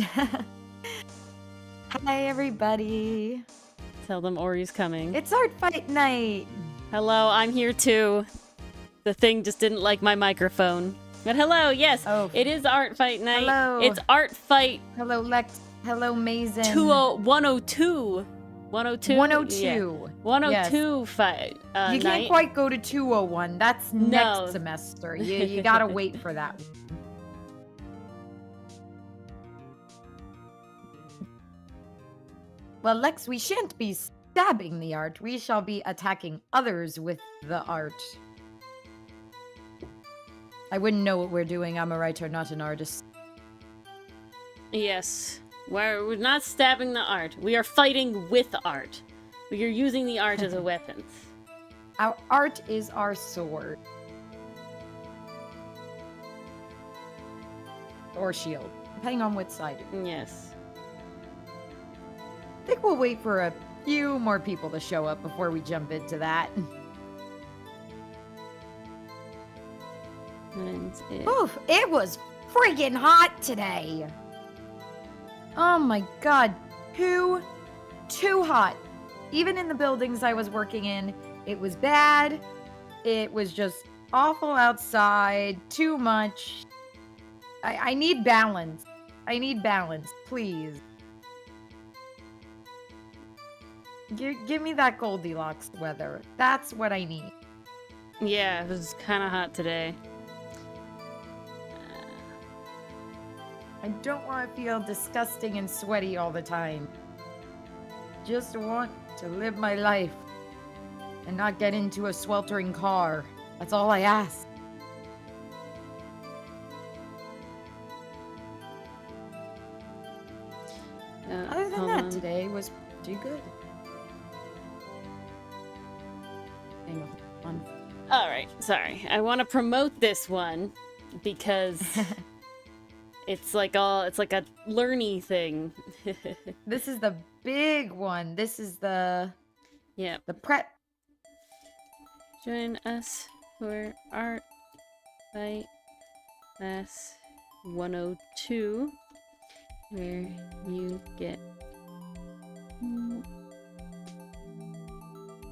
Hi, everybody. Tell them Ori's coming. It's art fight night. Hello, I'm here too. The thing just didn't like my microphone. But hello, yes, it is art fight night. Hello. It's art fight. Hello, Lex. Hello, Mazen. 102. 102? 102. Yeah. 102 yes. fight. You can't quite go to 201. That's next semester. You gotta wait for that. Well, Lex, we shan't be stabbing the art. We shall be attacking others with the art. I wouldn't know what we're doing. I'm a writer, not an artist. Yes. We're not stabbing the art. We are fighting with art. We are using the art as a weapon. Our art is our sword. Or shield, depending on which side. Yes. I think we'll wait for a few more people to show up before we jump into that. Oof, it was freaking hot today. Oh my god, too hot. Even in the buildings I was working in, it was bad. It was just awful outside, too much. I need balance. I need balance, please. Give me that Goldilocks weather. That's what I need. Yeah, it was kind of hot today. I don't want to feel disgusting and sweaty all the time. Just want to live my life and not get into a sweltering car. That's all I ask. Other than that, today was pretty good. All right, sorry. I want to promote this one because it's like a learny thing. This is the big one. This is the prep. Join us for Art Fight Class 102, where you get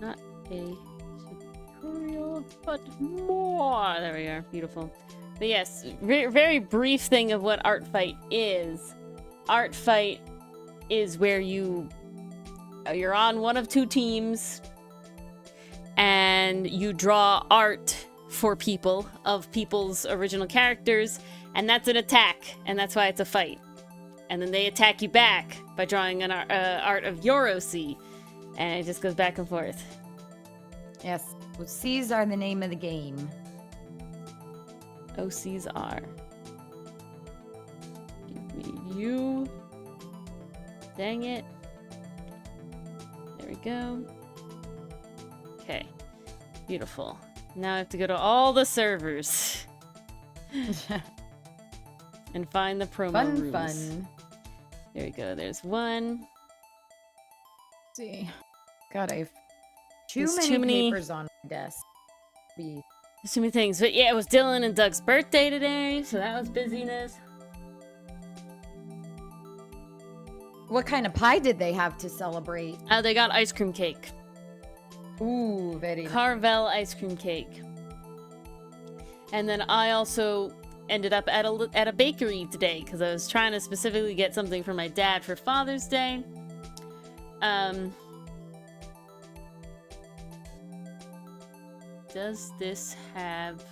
not a tutorial, but more. There we are. Beautiful. But yes, very brief thing of what Art Fight is. Art Fight is where you're on one of two teams and you draw art for people of people's original characters, and that's an attack, and that's why it's a fight. And then they attack you back by drawing an art of your OC, and it just goes back and forth. Yes, OCs are the name of the game. OCs are. Give me you. Dang it. There we go. Okay. Beautiful. Now I have to go to all the servers. And find the promo rooms. Fun. There we go. There's one. Let's see. God, I have too many papers on my desk. There's too many things. But yeah, it was Dylan and Doug's birthday today, so that was busyness. What kind of pie did they have to celebrate? They got ice cream cake. Ooh, very Carvel ice cream cake. And then I also ended up at a bakery today because I was trying to specifically get something for my dad for Father's Day. Does this have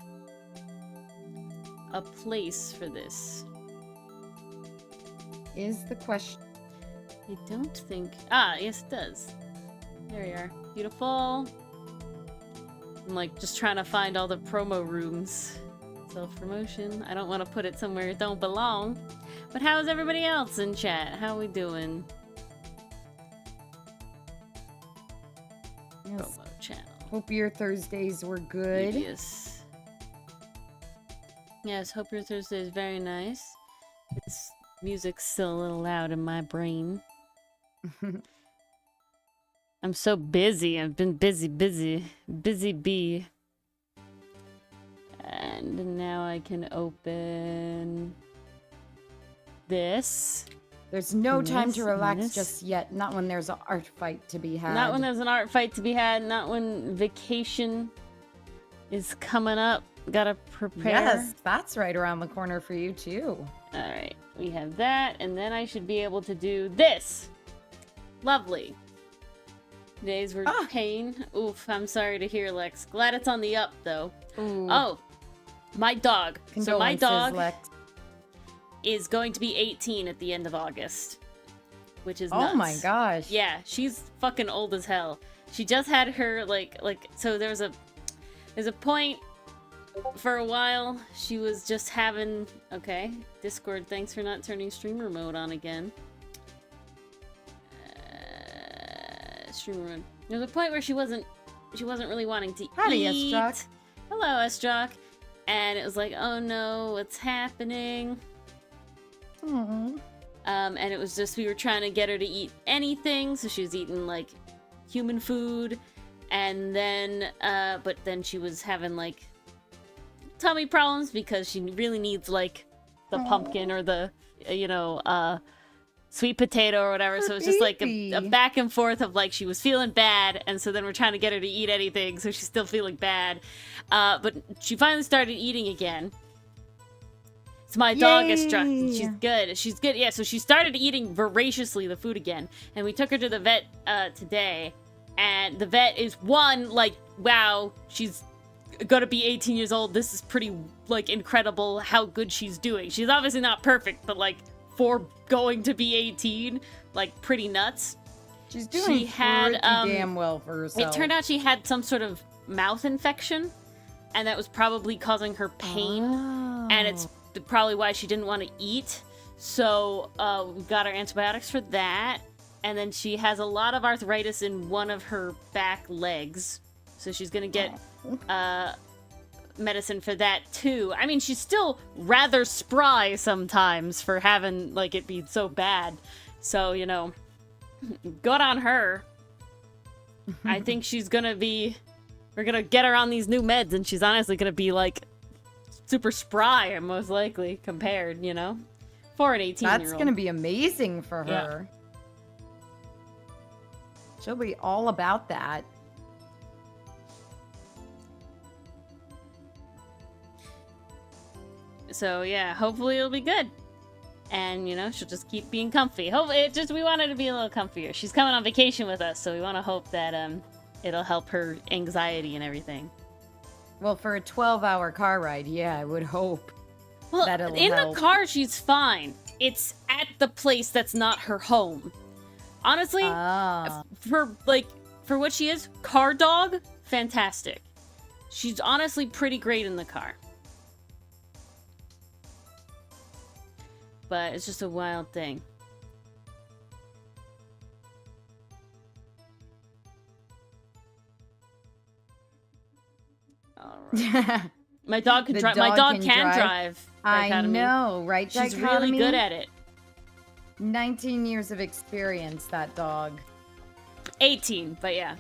a place for this? Is the question. I don't think... Ah, yes it does. There we are. Beautiful. I'm like just trying to find all the promo rooms. Self-promotion. I don't want to put it somewhere it don't belong. But how is everybody else in chat? How we doing? Yes. Promo channel. Hope your Thursdays were good. Yes. Yes, hope your Thursday is very nice. This music's still a little loud in my brain. I'm so busy. I've been busy bee. And now I can open this. There's no time to Miss, relax miss. just yet. Not when there's an art fight to be had. Not when there's an art fight to be had. Not when vacation is coming up. Gotta prepare. Yes, that's right around the corner for you too. Alright, we have that, and then I should be able to do this. Lovely. Days were pain. Oof, I'm sorry to hear, Lex. Glad it's on the up, though. Ooh. Oh, my dog. So my Condolences, dog Lex. is going to be 18 at the end of August, which is nuts. Oh my gosh. Yeah, she's fucking old as hell. She just had her, so there's a point for a while she was just having, okay, Discord, thanks for not turning streamer mode on again. Streamer mode. There's a point where she wasn't really wanting to Howdy, eat. Estrock. Hello, Estrock. And it was like, oh no, what's happening? Aw. And it was just, we were trying to get her to eat anything, so she was eating, like, human food, and then, but then she was having, like, tummy problems because she really needs, like, the pumpkin or the, sweet potato or whatever, so it's just, like, a back and forth of, like, she was feeling bad, and so then we're trying to get her to eat anything, so she's still feeling bad, but she finally started eating again. So my dog is struck. She's good. She's good. Yeah, so she started eating voraciously the food again. And we took her to the vet today. And the vet is, one, like, wow, she's gonna be 18 years old. This is pretty, like, incredible how good she's doing. She's obviously not perfect, but, like, for going to be 18, like, pretty nuts. She's doing She had, pretty damn well for herself. It turned out she had some sort of mouth infection. And that was probably causing her pain. Oh. And it's probably why she didn't want to eat. So we got her antibiotics for that. And then she has a lot of arthritis in one of her back legs. So she's going to get medicine for that too. I mean, she's still rather spry sometimes for having like it be so bad. So, you know, good on her. I think she's going to be... We're going to get her on these new meds and she's honestly going to be like super spry, most likely, compared, you know, for an 18-year-old. That's gonna be amazing for her. Yeah. She'll be all about that. So yeah, hopefully it'll be good, and you know, she'll just keep being comfy. Hopefully, we want her to be a little comfier. She's coming on vacation with us, so we want to hope that it'll help her anxiety and everything. Well, for a 12-hour car ride, yeah, I would hope. Well, that'll in help. the car, she's fine. It's at the place that's not her home. Honestly, for what she is, car dog, fantastic. She's honestly pretty great in the car. But it's just a wild thing. Right. My dog can drive. My dog can drive. I know, right? She's Dichotomy? really good at it. 19 years of experience, that dog. 18, but yeah.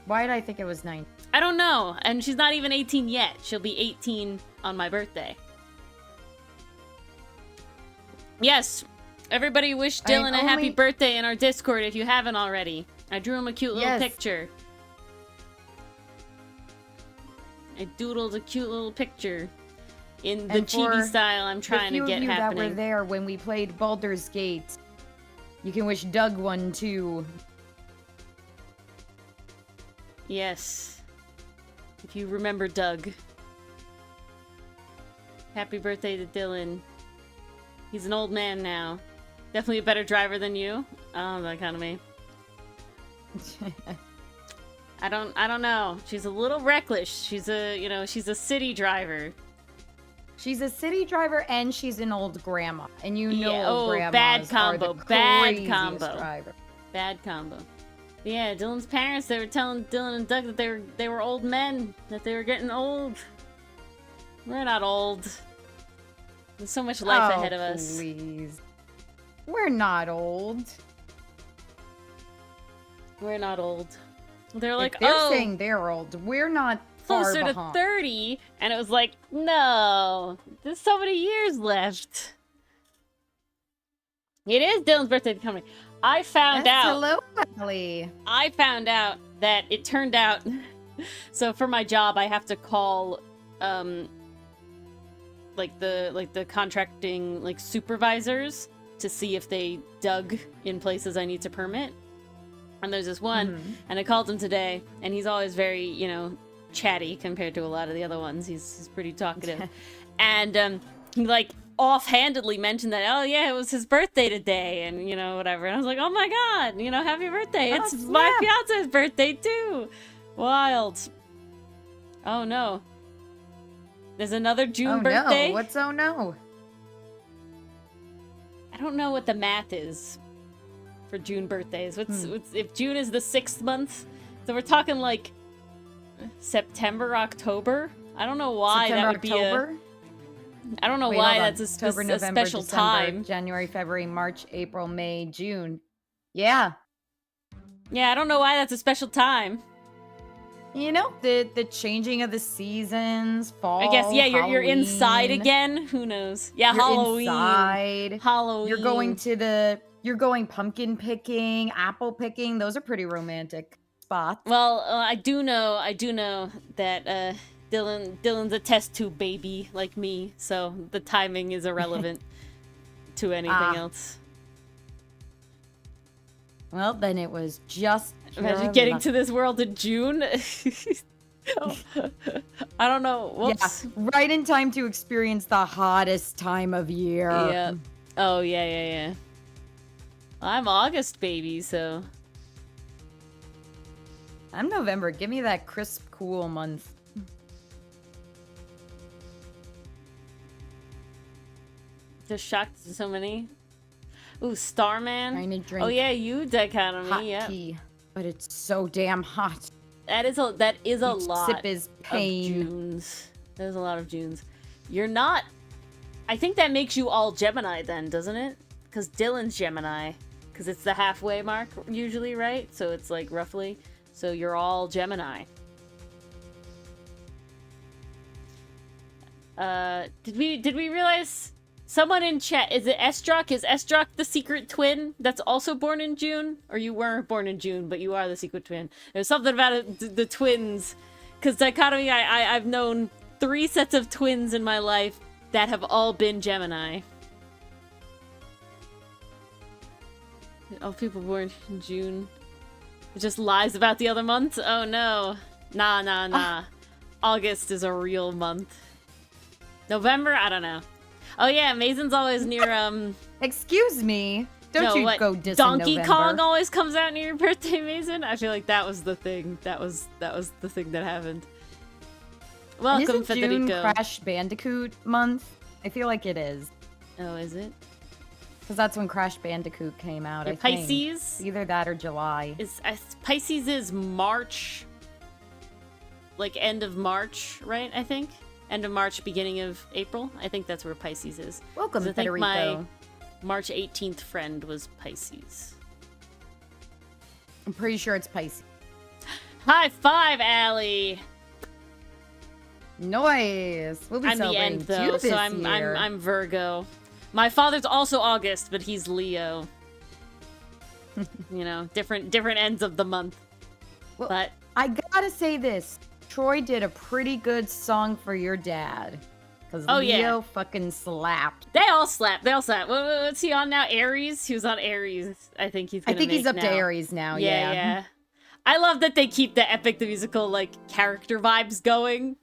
Why did I think it was 19? I don't know, and she's not even 18 yet. She'll be 18 on my birthday. Yes, everybody wish Dylan a happy birthday in our Discord if you haven't already. I drew him a cute little picture. I doodled a cute little picture in the chibi style I'm trying to get happening. That were there when we played Baldur's Gate. You can wish Doug one too. Yes. If you remember Doug. Happy birthday to Dylan. He's an old man now. Definitely a better driver than you. Oh, that kind of me. I don't know. She's a little reckless. She's a city driver. She's a city driver and she's an old grandma. And you know old grandmas bad combo. are the Bad combo. Driver. Bad combo. Yeah, Dylan's parents, they were telling Dylan and Doug that they were old men, that they were getting old. We're not old. There's so much life ahead of us. Please. We're not old. We're not old. They're like, if they're saying they're old, we're not far closer to behind. 30, and it was like, no, there's so many years left. It is Dylan's birthday coming. I found Yes, out. Hello, Ellie. I found out that it turned out. So for my job, I have to call, like the contracting like supervisors to see if they dug in places I need to permit. And there's this one, and I called him today, and he's always very, you know, chatty compared to a lot of the other ones. He's pretty talkative, and he like offhandedly mentioned that, oh yeah, it was his birthday today, and you know, whatever. And I was like, oh my god, you know, happy birthday! Oh, It's my snap. fiance's birthday too. Wild. Oh no. There's another June birthday. No, what's oh no? I don't know what the math is for June birthdays. What's if June is the 6th month? So we're talking like September, October. I don't know why September, that would October? be I don't know Wait, why hold on. that's a, October, a November, special December, time. January, February, March, April, May, June. Yeah. Yeah, I don't know why that's a special time. You know, the changing of the seasons, fall. I guess yeah, you're inside Halloween. again. Who knows? Yeah, You're Halloween. inside. Halloween. You're going pumpkin picking, apple picking. Those are pretty romantic spots. Well, I do know that Dylan's a test tube baby like me, so the timing is irrelevant to anything else. Well, then it was just Imagine pure getting luck. to this world in June. I don't know. Whoops. Yeah, right in time to experience the hottest time of year. Yeah. Oh yeah. I'm August baby, so I'm November. Give me that crisp, cool month. just shocked so many. Ooh, Starman. Trying to drink Oh yeah, you dichotomy. hot Yeah, tea, but it's so damn hot. that is a Each lot. sip is Of pain. Junes. There's a lot of Junes. You're not. I think that makes you all Gemini then, doesn't it? Because Dylan's Gemini. Because it's the halfway mark usually, right? So it's like roughly. So you're all Gemini. Did we realize someone in chat, is it Esdrock? Is Esdrock the secret twin that's also born in June? Or you weren't born in June, but you are the secret twin. There's something about it, the twins. Because dichotomy, I've known 3 sets of twins in my life that have all been Gemini. All people born in June. It just lies about the other months? Oh no. Nah. August is a real month. November? I don't know. Oh yeah, Maison's always near, Excuse me. Don't no, you what, go dissing Donkey November. Kong always comes out near your birthday, Mason? I feel like that was the thing. That was the thing that happened. And Welcome, isn't June Federico. Crash Bandicoot month? I feel like it is. Oh, is it? Because that's when Crash Bandicoot came out, Your I think. Pisces? Either that or July. Pisces is March, like end of March, right? I think end of March, beginning of April. I think that's where Pisces is. 'Cause Welcome, I think Federico. my March 18th friend was Pisces. I'm pretty sure it's Pisces. High five, Allie. Nice. We'll be I'm the celebrating end you though, this so I'm year. I'm Virgo. My father's also August, but he's Leo. You know, different ends of the month. Well, But I gotta say this. Troy did a pretty good song for your dad. Because Oh, Leo yeah. fucking slapped. they all slap. What's he on now? Aries? He was on Aries. I think he's I gonna think he's make up to now. Aries now, Yeah. I love that they keep the Epic the Musical, like, character vibes going.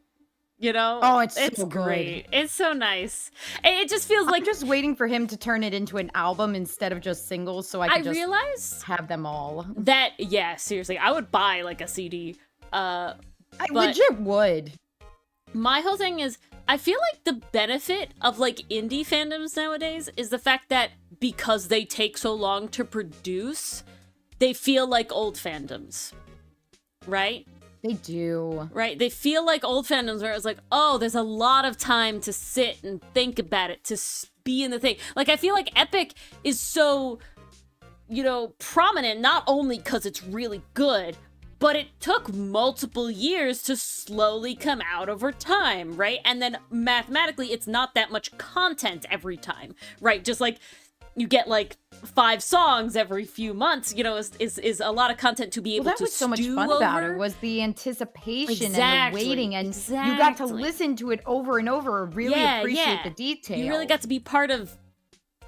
You know? Oh, it's so good. great. It's so nice. And it just feels like I'm just waiting for him to turn it into an album instead of just singles so I I can just realized have them all. that, yeah, seriously, I would buy, like, a CD. I But- legit would. My whole thing is, I feel like the benefit of like indie fandoms nowadays is the fact that because they take so long to produce, they feel like old fandoms. Right? They do. Right? They feel like old fandoms where it's like, oh, there's a lot of time to sit and think about it, to be in the thing. Like, I feel like Epic is so, you know, prominent, not only because it's really good, but it took multiple years to slowly come out over time, right? And then mathematically, it's not that much content every time, right? Just like you get like 5 songs every few months, you know, is a lot of content to be able Well, that to was so much stew fun about over. it, was the anticipation and Exactly, the waiting, and you got to exactly. listen to it over and over, really Yeah, appreciate yeah. the detail. You really got to be part of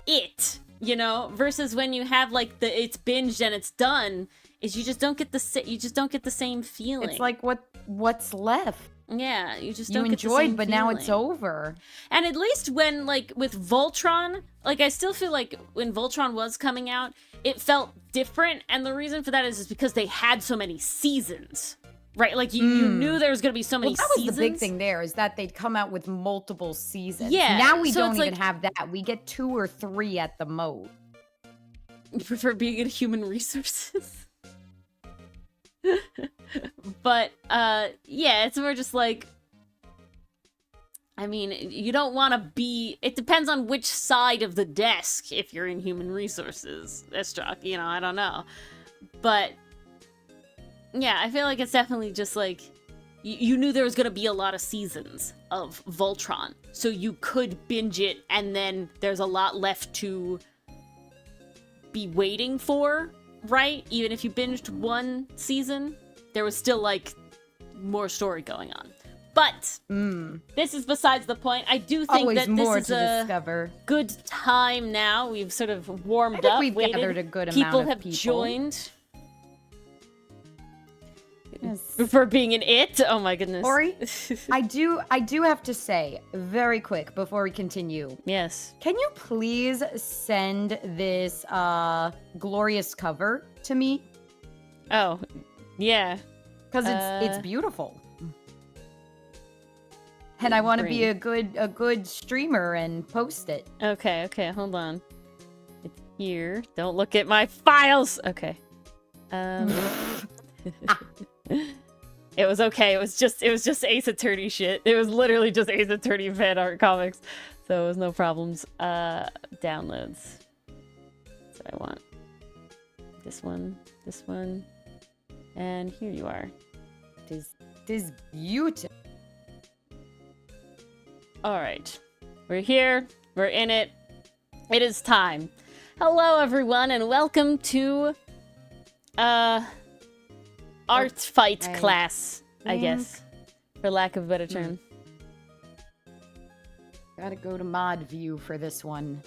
it, you know, versus when you have like it's binged and it's done, is you just don't get the same feeling. It's like what's left. Yeah, you just You don't get the enjoyed, same but now it's feeling. over. And at least when, like, with Voltron, like, I still feel like when Voltron was coming out, it felt different, and the reason for that is because they had so many seasons, right? Like, you knew there was going to be so many Well, that was seasons. the big thing there, is that they'd come out with multiple seasons. Yeah, Now we so don't it's even like- have that. We get 2 or 3 at the most. You prefer being in human resources? But, yeah, it's more just like, I mean, you don't want to be... It depends on which side of the desk if you're in human resources, Estrock. You know, I don't know. But, yeah, I feel like it's definitely just like... You knew there was going to be a lot of seasons of Voltron. So you could binge it, and then there's a lot left to be waiting for, right? Even if you binged 1 season, there was still, like, more story going on. But this is besides the point. I do think Always that more this is to a discover. good time now. We've sort of warmed I think up, we've waited. gathered a good People amount of have people. joined. Yes. For being an it. Oh my goodness. Ori, I do have to say, very quick before we continue, Yes. can you please send this glorious cover to me? Oh, yeah. Because it's beautiful. And I want to be a good streamer and post it. Okay, hold on. It's here. Don't look at my files. Okay. It was okay. It was just Ace Attorney shit. It was literally just Ace Attorney fan art comics. So it was no problems. Downloads. That's what I want. This one. And here you are. This beautiful. Alright. We're here. We're in it. It is time. Hello, everyone, and welcome to, art fight class, I guess. For lack of a better term. Gotta go to mod view for this one.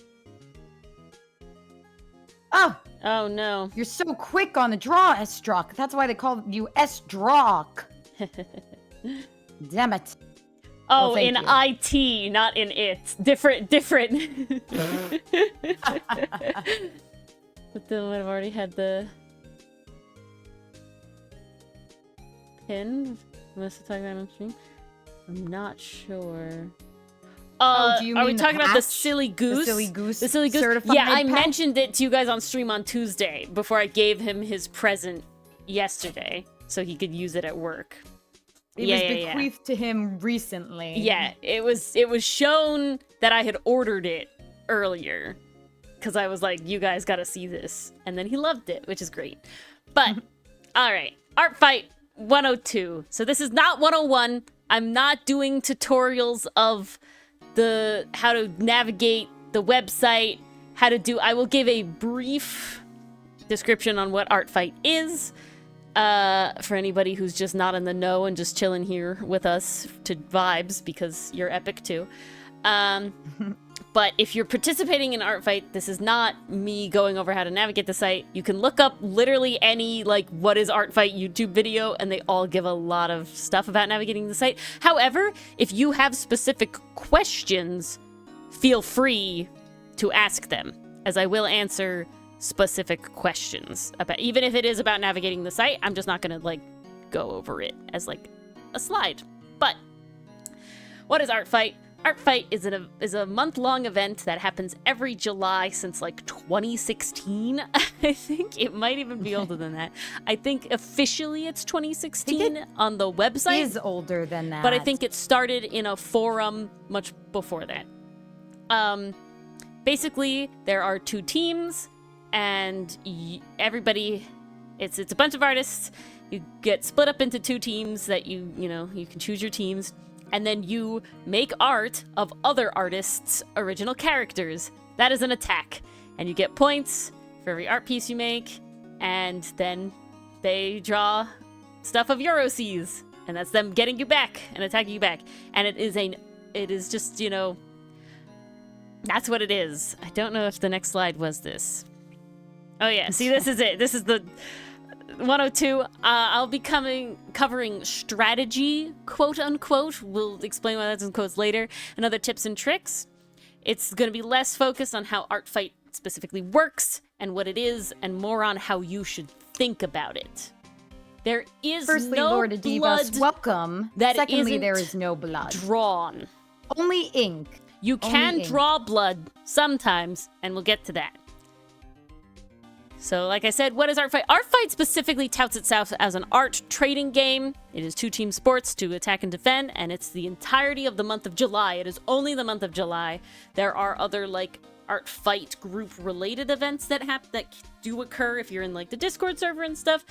Oh! Oh, no. You're so quick on the draw, Estrock. That's why they call you Estrock. Damn it. Oh, Well, thank in you. IT, not in it. Different. But then I've already had the pin. Unless we're talking about on stream. I'm not sure. do you are we mean the talking about the patch? silly goose? The silly goose. The silly goose. certified Yeah, I patch? mentioned it to you guys on stream on Tuesday before I gave him his present yesterday, so he could use it at work. It was bequeathed to him recently. Yeah, it was shown that I had ordered it earlier because I was like, you guys gotta see this, and then he loved it, which is great. But all right, Art Fight 102. So this is not 101. I'm not doing tutorials of the how to navigate the website, how to do. I will give a brief description on what Art Fight is. For anybody who's just not in the know and just chilling here with us to vibes, because you're epic too. But if you're participating in Art Fight, this is not me going over how to navigate the site. You can look up literally any, like, what is Art Fight YouTube video, and they all give a lot of stuff about navigating the site. However, if you have specific questions, feel free to ask them, as I will answer specific questions about, even if it is about navigating the site. I'm just not gonna like go over it as like a slide. But what is Art Fight? Art Fight is a month-long event that happens every July since like 2016. I think it might even be older than that. I think officially it's 2016 on the website. It is older than that. But I think it started in a forum much before that. Basically, there are 2 teams, and everybody, it's a bunch of artists. You get split up into 2 teams that you can choose your teams, and then you make art of other artists' original characters. That is an attack. and you get points for every art piece you make, and then they draw stuff of your OCs, and that's them getting you back and attacking you back. And it is just, you know, that's what it is. I don't know if the next slide was this. Oh yeah, see, this is it. This is the 102. I'll be covering strategy, quote unquote. We'll explain why that's in quotes later, and other tips and tricks. It's going to be less focused on how Art Fight specifically works and what it is, and more on how you should think about it. There is Firstly, no Lord blood Adivas, welcome. that Secondly, isn't there is no blood. drawn. Only ink. You can ink. draw blood sometimes, and we'll get to that. So, like I said, what is Art Fight? Art Fight specifically touts itself as an art trading game. It is 2-team sports to attack and defend, and it's the entirety of the month of July. It is only the month of July. There are other, like, Art Fight group-related events that do occur if you're in, like, the Discord server and stuff.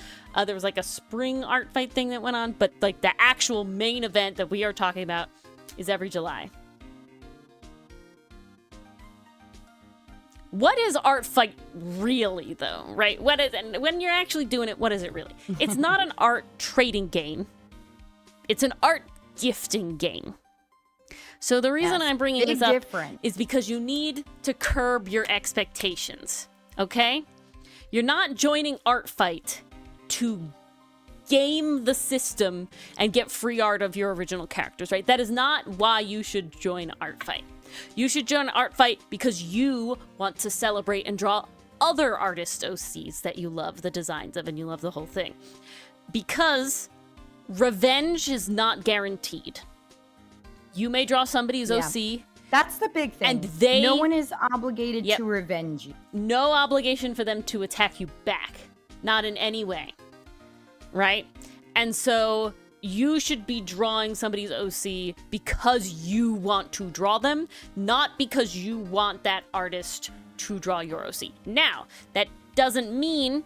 There was, like, a spring Art Fight thing that went on, but, like, the actual main event that we are talking about is every July. What is Art Fight really, though, right? What is, and when you're actually doing it, what is it really? It's not an art trading game. It's an art gifting game. So the reason I'm bringing this up is because you need to curb your expectations, okay? You're not joining Art Fight to game the system and get free art of your original characters, right? That is not why you should join Art Fight. You should join Art Fight because you want to celebrate and draw other artist OCs that you love the designs of and you love the whole thing. Because revenge is not guaranteed. You may draw somebody's OC. That's the big thing. And no one is obligated to revenge you. No obligation for them to attack you back. Not in any way. Right? And so you should be drawing somebody's OC because you want to draw them, not because you want that artist to draw your OC. Now, that doesn't mean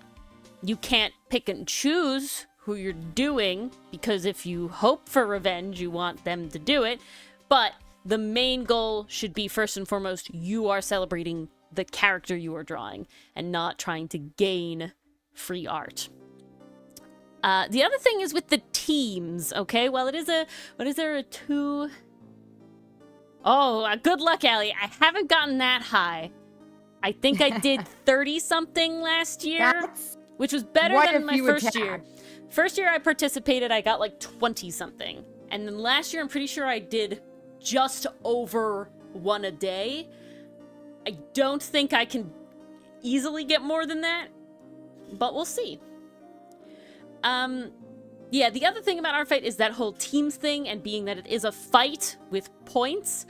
you can't pick and choose who you're doing, because if you hope for revenge, you want them to do it. But the main goal should be, first and foremost, you are celebrating the character you are drawing and not trying to gain free art. The other thing is with the teams, okay? Well, it is a... What is there? A 2... Oh, good luck, Allie. I haven't gotten that high. I think I did 30-something last year, which was better than my first year. First year I participated, I got like 20-something. And then last year, I'm pretty sure I did just over 1 a day. I don't think I can easily get more than that, but we'll see. Yeah, the other thing about Art Fight is that whole teams thing, and being that it is a fight with points.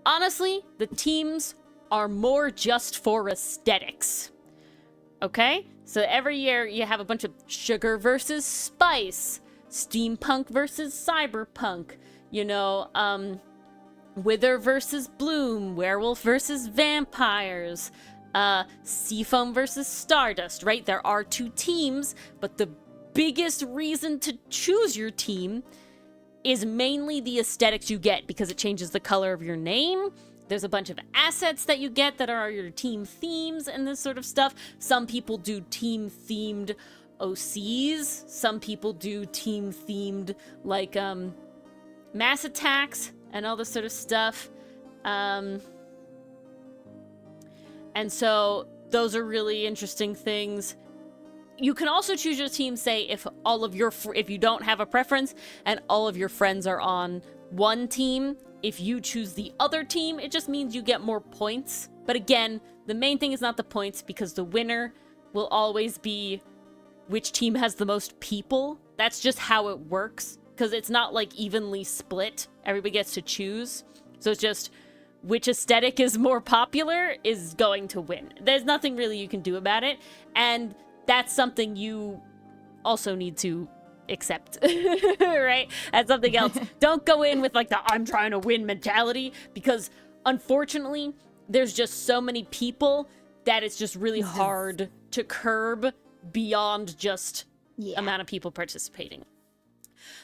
Honestly, the teams are more just for aesthetics. Okay? So every year you have a bunch of sugar versus spice, steampunk versus cyberpunk, you know, wither versus bloom, werewolf versus vampires, Seafoam versus Stardust, right? There are 2 teams, but the biggest reason to choose your team is mainly the aesthetics you get, because it changes the color of your name. There's a bunch of assets that you get that are your team themes and this sort of stuff. Some people do team-themed OCs. Some people do team-themed, like, mass attacks and all this sort of stuff. And so those are really interesting things. You can also choose your team, say, if if you don't have a preference and all of your friends are on one team. If you choose the other team, it just means you get more points. But again, the main thing is not the points, because the winner will always be which team has the most people. That's just how it works, because it's not like evenly split. Everybody gets to choose. So it's just which aesthetic is more popular is going to win. There's nothing really you can do about it. And that's something you also need to accept, right? That's something else. Don't go in with like the I'm trying to win mentality, because unfortunately there's just so many people that it's just really hard to curb beyond just amount of people participating.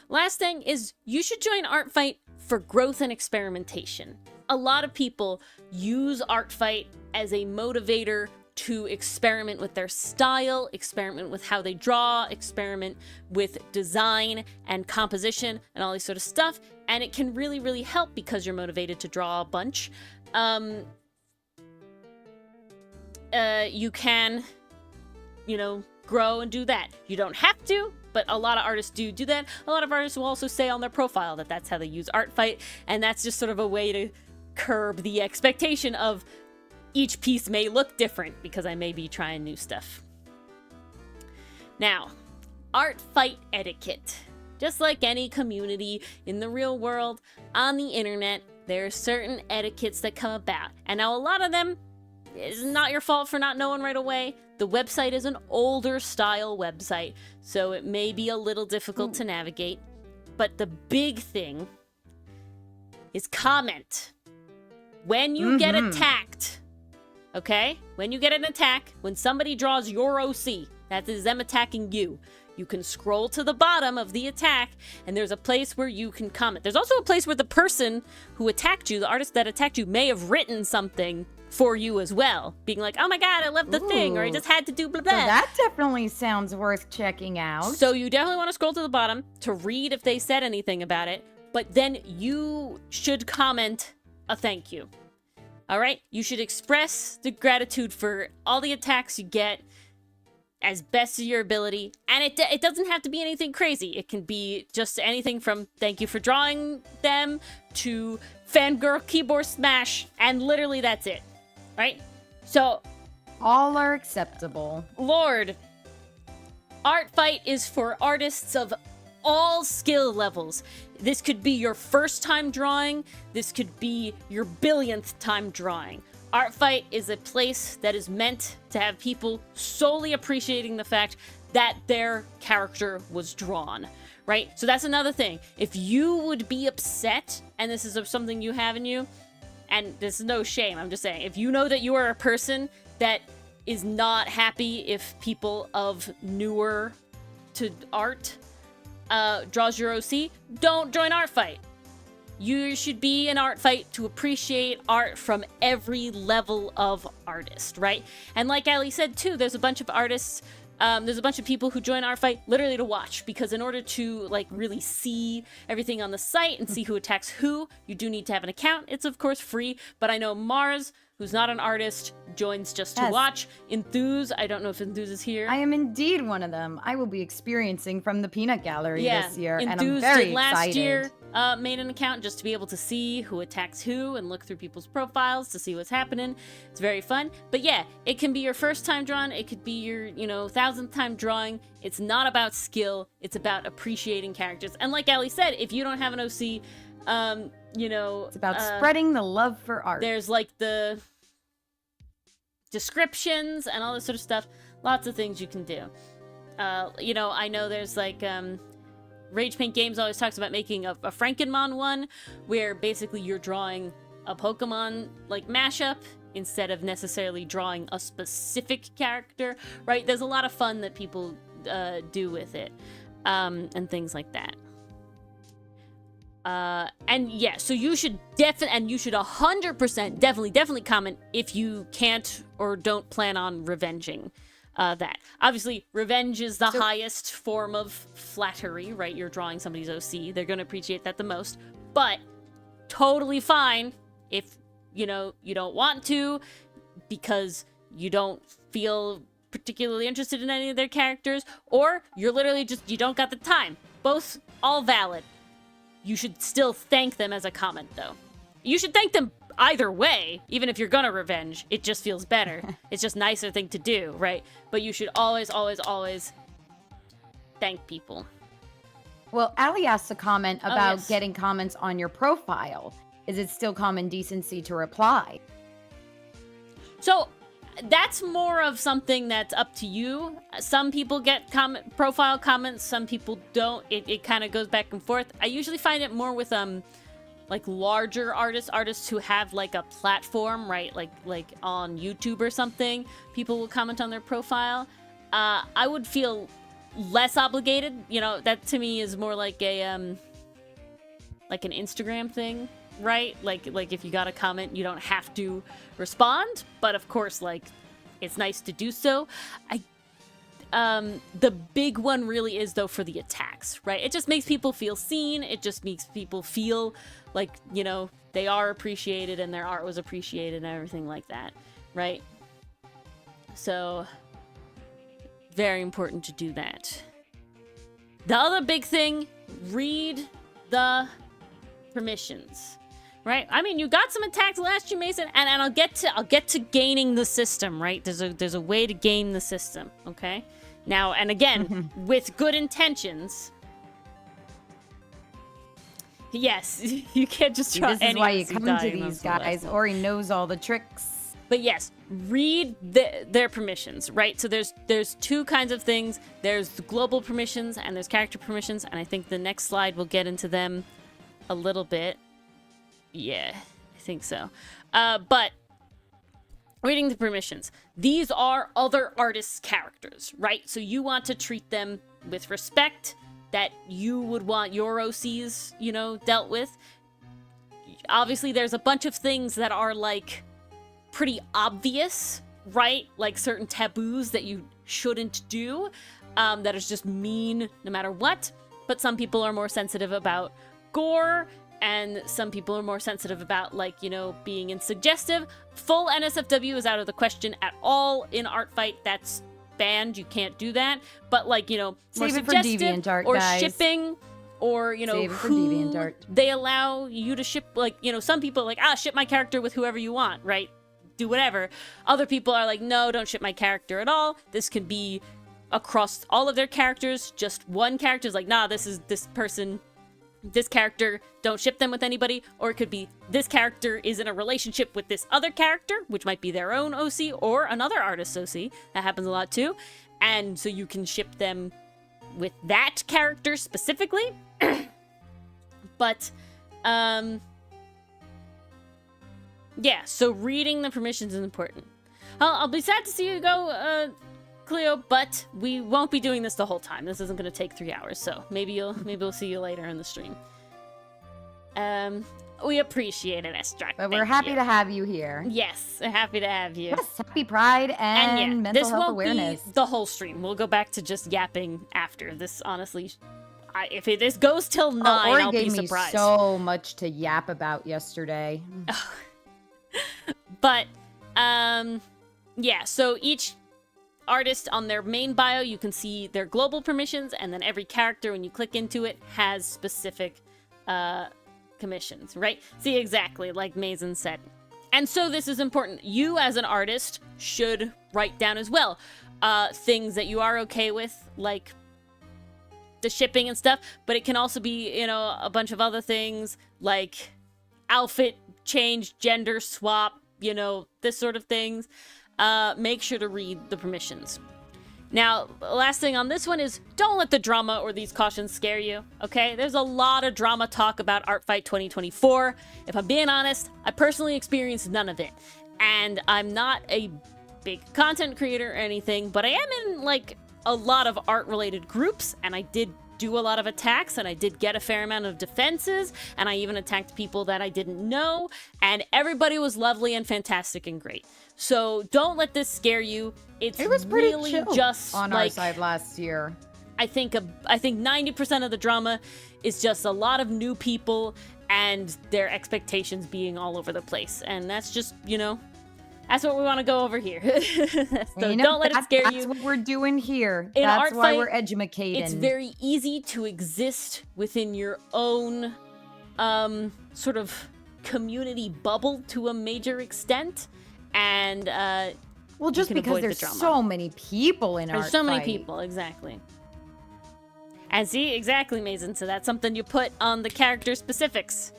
Last thing is you should join Artfight for growth and experimentation. A lot of people use Artfight as a motivator to experiment with their style, experiment with how they draw, experiment with design and composition and all this sort of stuff. And it can really, really help because you're motivated to draw a bunch. You can, grow and do that. You don't have to, but a lot of artists do that. A lot of artists will also say on their profile that that's how they use Artfight, and that's just sort of a way to curb the expectation of each piece may look different because I may be trying new stuff. Now, Artfight etiquette. Just like any community in the real world, on the internet, there are certain etiquettes that come about. And now a lot of them is not your fault for not knowing right away. The website is an older style website, so it may be a little difficult to navigate. But the big thing is comment. When you get attacked, okay? When you get an attack, when somebody draws your OC, that is them attacking you, you can scroll to the bottom of the attack, and there's a place where you can comment. There's also a place where the person who attacked you, the artist that attacked you, may have written something for you as well, being like, oh my god, I love the thing, or I just had to do blah blah. So that definitely sounds worth checking out. So you definitely want to scroll to the bottom to read if they said anything about it, but then you should comment a thank you. All right? You should express the gratitude for all the attacks you get as best of your ability, and it doesn't have to be anything crazy. It can be just anything from thank you for drawing them to fangirl keyboard smash, and literally that's it. Right? So, all are acceptable. Lord, Artfight is for artists of all skill levels. This could be your first time drawing. This could be your billionth time drawing. Artfight is a place that is meant to have people solely appreciating the fact that their character was drawn, right? So that's another thing. If you would be upset, and this is something you have in you, and this is no shame, I'm just saying, if you know that you are a person that is not happy if people of newer to art draws your OC, don't join Artfight. You should be in Artfight to appreciate art from every level of artist, right? And like Ali said too, there's a bunch of artists, there's a bunch of people who join Artfight literally to watch, because in order to like really see everything on the site and see who attacks who, you do need to have an account. It's of course free, but I know Mars, who's not an artist, joins just to watch. Enthuse, I don't know if Enthuse is here. I am indeed one of them. I will be experiencing from the Peanut Gallery this year, Enthuse and I'm very did last excited. year made an account just to be able to see who attacks who and look through people's profiles to see what's happening. It's very fun. But yeah, it can be your first time drawing. It could be your, 1000th time drawing. It's not about skill. It's about appreciating characters. And like Ali said, if you don't have an OC, it's about spreading the love for art. There's like the descriptions and all this sort of stuff. Lots of things you can do. I know there's like Rage Paint Games always talks about making a Frankenmon one, where basically you're drawing a Pokemon like mashup instead of necessarily drawing a specific character, right? There's a lot of fun that people do with it, and things like that. And yeah, so you should you should 100% definitely comment if you can't or don't plan on revenging that. Obviously, revenge is the highest form of flattery, right? You're drawing somebody's OC. They're going to appreciate that the most. But totally fine if, you don't want to because you don't feel particularly interested in any of their characters, or you're literally you don't got the time. Both all valid. You should still thank them as a comment, though. You should thank them either way, even if you're gonna revenge. It just feels better. It's just nicer thing to do, right? But you should always thank people. Well, Ali asked a comment about getting comments on your profile. Is it still common decency to reply? So that's more of something that's up to you. Some people get profile comments, some people don't. It kind of goes back and forth. I usually find it more with like larger artists who have like a platform, right? Like on YouTube or something. People will comment on their profile. I would feel less obligated. You know, that to me is more like a like an Instagram thing, right? Like if you got a comment, you don't have to respond, but of course, like, it's nice to do so. The big one really is, though, for the attacks, right? It just makes people feel seen. It just makes people feel like, you know, they are appreciated and their art was appreciated and everything like that, right? So, very important to do that. The other big thing, read the permissions, right? I mean, you got some attacks last year, Mason, and I'll get to gaining the system, right? There's a way to gain the system, okay? Now, and again, with good intentions. Yes, you can't just try. This is why you come to these guys. Ori knows all the tricks. But yes, read their permissions, right? So there's two kinds of things. There's the global permissions and there's character permissions, and I think the next slide will get into them a little bit. Yeah, I think so. But reading the permissions. These are other artists' characters, right? So you want to treat them with respect that you would want your OCs, you know, dealt with. Obviously, there's a bunch of things that are, like, pretty obvious, right? Like certain taboos that you shouldn't do, that is just mean no matter what. But some people are more sensitive about gore, and some people are more sensitive about, like, you know, being insuggestive. Full NSFW is out of the question at all in Artfight. That's banned. You can't do that. But, like, you know, more Save it for suggestive DeviantArt, or guys. shipping, or, you know, Save it for who DeviantArt. they allow you to ship. Like, you know, some people are like, ship my character with whoever you want, right? Do whatever. Other people are like, no, don't ship my character at all. This could be across all of their characters. Just one character is like, nah, this is this person, this character, don't ship them with anybody. Or it could be this character is in a relationship with this other character, which might be their own OC or another artist's OC. That happens a lot too. And so you can ship them with that character specifically. But, yeah, so reading the permissions is important. I'll be sad to see you go, Cleo, but we won't be doing this the whole time. This isn't going to take 3 hours, so maybe we'll see you later in the stream. We appreciate it, Estrak. But we're happy to have you here. Yes, happy to have you. Yes, happy Pride and yeah, mental this health won't awareness. be the whole stream. We'll go back to just yapping after this. Honestly, if this goes till 9, Ori I'll be gave me surprised. so much to yap about yesterday. But, yeah, so each artist on their main bio, you can see their global permissions, and then every character, when you click into it, has specific commissions, right? See, exactly, like Mason said. And so this is important. You, as an artist, should write down as well things that you are okay with, like the shipping and stuff, but it can also be, you know, a bunch of other things, like outfit change, gender swap, you know, this sort of things. Make sure to read the permissions. Now, the last thing on this one is don't let the drama or these cautions scare you, okay? There's a lot of drama talk about Artfight 2024. If I'm being honest, I personally experienced none of it. And I'm not a big content creator or anything, but I am in, like, a lot of art-related groups, and I did do a lot of attacks, and I did get a fair amount of defenses, and I even attacked people that I didn't know, and everybody was lovely and fantastic and great. So don't let this scare you. It was pretty really chill just on like, our side last year. I think 90% of the drama is just a lot of new people and their expectations being all over the place, and that's just, you know, that's what we want to go over here. So you know, don't let it scare you. That's what we're doing here. In That's why Artfight, we're edumacating. It's very easy to exist within your own sort of community bubble to a major extent, and well, just can because avoid the there's drama. so many people in There's so many Artfight. people, exactly. And see, exactly, Mason. So that's something you put on the character specifics.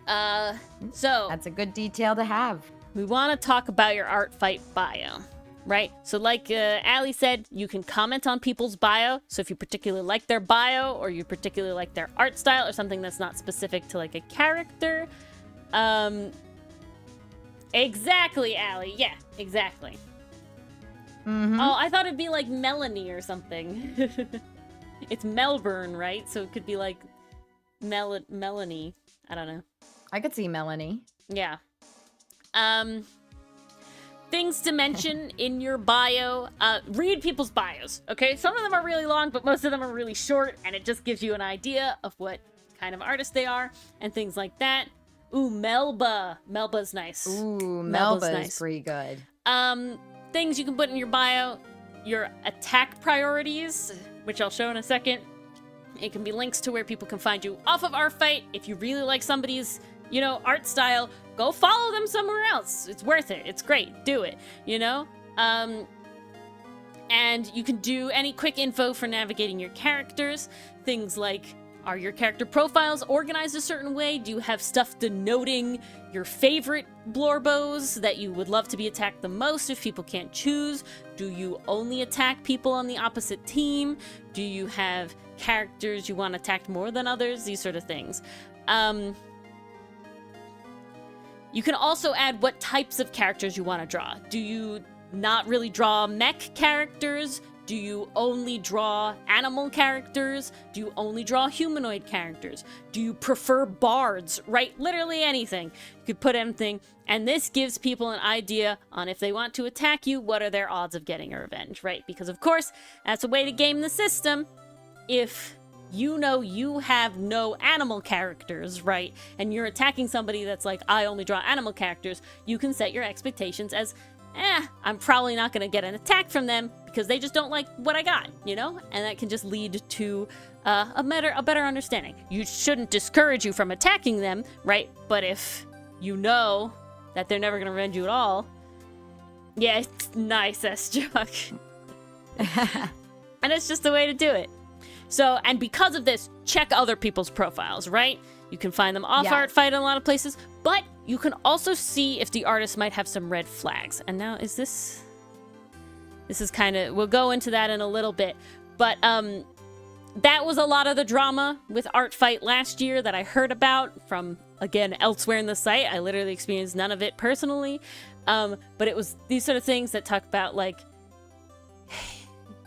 So That's a good detail to have. we want to talk about your Artfight bio, right? So like Ali said, you can comment on people's bio. So if you particularly like their bio, or you particularly like their art style, or something that's not specific to like a character. Exactly, Ali. Yeah, exactly. Mm-hmm. Oh, I thought it'd be like Melanie or something. It's Melbourne, right? So it could be like Melanie. I don't know. I could see Melanie. Yeah. Things to mention in your bio. Read people's bios, okay? Some of them are really long, but most of them are really short, and it just gives you an idea of what kind of artist they are and things like that. Ooh, Melba. Melba's nice. Ooh, Melba's Melba's nice. pretty good. Things you can put in your bio. Your attack priorities, which I'll show in a second. It can be links to where people can find you off of Artfight. If you really like somebody's, art style, go follow them somewhere else. It's worth it. It's great. Do it, And you can do any quick info for navigating your characters. Things like, are your character profiles organized a certain way? Do you have stuff denoting your favorite Blorbos that you would love to be attacked the most if people can't choose? Do you only attack people on the opposite team? Do you have characters you want attacked more than others? These sort of things. You can also add what types of characters you want to draw. Do you not really draw mech characters? Do you only draw animal characters? Do you only draw humanoid characters? Do you prefer bards? Right? Literally anything. You could put anything. And this gives people an idea on if they want to attack you, what are their odds of getting a revenge, right? Because, of course, that's a way to game the system. If you have no animal characters, right? And you're attacking somebody that's like, I only draw animal characters, you can set your expectations as, I'm probably not going to get an attack from them because they just don't like what I got, And that can just lead to a better understanding. You shouldn't discourage you from attacking them, right? But if you know that they're never going to revenge you at all, yeah, it's nice, S-Jock. And it's just the way to do it. So, and because of this, check other people's profiles, right? You can find them off Artfight in a lot of places, but you can also see if the artist might have some red flags. And now, this is kind of, we'll go into that in a little bit, but that was a lot of the drama with Artfight last year that I heard about from, again, elsewhere in the site. I literally experienced none of it personally, but it was these sort of things that talk about, like,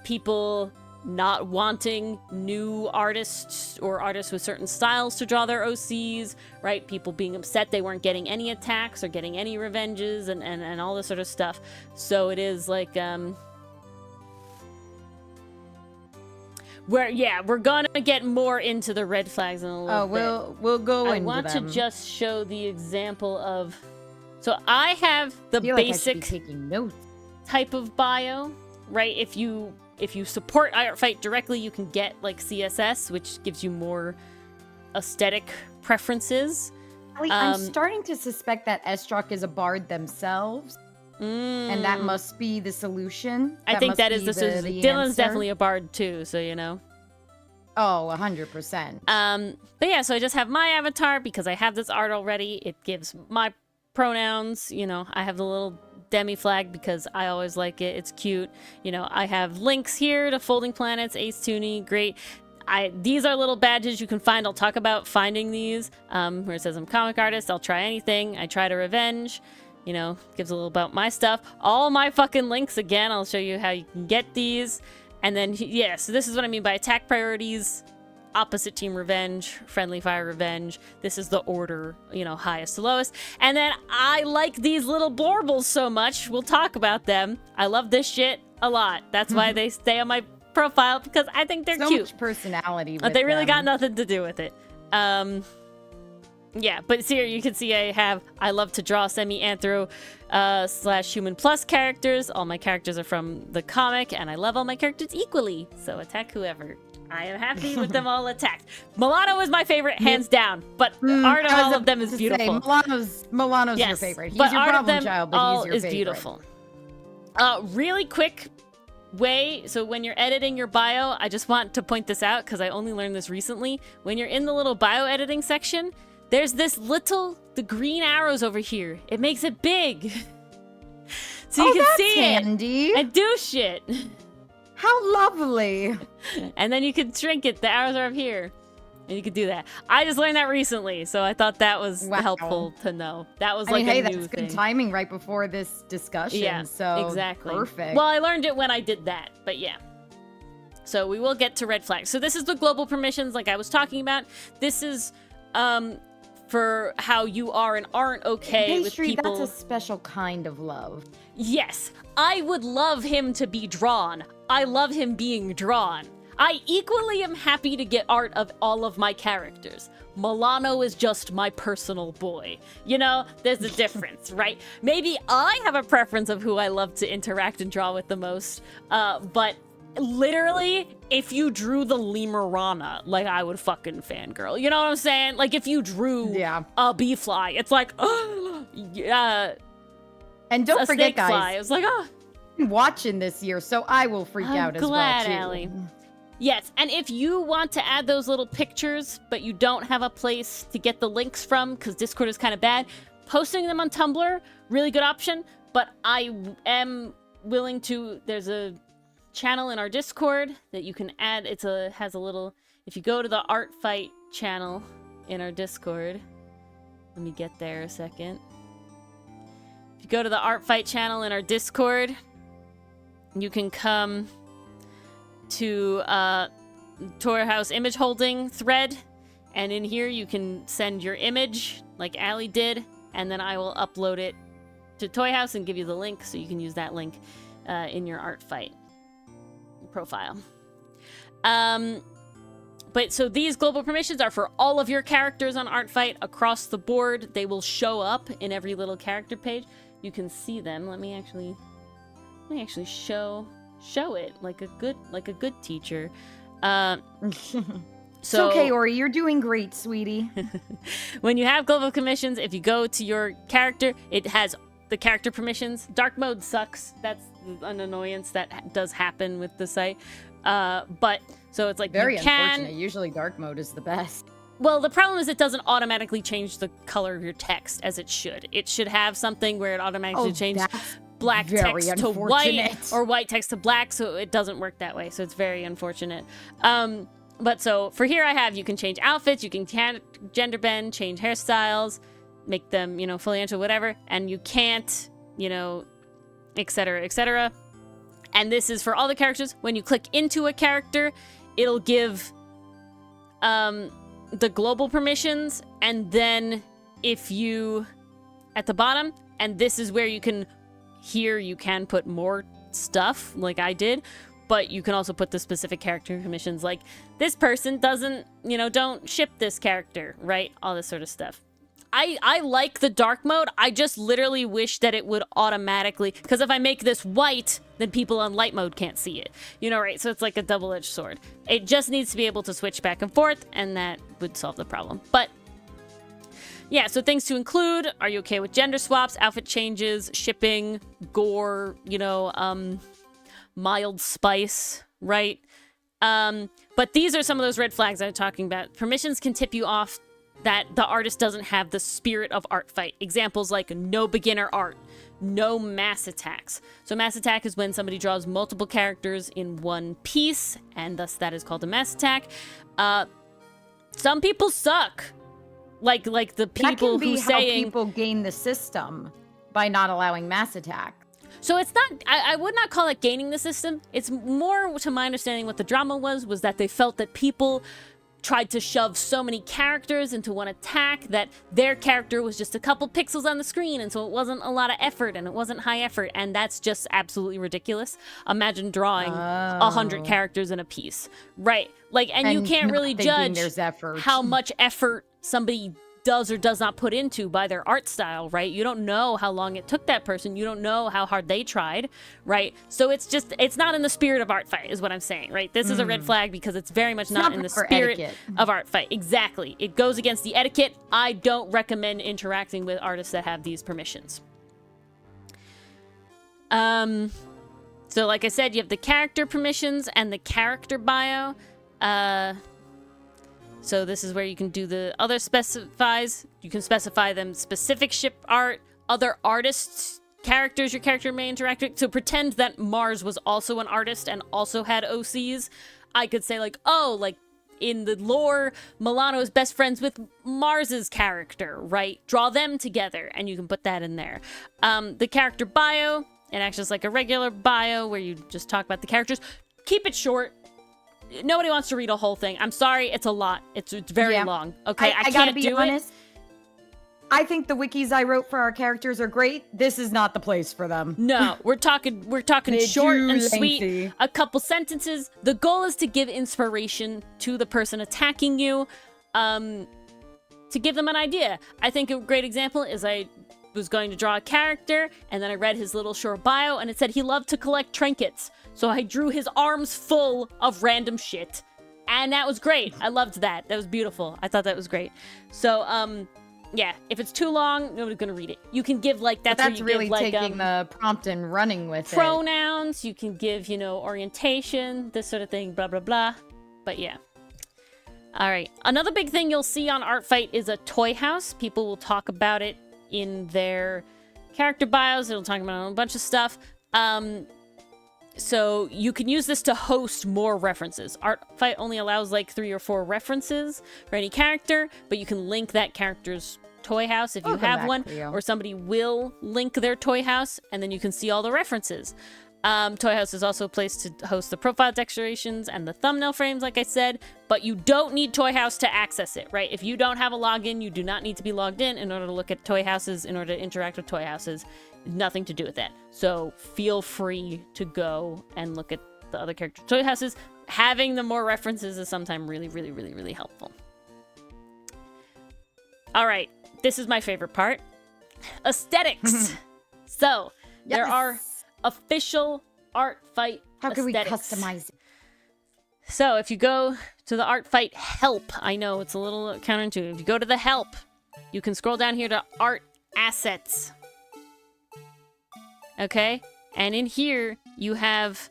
people not wanting new artists or artists with certain styles to draw their OCs, right? People being upset they weren't getting any attacks or getting any revenges and all this sort of stuff. So it is like, we're gonna get more into the red flags in a little bit. We'll go into them. I want to just show the example of, so I have the basic like I should be taking notes. Type of bio, right? If you support Artfight directly, you can get like CSS, which gives you more aesthetic preferences. I'm starting to suspect that S-Jock is a bard themselves, and that must be the solution. I think that is the solution. Dylan's answer. definitely a bard too, so Oh, 100%. But yeah, so I just have my avatar because I have this art already. It gives my pronouns. I have the little demi flag because I always like it. It's cute. I have links here to Folding Planets, Ace Tooney, great. These are little badges you can find. I'll talk about finding these. Where it says I'm comic artist, I'll try anything. I try to revenge. Gives a little about my stuff. All my fucking links again. I'll show you how you can get these. And then, so this is what I mean by attack priorities. Opposite team revenge, friendly fire revenge. This is the order, highest to lowest. And then I like these little blorbles so much. We'll talk about them. I love this shit a lot. That's why they stay on my profile, because I think they're so cute. Much personality. But they really got nothing to do with it. Yeah, but here you can see I love to draw semi-anthro / human plus characters. All my characters are from the comic, and I love all my characters equally. So attack whoever. I am happy with them all attacked. Milano is my favorite, hands down. But the art of all of them is beautiful. Milano's your favorite. He's your problem child, but he's your favorite. Beautiful. Really quick way, so when you're editing your bio, I just want to point this out because I only learned this recently. When you're in the little bio editing section, there's the green arrows over here. It makes it big. So you can see handy. it and do shit. How lovely. And then you can shrink it. The arrows are up here. And you could do that. I just learned that recently, so I thought that was Wow. helpful to know. That was I like mean, hey, a new that's thing. good timing right before this discussion. Yeah, so exactly. perfect. Well, I learned it when I did that, but yeah. So we will get to red flags. So this is the global permissions like I was talking about. This is for how you are and aren't okay with Pastry, people. that's a special kind of love. Yes, I would love him to be drawn. I love him being drawn. I equally am happy to get art of all of my characters. Milano is just my personal boy. You know, there's a difference, right? Maybe I have a preference of who I love to interact and draw with the most, but literally, if you drew the Lemurana, like, I would fucking fangirl. You know what I'm saying? Like, if you drew a bee fly, it's like, yeah. And don't a forget, snake guys, fly. It was like, I'm watching this year, so I will freak I'm out as glad, well, too. Allie. Yes, and if you want to add those little pictures, but you don't have a place to get the links from, because Discord is kind of bad, posting them on Tumblr, really good option, but I am willing to, there's a channel in our Discord that you can add. Has a little, if you go to the Art Fight channel in our Discord, let me get there a second. If you go to the Art Fight channel in our Discord, you can come to Tor House image holding thread, and in here you can send your image like Allie did, and then I will upload it to Toy House and give you the link so you can use that link in your Art Fight profile. But so these global permissions are for all of your characters on Art Fight across the board. They will show up in every little character page. You can see them. Let me actually show it like a good teacher. It's So okay, Ori, you're doing great, sweetie. when you have global permissions, if you go to your character, it has the character permissions. Dark mode sucks. That's an annoyance that does happen with the site. But so it's like Very you can. unfortunate. Usually dark mode is the best. Well, the problem is it doesn't automatically change the color of your text as it should. It should have something where it automatically changes that's black very text to white unfortunate. or white text to black, so it doesn't work that way. So it's very unfortunate. But so for here I have, you can change outfits, you can gender bend, change hairstyles, make them, fully answer whatever, and you can't, etc., etc. And this is for all the characters. When you click into a character, it'll give the global permissions, and then if you at the bottom, and this is where you can put more stuff like I did, but you can also put the specific character permissions, like this person doesn't, don't ship this character, right? All this sort of stuff. I like the dark mode. I just literally wish that it would automatically, because if I make this white, then people on light mode can't see it. Right? So it's like a double-edged sword. It just needs to be able to switch back and forth, and that would solve the problem. But yeah, so things to include: are you okay with gender swaps, outfit changes, shipping, gore, mild spice, right? But these are some of those red flags I'm talking about. Permissions can tip you off that the artist doesn't have the spirit of Art Fight. Examples like no beginner art, no mass attacks. So mass attack is when somebody draws multiple characters in one piece, and thus that is called a mass attack. Some people suck. Like the people who how saying people game the system by not allowing mass attack. So it's not, I would not call it gaining the system. It's more, to my understanding, what the drama was that they felt that people tried to shove so many characters into one attack that their character was just a couple pixels on the screen, and so it wasn't a lot of effort, and it wasn't high effort, and that's just absolutely ridiculous. Imagine drawing 100 characters in a piece, right? And you can't really judge how much effort somebody does or does not put into by their art style, right? You don't know how long it took that person. You don't know how hard they tried, right? So it's not in the spirit of Art Fight, is what I'm saying, right? This is a red flag because it's very much not in the spirit of Art Fight. Exactly. It goes against the etiquette. I don't recommend interacting with artists that have these permissions. So like I said, you have the character permissions and the character bio. So this is where you can do the other specifies. You can specify them specific ship art, other artists, characters your character may interact with. So pretend that Mars was also an artist and also had OCs. I could say in the lore, Milano is best friends with Mars's character, right? Draw them together, and you can put that in there. The character bio, it acts just like a regular bio where you just talk about the characters. Keep it short. Nobody wants to read a whole thing. I'm sorry, it's a lot. It's very long. Okay, I gotta can't be do honest. it. I think the wikis I wrote for our characters are great. This is not the place for them. No, we're talking They're short too and lengthy. sweet. A couple sentences. The goal is to give inspiration to the person attacking you, to give them an idea. I think a great example is I was going to draw a character, and then I read his little short bio, and it said he loved to collect trinkets. So I drew his arms full of random shit. And that was great. I loved that. That was beautiful. I thought that was great. So, yeah, if it's too long, nobody's gonna read it. You can give, like, that's where you really give, like, taking the prompt and running with it. pronouns. You can give, you know, orientation, this sort of thing, blah, blah, blah. But yeah. All right. Another big thing you'll see on Artfight is a toy house. People will talk about it in their character bios. It'll talk about a bunch of stuff. So you can use this to host more references. Artfight only allows like 3 or 4 references for any character, but you can link that character's toy house if you have one, or somebody will link their toy house, and then you can see all the references. Toy House is also a place to host the profile decorations and the thumbnail frames, like I said, but you don't need Toy House to access it, right? If you don't have a login, you do not need to be logged in order to look at Toy Houses, in order to interact with Toy Houses. Nothing to do with that. So feel free to go and look at the other character Toy Houses. Having the more references is sometimes really, really, really, really helpful. All right, this is my favorite part. Aesthetics. So, there are official Artfight How can we aesthetics. customize it? So if you go to the Artfight help, I know it's a little counterintuitive. If you go to the help, you can scroll down here to art assets. Okay? And in here, you have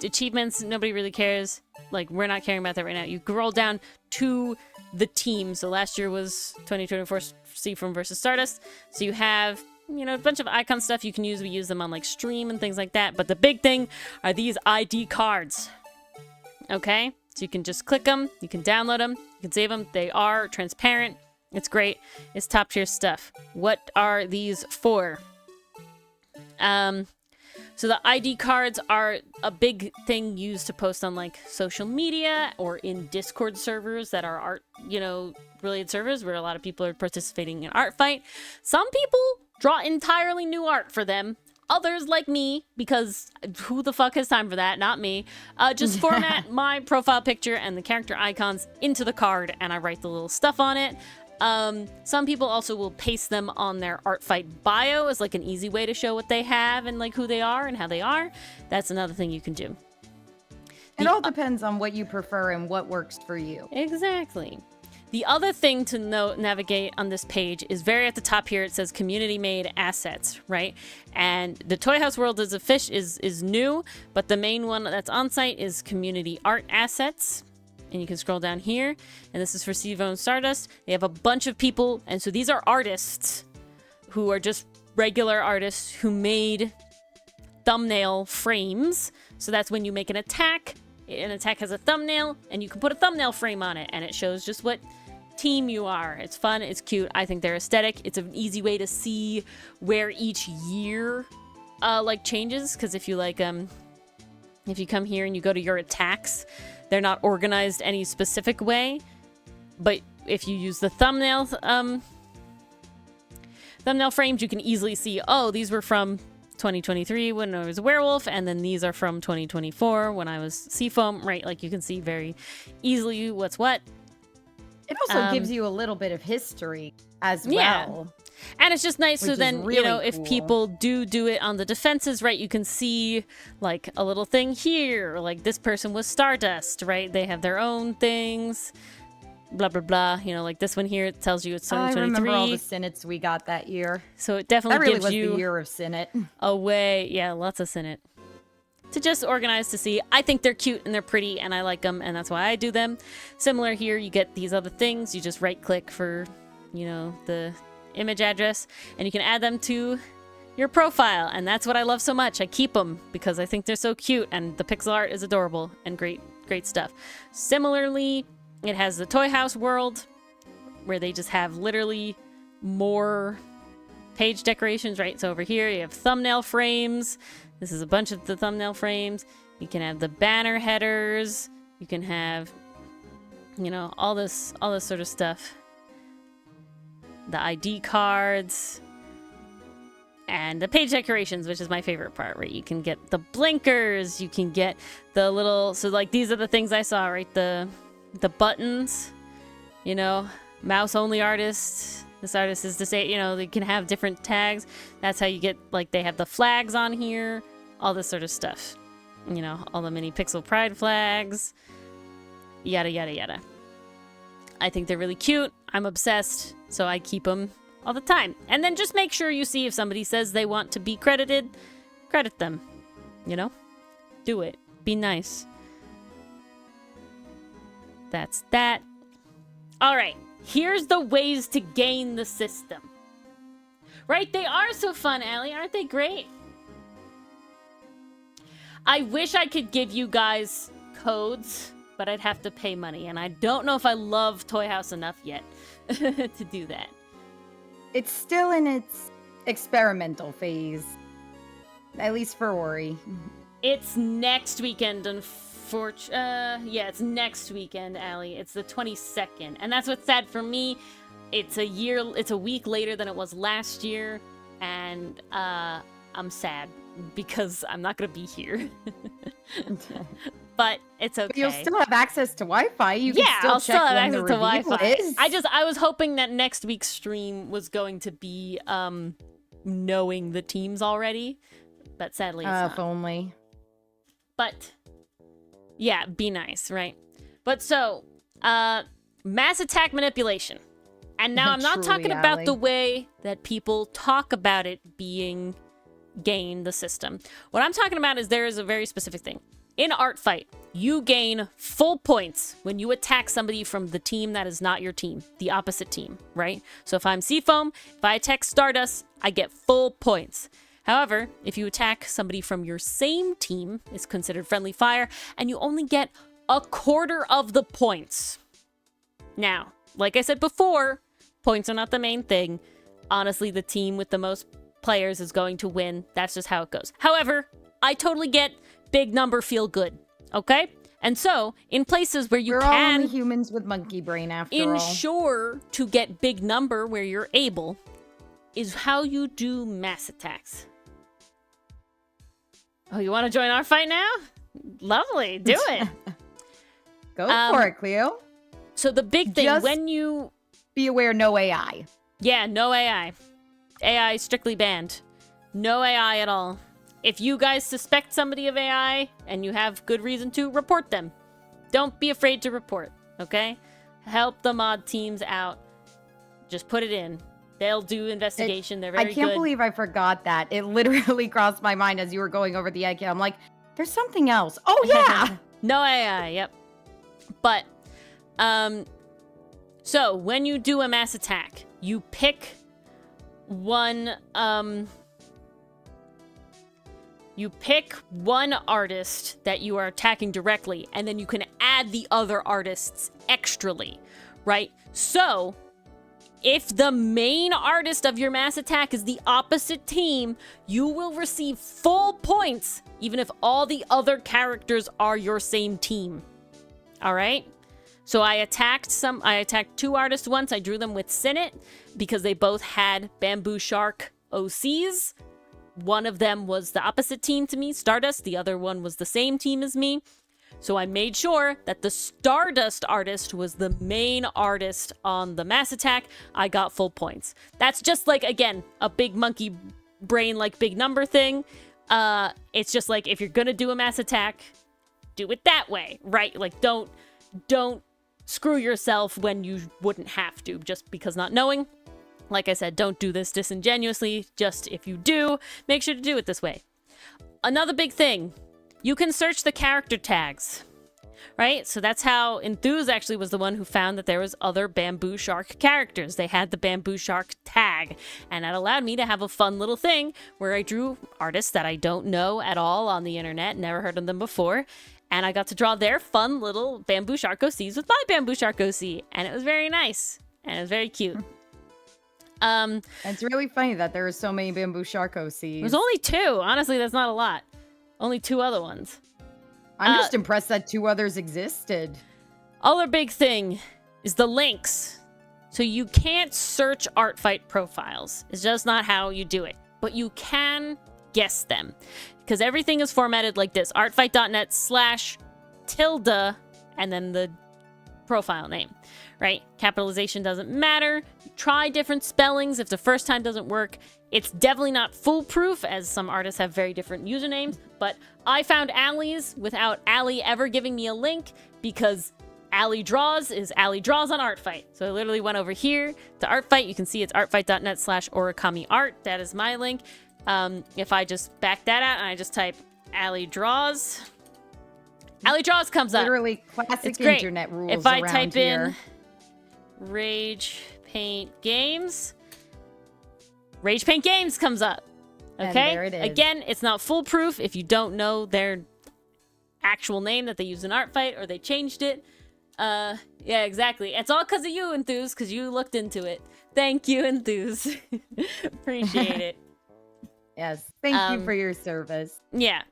achievements. Nobody really cares. Like, we're not caring about that right now. You scroll down to the team. So last year was 2024 Seafront versus Stardust. So you have, you know, a bunch of icon stuff you can use. We use them on like stream and things like that. But the big thing are these ID cards. Okay? So you can just click them. You can download them. You can save them. They are transparent. It's great. It's top tier stuff. What are these for? So the ID cards are a big thing used to post on like social media or in Discord servers that are art, you know, related servers where a lot of people are participating in Artfight. Some people draw entirely new art for them. Others, like me, because who the fuck has time for that? Not me. Just format my profile picture and the character icons into the card, and I write the little stuff on it. Some people also will paste them on their Artfight bio as like an easy way to show what they have and like who they are and how they are. That's another thing you can do. It all depends on what you prefer and what works for you. Exactly. The other thing to navigate on this page is very at the top here. It says community made assets, right? And the Toy House world is new, but the main one that's on site is community art assets. And you can scroll down here, and this is for Seafront Stardust. They have a bunch of people, and so these are artists who are just regular artists who made thumbnail frames. So that's when you make an attack has a thumbnail, and you can put a thumbnail frame on it, and it shows just what team you are. It's fun, it's cute. I think they're aesthetic. It's an easy way to see where each year like changes, because if you like if you come here and you go to your attacks, they're not organized any specific way, but if you use the thumbnail frames, you can easily see, oh, these were from 2023 when I was a werewolf, and then these are from 2024 when I was Seafoam, right? Like, you can see very easily what's what. It also gives you a little bit of history as well. Yeah. And it's just nice, so then, really you know, if cool. people do it on the defenses, right, you can see, like, a little thing here, or, like, this person was Stardust, right? They have their own things, blah, blah, blah. You know, like this one here, it tells you it's 2023. I remember all the Synods we got that year. So it definitely That really gives was you the year of Synod. a way, yeah, lots of Synod, to just organize to see. I think they're cute and they're pretty, and I like them, and that's why I do them. Similar here, you get these other things. You just right-click for, you know, the image address, and you can add them to your profile, and that's what I love so much. I keep them because I think they're so cute, and the pixel art is adorable and great stuff. Similarly, It has the Toy House world, where they just have literally more page decorations, right? So over here you have thumbnail frames. This is a bunch of the thumbnail frames. You can have the banner headers. You can have, you know, all this sort of stuff. The ID cards. And the page decorations, which is my favorite part, right? You can get the blinkers. You can get the little... So, like, these are the things I saw, right? The buttons, you know, mouse-only artist. This artist is to say, you know, they can have different tags. That's how you get, like, they have the flags on here. All this sort of stuff. You know, all the mini Pixel Pride flags. Yada, yada, yada. I think they're really cute. I'm obsessed, so I keep them all the time. And then just make sure you see if somebody says they want to be credited, credit them. You know? Do it. Be nice. That's that. All right. Here's the ways to gain the system. Right? They are so fun, Allie. Aren't they great? I wish I could give you guys codes, but I'd have to pay money. And I don't know if I love Toy House enough yet to do that. It's still in its experimental phase. At least for Ori. It's next weekend, yeah, it's next weekend, Allie. It's the 22nd. And that's what's sad for me. It's a week later than it was last year. And I'm sad because I'm not going to be here. But it's okay. But you'll still have access to Wi-Fi. You can I'll still check still have when the access to reveal Wi-Fi. is. I was hoping that next week's stream was going to be knowing the teams already, but sadly it's not. If only. But yeah, be nice, right? But so, mass attack manipulation. And now I'm not talking about Allie. the way that people talk about it being gain the system. What I'm talking about is there is a very specific thing. In Art Fight, you gain full points when you attack somebody from the team that is not your team, the opposite team, right? So if I'm Seafoam, if I attack Stardust, I get full points. However, if you attack somebody from your same team, it's considered friendly fire, and you only get a quarter of the points. Now, like I said before, points are not the main thing. Honestly, the team with the most players is going to win. That's just how it goes. However, I totally get big number feel good, okay? And so, in places where you We're can all only humans with monkey brain after all. ensure to get big number where you're able is how you do mass attacks. Oh, you want to join our fight now? Lovely, do it. Go for it, Cleo. So the big thing, Just when you... be aware, no AI. Yeah, no AI. AI strictly banned. No AI at all. If you guys suspect somebody of AI, and you have good reason to, report them. Don't be afraid to report, okay? Help the mod teams out. Just put it in. They'll do investigation. They're very good. I can't believe I forgot that. It literally crossed my mind as you were going over the egg. I'm like, there's something else. Oh, yeah! No AI, yep. But, so, when you do a mass attack, you pick one artist that you are attacking directly, and then you can add the other artists extrally, right? So, if the main artist of your mass attack is the opposite team, you will receive full points, even if all the other characters are your same team. All right? So I attacked two artists once. I drew them with Sinnet because they both had Bamboo Shark OCs. One of them was the opposite team to me, Stardust. The other one was the same team as me. So I made sure that the Stardust artist was the main artist on the mass attack. I got full points. That's just like, again, a big monkey brain, like big number thing. It's just like, if you're gonna do a mass attack, do it that way, right? Like, don't screw yourself when you wouldn't have to, just because not knowing. Like I said, don't do this disingenuously. Just if you do, make sure to do it this way. Another big thing, you can search the character tags, right? So that's how Enthuse actually was the one who found that there was other Bamboo Shark characters. They had the Bamboo Shark tag, and that allowed me to have a fun little thing where I drew artists that I don't know at all on the internet, never heard of them before, And I got to draw their fun little bamboo shark OCs with my bamboo shark OC. And it was very nice. And it was very cute. It's really funny that there are so many bamboo shark OCs. There's only 2. Honestly, that's not a lot. Only 2 other ones. I'm just impressed that 2 others existed. Other big thing is the links. So you can't search Artfight profiles. It's just not how you do it. But you can guess them. Because everything is formatted like this. artfight.net/tilde and then the profile name. Right? Capitalization doesn't matter. Try different spellings if the first time doesn't work. It's definitely not foolproof, as some artists have very different usernames. But I found Allie's without Allie ever giving me a link, because Allie Draws is Allie Draws on Artfight. So I literally went over here to Artfight. You can see it's artfight.net/origami art. That is my link. If I just back that out and I just type Allie Draws, Allie Draws comes up. Literally classic It's great. internet rules If I around type here. in Rage Paint Games, Rage Paint Games comes up. And Okay? there it is. Again, it's not foolproof if you don't know their actual name that they use in Artfight or they changed it. Yeah, exactly. It's all because of you, Enthuse, because you looked into it. Thank you, Enthuse. Appreciate it. Yes. Thank you for your service. Yeah,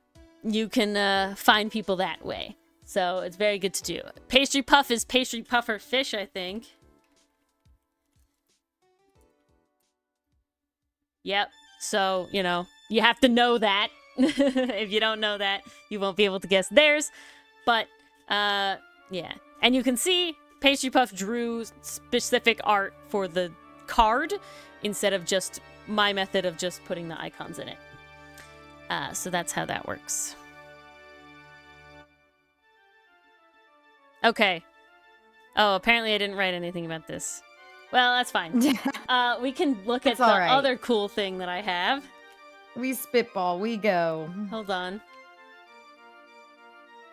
you can find people that way. So it's very good to do. Pastry Puff is Pastry Puffer Fish, I think. Yep. So, you know, you have to know that. If you don't know that, you won't be able to guess theirs. But, yeah. And you can see Pastry Puff drew specific art for the card instead of just my method of just putting the icons in it. So that's how that works. Okay. Oh, apparently I didn't write anything about this. Well, that's fine. We can look at It's the all right. other cool thing that I have. We spitball, we go. Hold on.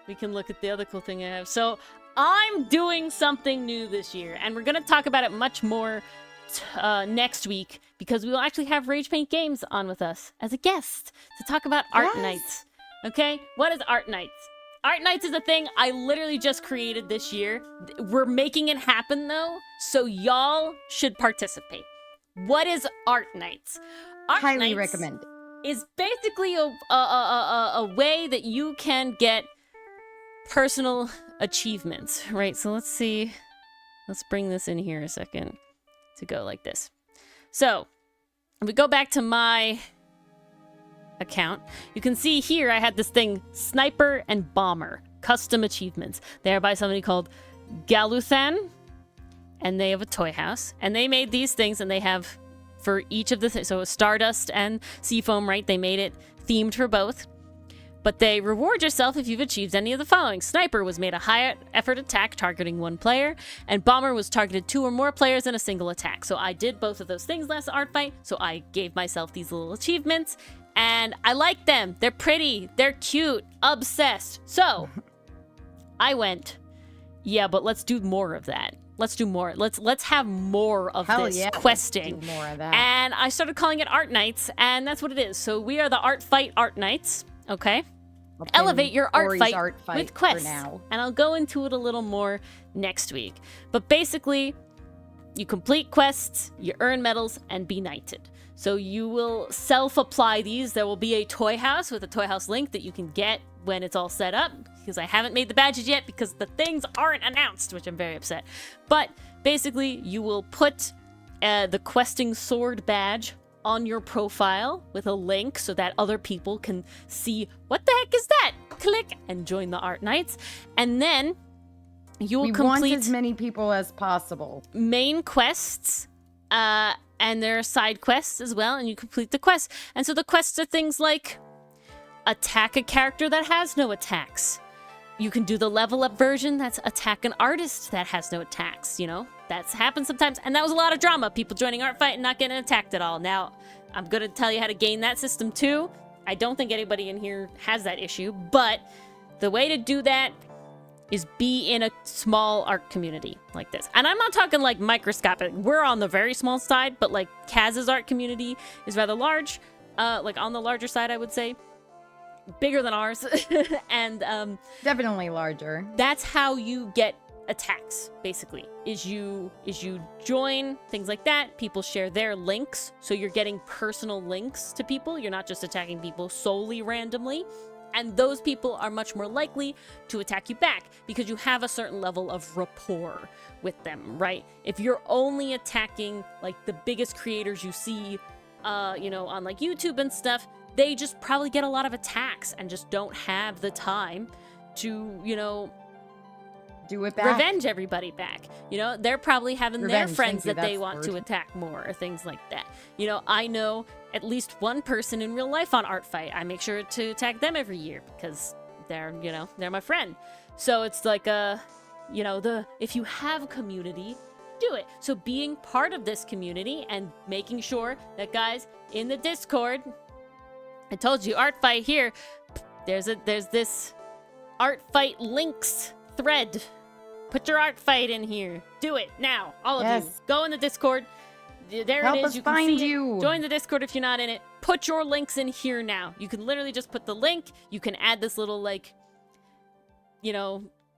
We can look at the other cool thing I have. So I'm doing something new this year, and we're going to talk about it much more next week, because we will actually have Rage Paint Games on with us as a guest to talk about Art Yes. Nights. Okay? What is Art Nights? Art Nights is a thing I literally just created this year. We're making it happen, though, so y'all should participate. What is Art Nights? Art Highly Nights recommend. is basically a way that you can get personal achievements, right? So let's see. Let's bring this in here a second to go like this. So if we go back to my account, you can see here I had this thing, Sniper and Bomber, custom achievements. They are by somebody called Galuthan, and they have a toy house, and they made these things, and they have for each of the things. So Stardust and Seafoam, right? They made it themed for both. But they reward yourself if you've achieved any of the following. Sniper was made a high effort attack targeting one player, and Bomber was targeted 2 or more players in a single attack. So I did both of those things last art fight, so I gave myself these little achievements, and I like them. They're pretty, they're cute, obsessed. So I went, yeah, but let's do more of that. Let's do more. Let's have more of Hell this yeah, let's questing. do more of that. And I started calling it Art Nights, and that's what it is. So we are the Art Fight Art Nights. Okay. I'll pin Elevate your art Ori's fight, art fight with for quests. now. And I'll go into it a little more next week. But basically, you complete quests, you earn medals, and be knighted. So you will self-apply these. There will be a toy house with a toy house link that you can get when it's all set up, because I haven't made the badges yet because the things aren't announced, which I'm very upset. But basically, you will put the questing sword badge on your profile with a link so that other people can see what the heck is that. Click and join the Art Nights, and then you will We want complete as many people as possible. main quests, and there are side quests as well, and you complete the quests. And so the quests are things like attack a character that has no attacks. You can do the level up version that's attack an artist that has no attacks, you know? That's happened sometimes, and that was a lot of drama. People joining Art Fight and not getting attacked at all. Now, I'm gonna tell you how to gain that system too. I don't think anybody in here has that issue, but the way to do that is be in a small art community like this. And I'm not talking like microscopic. We're on the very small side, but like Kaz's art community is rather large, like on the larger side, I would say. bigger than ours. And Definitely larger. that's how you get attacks, basically, is you join things like that. People share their links, so you're getting personal links to people. You're not just attacking people solely randomly. And those people are much more likely to attack you back because you have a certain level of rapport with them, right? If you're only attacking like the biggest creators you see, on like YouTube and stuff, they just probably get a lot of attacks and just don't have the time to, Do it back. revenge everybody back. They're probably having their Revenge, friends thank you, that they that's want the to word. attack more or things like that. I know at least one person in real life on Art Fight. I make sure to attack them every year because they're my friend. So it's like if you have a community, do it. So being part of this community and making sure that guys in the Discord, I told you, Art Fight here, there's this Art Fight links thread. Put your Art Fight in here. Do it now. All of you. Yes. Go in the Discord. There Help it is. us You can find see you. it. Join the Discord if you're not in it. Put your links in here now. You can literally just put the link. You can add this little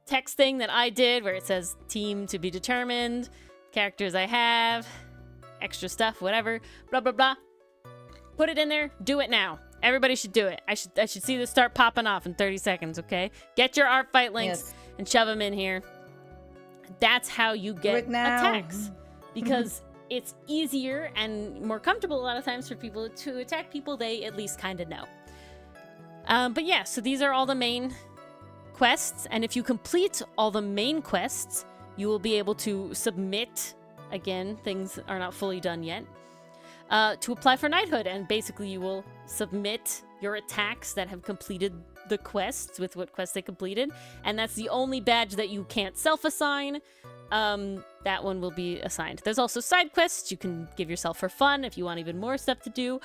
text thing that I did where it says team to be determined, characters I have, extra stuff, whatever, blah, blah, blah. Put it in there. Do it now. Everybody should do it. I should see this start popping off in 30 seconds, okay? Get your Art Fight links Yes. and shove them in here. That's how you get it now. attacks. Because it's easier and more comfortable a lot of times for people to attack people they at least kind of know. But yeah, so these are all the main quests. And if you complete all the main quests, you will be able to submit, again, things are not fully done yet, to apply for knighthood. And basically you will submit your attacks that have completed the quests with what quests they completed. And that's the only badge that you can't self-assign. That one will be assigned. There's also side quests you can give yourself for fun if you want even more stuff to do.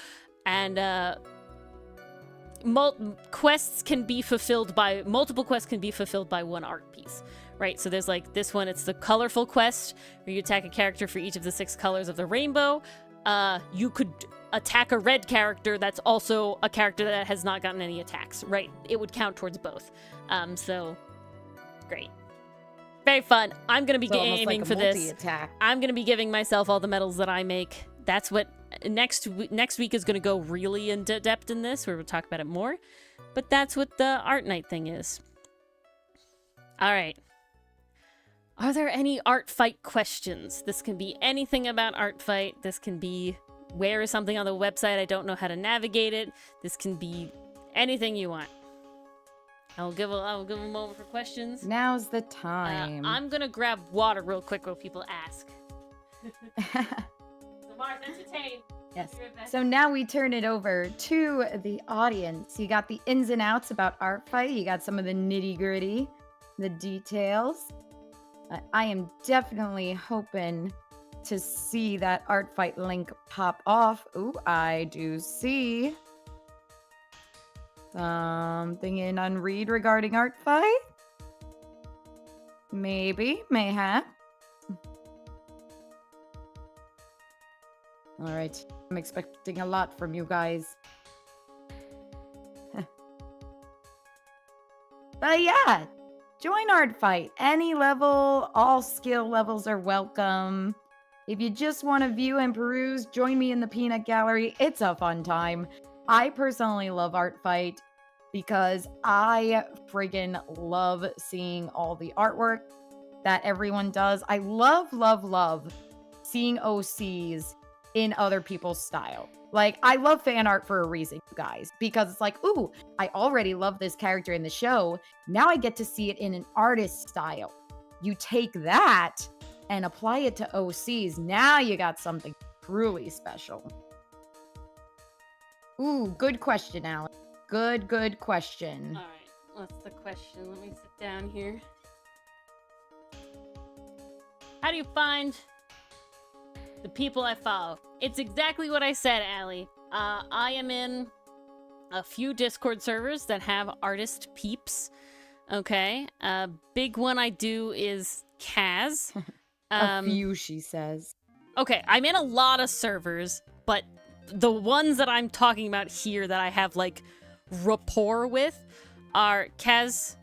And multiple quests can be fulfilled by one art piece. Right, so there's like this one, it's the colorful quest, where you attack a character for each of the 6 colors of the rainbow. You could attack a red character that's also a character that has not gotten any attacks, right? It would count towards both. So, great. Very fun. I'm going to be It's almost aiming like a for this. multi-attack. I'm going to be giving myself all the medals that I make. That's what next week is going to go really in depth in this, where we'll talk about it more. But that's what the art night thing is. All right. Are there any Art Fight questions? This can be anything about Art Fight. This can be where is something on the website, I don't know how to navigate it. This can be anything you want. I'll give a moment for questions. Now's the time. I'm gonna grab water real quick while people ask. So Mark, entertain. Yes. Do your best. So now we turn it over to the audience. You got the ins and outs about Art Fight. You got some of the nitty gritty, the details. I am definitely hoping to see that Art Fight link pop off. Ooh, I do see something in Unread regarding Art Fight. Maybe, mayhap. All right, I'm expecting a lot from you guys. But yeah, join Art Fight. Any level, all skill levels are welcome. If you just want to view and peruse, join me in the peanut gallery. It's a fun time. I personally love Art Fight because I friggin' love seeing all the artwork that everyone does. I love seeing OCs in other people's style. Like, I love fan art for a reason, you guys, because it's like, ooh, I already love this character in the show. Now I get to see it in an artist style. You take that and apply it to OCs. Now you got something truly special. Ooh, good question, Alan. Good question. All right, what's the question? Let me sit down here. How do you find the people I follow? It's exactly what I said, Allie. I am in a few Discord servers that have artist peeps. Okay, a big one I do is Kaz. A few, she says. Okay, I'm in a lot of servers, but the ones that I'm talking about here that I have like rapport with are Kaz.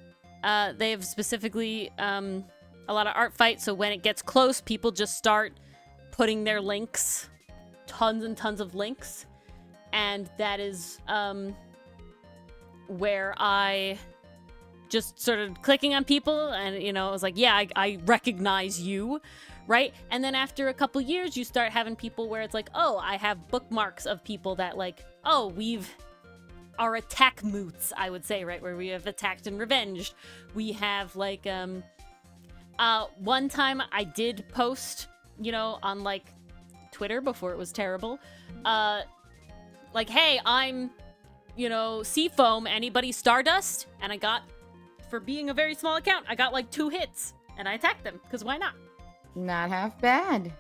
They have specifically a lot of art fights, so when it gets close, people just start putting their links, tons and tons of links, and that is where I just started clicking on people, and I was like, yeah, I recognize you, right? And then after a couple years, you start having people where it's like, oh, I have bookmarks of people that like, oh, our attack moots, I would say, right? Where we have attacked and revenged. We have like, one time I did post, on like Twitter before it was terrible, like, hey, I'm, Seafoam, anybody Stardust? And I got, for being a very small account, I got like 2 hits and I attacked them, because why not? Not half bad.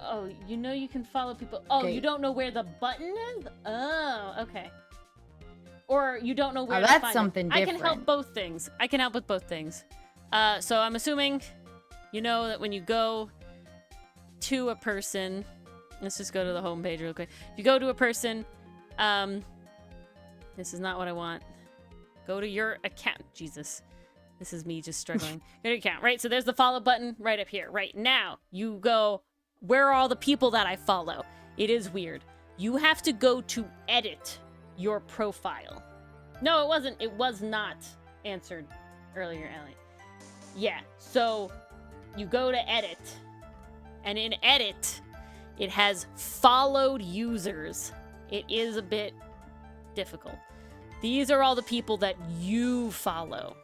Oh, you can follow people. Oh, Okay. You don't know where the button is? Oh, okay. Or you don't know where to that's find something it. I can help different. both things. I can help with both things. So I'm assuming you know that when you go to a person, let's just go to the home page real quick. If you go to a person, this is not what I want. Go to your account. Jesus. This is me just struggling. Go to your account, right? So there's the follow button right up here. Right now, you go, where are all the people that I follow? It is weird. You have to go to edit your profile. No, it wasn't. It was not answered earlier, Ellie. Yeah, so you go to edit, and in edit, it has followed users. It is a bit difficult. These are all the people that you follow,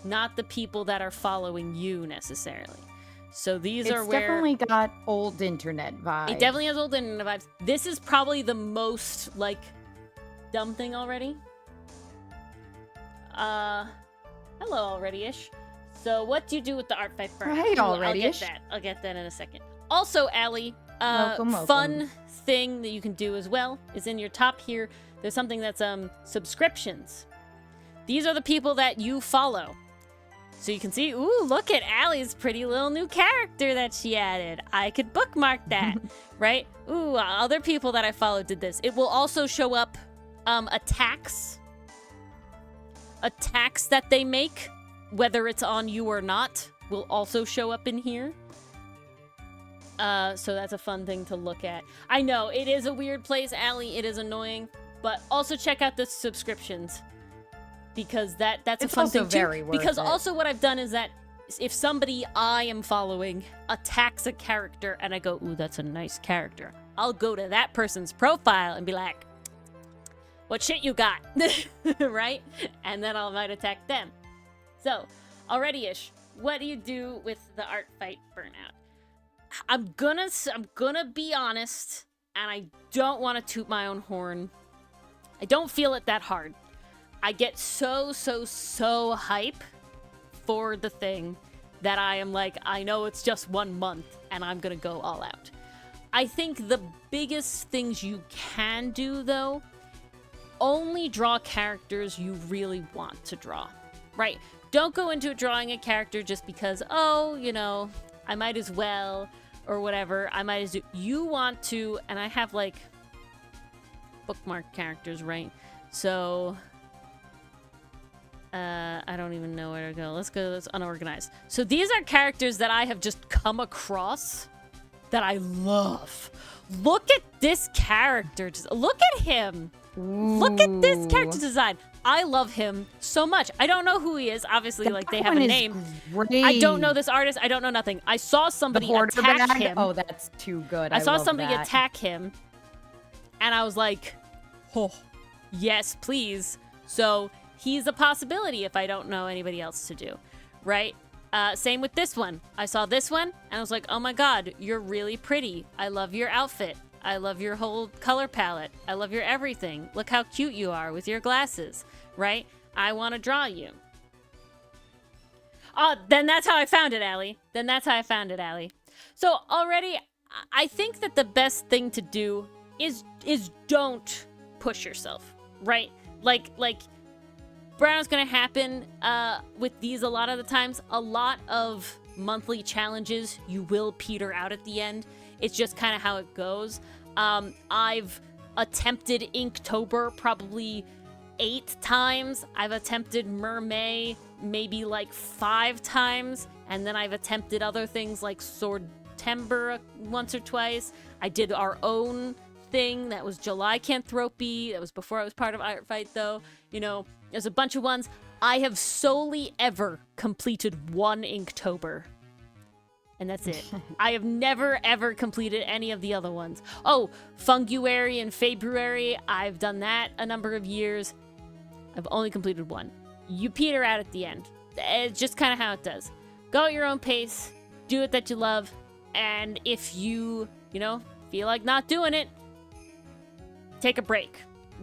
not the people that are following you necessarily. So these are where... It's definitely got old internet vibes. It definitely has old internet vibes. This is probably the most, like, dumb thing already. Hello already-ish. So what do you do with the art fight burn? Right, already-ish. I'll get that in a second. Also, Allie, Welcome. fun thing that you can do as well is in your top here, there's something that's subscriptions. These are the people that you follow. So you can see, ooh, look at Allie's pretty little new character that she added. I could bookmark that, right? Ooh, other people that I followed did this. It will also show up attacks that they make, whether it's on you or not, will also show up in here. So that's a fun thing to look at. I know, it is a weird place, Allie. It is annoying. But also check out the subscriptions. Because that's a fun thing, too. It's also very worth because it. also what I've done is that if somebody I am following attacks a character and I go, ooh, that's a nice character, I'll go to that person's profile and be like, what shit you got? Right? And then I might attack them. So, already-ish, what do you do with the art fight burnout? I'm gonna be honest, and I don't want to toot my own horn. I don't feel it that hard. I get so hype for the thing that I am like, I know it's just 1 month and I'm gonna go all out. I think the biggest things you can do, though, only draw characters you really want to draw, right? Don't go into drawing a character just because, oh, I might as well, or whatever. You want to, and I have like bookmark characters, right? So... I don't even know where to go. Let's go. Let's unorganized. So these are characters that I have just come across that I love. Look at this character. Look at him. Ooh. Look at this character design. I love him so much. I don't know who he is. Obviously, like, they have a name. Great. I don't know this artist. I don't know nothing. I saw somebody attack bag? him. Oh, that's too good. I saw love somebody that. attack him, and I was like, oh, yes, please. So... he's a possibility if I don't know anybody else to do, right? Same with this one. I saw this one, and I was like, oh my god, you're really pretty. I love your outfit. I love your whole color palette. I love your everything. Look how cute you are with your glasses, right? I want to draw you. Oh, then that's how I found it, Allie. So already, I think that the best thing to do is don't push yourself, right? Like, burnout's gonna happen with these a lot of the times. A lot of monthly challenges, you will peter out at the end. It's just kind of how it goes. I've attempted Inktober probably 8 times. I've attempted Mermay maybe like 5 times. And then I've attempted other things like Swordtember once or twice. I did our own thing that was July Canthropy. That was before I was part of Art Fight, though. You know, there's a bunch of ones. I have solely ever completed one Inktober. And that's it. I have never, ever completed any of the other ones. Oh, Funguary and February. I've done that a number of years. I've only completed one. You peter out at the end. It's just kind of how it does. Go at your own pace. Do it that you love. And if you feel like not doing it, take a break,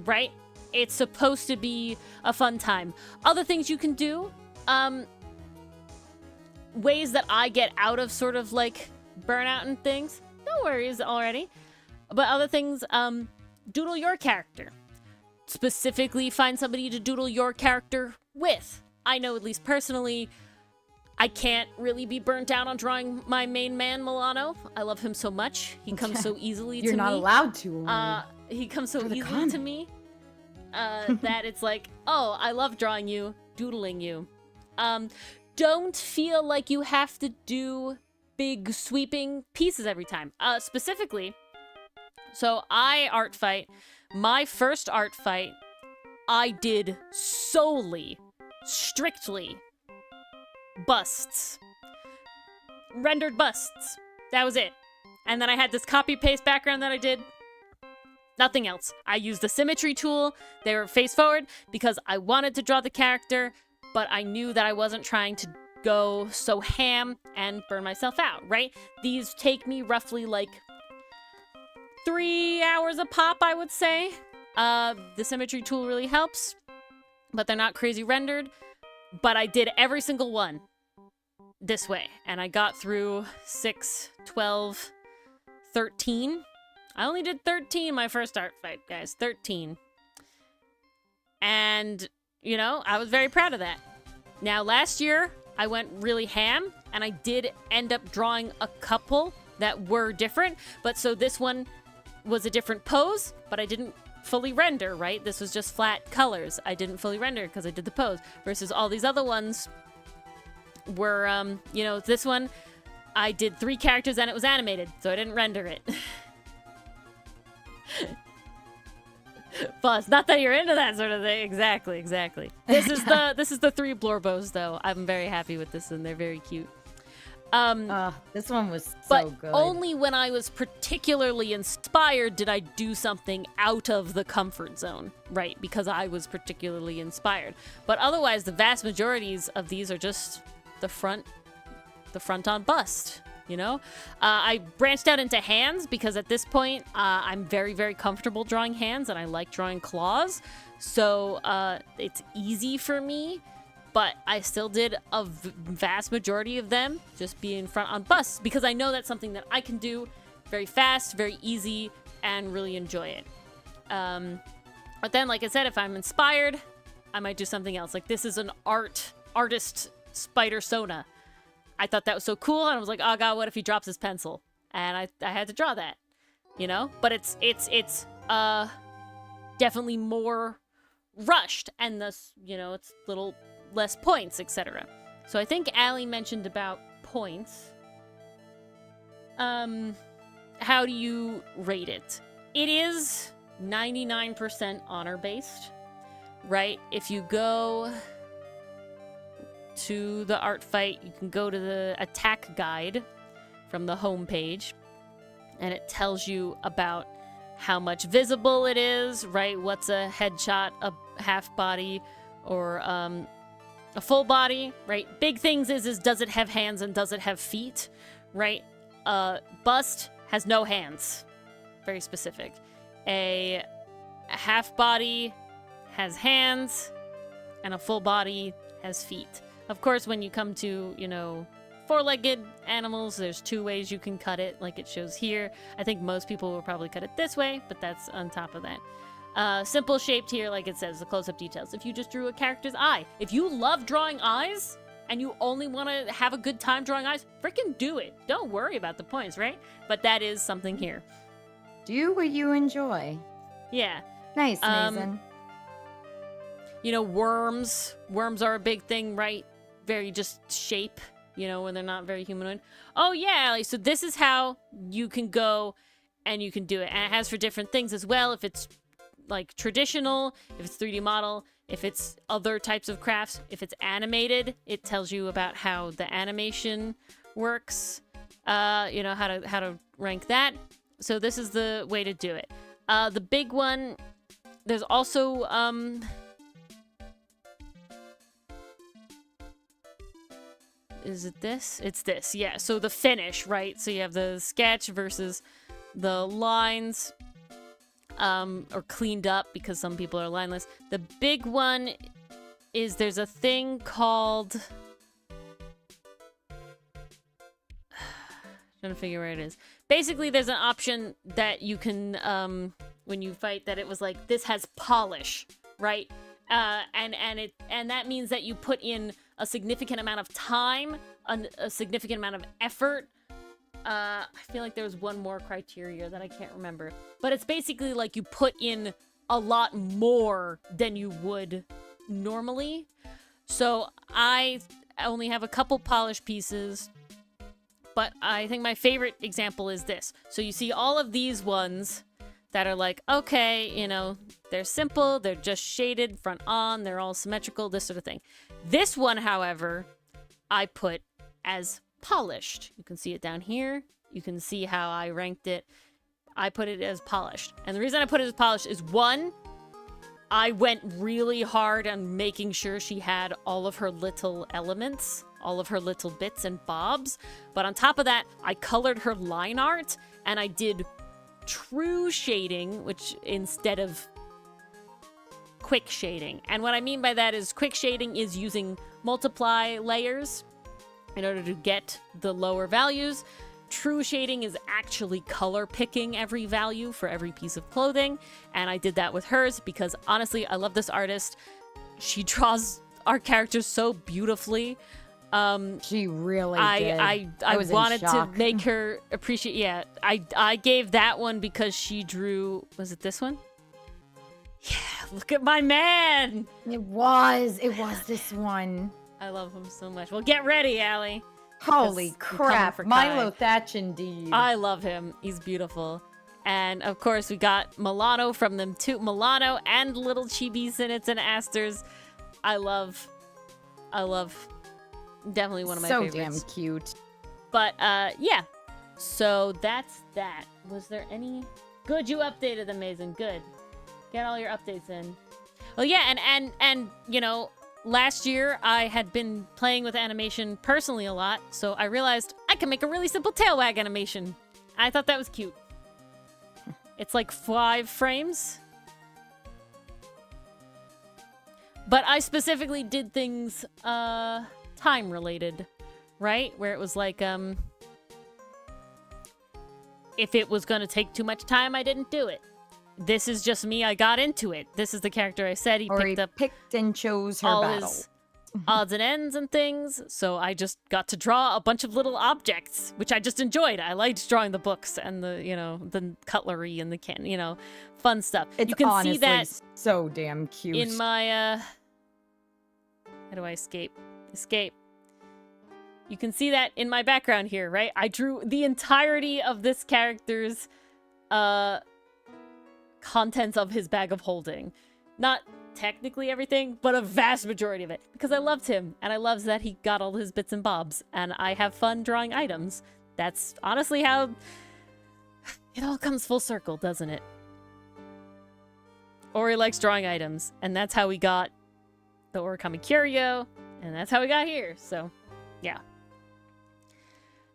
right? It's supposed to be a fun time. Other things you can do, ways that I get out of sort of like burnout and things. No worries already. But other things, doodle your character. Specifically, find somebody to doodle your character with. I know, at least personally, I can't really be burnt out on drawing my main man, Milano. I love him so much. He comes so easily to me. You're not allowed to. He comes so easily to me that it's like, oh, I love drawing you, doodling you. Don't feel like you have to do big sweeping pieces every time. Specifically, so I art fight. My first art fight, I did solely, strictly busts. Rendered busts. That was it. And then I had this copy-paste background that I did. Nothing else. I used the symmetry tool. They were face forward because I wanted to draw the character, but I knew that I wasn't trying to go so ham and burn myself out, right? These take me roughly like 3 hours a pop, I would say. The symmetry tool really helps, but they're not crazy rendered. But I did every single one this way, and I got through 6, 12, 13. I only did 13 my first art fight, guys. 13. And, I was very proud of that. Now, last year, I went really ham, and I did end up drawing a couple that were different. But so this one was a different pose, but I didn't fully render, right? This was just flat colors. I didn't fully render because I did the pose. Versus all these other ones were, this one, I did 3 characters and it was animated, so I didn't render it. Plus, not that you're into that sort of thing. Exactly. This is the 3 Blorbos, though. I'm very happy with this, and they're very cute. This one was but good. Only when I was particularly inspired did I do something out of the comfort zone, right? Because I was particularly inspired. But otherwise, the vast majorities of these are just the front on bust. I branched out into hands because at this point, I'm very, very comfortable drawing hands and I like drawing claws. So it's easy for me, but I still did a vast majority of them just being front on busts because I know that's something that I can do very fast, very easy, and really enjoy it. But then, like I said, if I'm inspired, I might do something else. Like this is an artist Spider Sona. I thought that was so cool, and I was like, oh god, what if he drops his pencil? And I had to draw that, But it's definitely more rushed, and thus, it's little less points, etc. So I think Allie mentioned about points. How do you rate it? It is 99% honor-based, right? If you go to the art fight, you can go to the attack guide from the home page, and it tells you about how much visible it is, right? What's a headshot, a half body, or a full body, right? Big things is does it have hands and does it have feet, right? Bust has no hands, very specific. A half body has hands, and a full body has feet. Of course, when you come to, four-legged animals, there's 2 ways you can cut it, like it shows here. I think most people will probably cut it this way, but that's on top of that. Simple shaped here, like it says, the close-up details. If you just drew a character's eye. If you love drawing eyes, and you only want to have a good time drawing eyes, freaking do it. Don't worry about the points, right? But that is something here. Do what you enjoy. Yeah. Nice, Um, Mason. You know, worms. Worms are a big thing, right? Very just shape, you know, when they're not very humanoid. Oh, yeah, Allie. So this is how you can go and you can do it. And it has for different things as well. If it's like traditional, if it's 3D model, if it's other types of crafts, if it's animated, it tells you about how the animation works. You know, how to rank that. So this is the way to do it. The big one, there's also is it this? It's this, yeah. So the finish, right? So you have the sketch versus the lines, or cleaned up because some people are lineless. The big one is there's a thing called... trying to figure where it is. Basically, there's an option that you can, when you fight, that it was like, this has polish, right? And that means that you put in a significant amount of time, a significant amount of effort. I feel like there was one more criteria that I can't remember. But it's basically like you put in a lot more than you would normally. So I only have a couple polished pieces, but I think my favorite example is this. So you see all of these ones that are like, okay, you know, they're simple, they're just shaded front on, they're all symmetrical, this sort of thing. This one, however, I put as polished. You can see it down here. You can see how I ranked it. I put it as polished. And the reason I put it as polished is, one, I went really hard on making sure she had all of her little elements, all of her little bits and bobs. But on top of that, I colored her line art, and I did true shading, which instead of quick shading. And what I mean by that is quick shading is using multiply layers in order to get the lower values. True shading is actually color picking every value for every piece of clothing. And I did that with hers because honestly, I love this artist. She draws our characters so beautifully. She really did. I was in wanted to shock. make her appreciate. Yeah, I gave that one because she drew. Was it this one? Yeah, look at my man. It was this one. I love him so much. Well, get ready, Allie. Holy I'm coming crap. for Milo Kai. Thatch indeed. I love him. He's beautiful. And of course, we got Milano from them too. Milano and little Chibi Sinnets and Asters. I love. Definitely one of my favorites. So damn cute. But yeah. So that's that. Was there any? Good, you updated them, Mason. Good. Get all your updates in. Well, yeah, and you know, last year I had been playing with animation personally a lot, so I realized I can make a really simple tail wag animation. I thought that was cute. It's like 5 frames. But I specifically did things time related, right? Where it was like if it was going to take too much time, I didn't do it. This is just me. I got into it. This is the character I said. He picked and chose her all battle. his odds and ends and things. So I just got to draw a bunch of little objects, which I just enjoyed. I liked drawing the books and the, you know, the cutlery and the fun stuff. It's you can honestly see that so damn cute. in my how do I escape? Escape. You can see that in my background here, right? I drew the entirety of this character's contents of his bag of holding. Not technically everything, but a vast majority of it. Because I loved him, and I loved that he got all his bits and bobs, and I have fun drawing items. That's honestly how it all comes full circle, doesn't it? Ori likes drawing items, and that's how we got the Origami Curio, and that's how we got here, so yeah.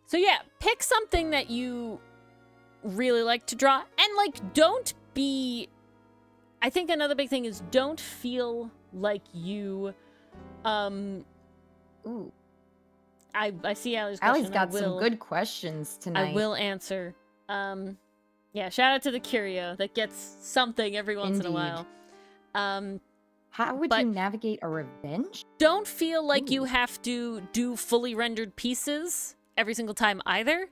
So yeah, pick something that you really like to draw, and like, don't be... I think another big thing is don't feel like you... Ooh. I see Allie's question. Allie's got some good questions tonight. I will answer. Yeah, shout out to the Curio that gets something every once in a while. How would you navigate a revenge? Don't feel like you Ooh. have to do fully rendered pieces every single time either.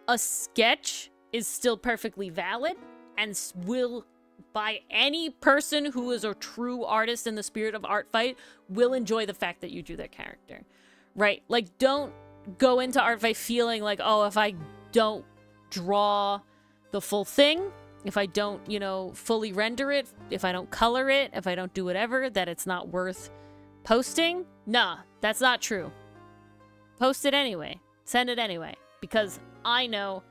A sketch is still perfectly valid and will, by any person who is a true artist in the spirit of art fight will enjoy the fact that you drew their character, right? Like, don't go into art fight feeling like, oh, if I don't draw the full thing, if I don't, you know, fully render it, if I don't color it, if I don't do whatever, that it's not worth posting. Nah, that's not true. Post it anyway. Send it anyway. Because I know,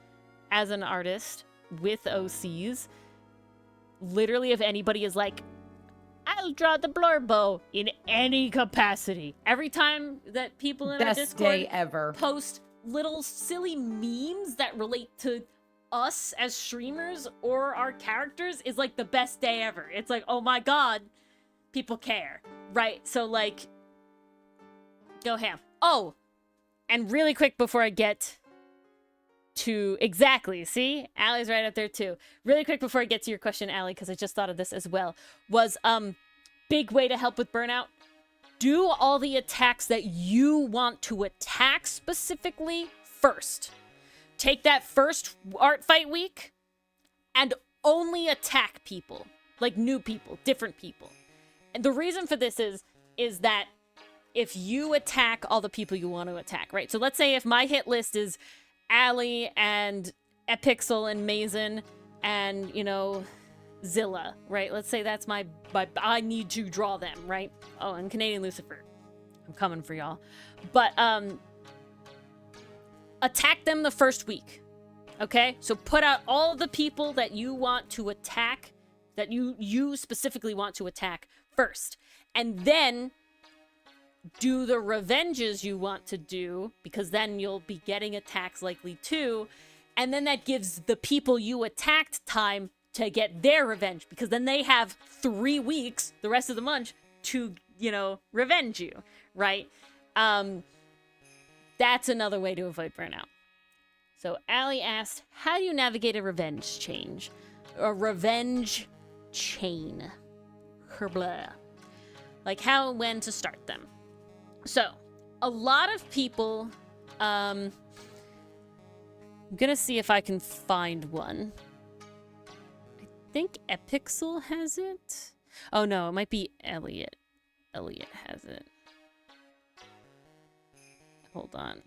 as an artist with OCs, literally if anybody is like, I'll draw the Blurbo in any capacity. Every time that people in our Best Discord day ever. post little silly memes that relate to us as streamers or our characters is like the best day ever. It's like, oh my god, people care, right? So like, go ham. Oh, and really quick before I get to exactly, see, Allie's right up there too. Really quick before I get to your question, Allie, because I just thought of this as well, was big way to help with burnout. Do all the attacks that you want to attack specifically first. Take that first art fight week and only attack people, like new people, different people. And the reason for this is that if you attack all the people you want to attack, right? So let's say if my hit list is Allie and Epixel and Mazen and, you know, Zilla, right? Let's say that's my I need to draw them, right? Oh, and Canadian Lucifer. I'm coming for y'all. But attack them the first week. Okay? So put out all the people that you want to attack, that you specifically want to attack first. And then do the revenges you want to do, because then you'll be getting attacks likely too. And then that gives the people you attacked time to get their revenge, because then they have 3 weeks, the rest of the month, to, you know, revenge you, right? That's another way to avoid burnout. So Allie asked, how do you navigate a revenge change? A revenge chain. Herbla. Like how and when to start them. So, a lot of people, I'm gonna see if I can find one. I think Epixel has it. Oh no, it might be Elliot. Elliot has it. Hold on.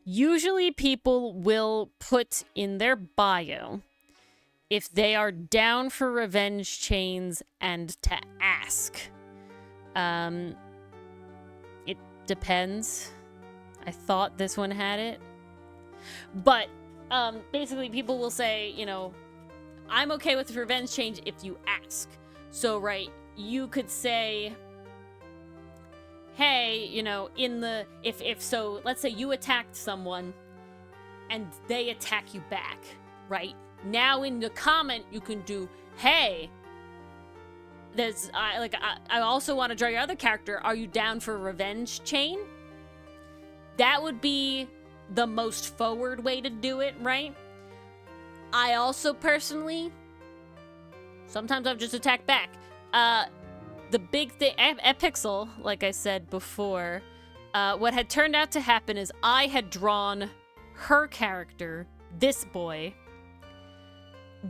Usually people will put in their bio if they are down for revenge chains and to ask. It depends. I thought this one had it. But basically people will say, you know, I'm okay with the revenge change if you ask. So, right, you could say, hey, you know, in the, if so, let's say you attacked someone and they attack you back, right? Now in the comment, you can do, hey, I also want to draw your other character. Are you down for a revenge chain? That would be the most forward way to do it, right? I also personally, sometimes I've just attacked back. The big thing, Epixel, like I said before, what had turned out to happen is I had drawn her character, this boy,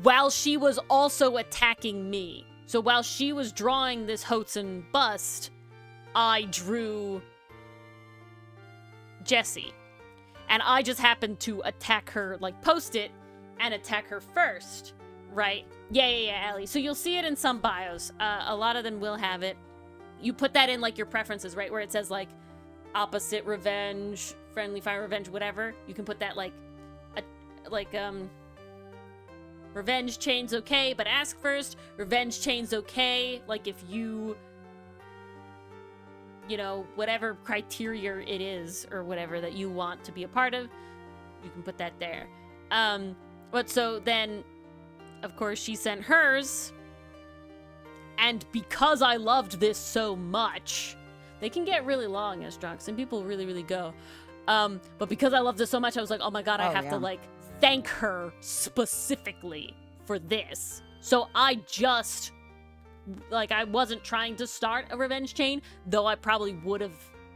while she was also attacking me. So while she was drawing this Hotsun bust, I drew Jessie. And I just happened to attack her, like post it, and attack her first, right? Yeah, Allie. So you'll see it in some bios. A lot of them will have it. You put that in like your preferences, right? Where it says like opposite revenge, friendly fire revenge, whatever. You can put that revenge chain's okay, but ask first. Revenge chain's okay, like if you know, whatever criteria it is or whatever that you want to be a part of, you can put that there. But so then, of course, she sent hers, and because I loved this so much, they can get really long as drunks, and people really, really go. But because I loved this so much, I was like, oh my god, I have to like thank her specifically for this. So I just, like, I wasn't trying to start a revenge chain, though I probably would have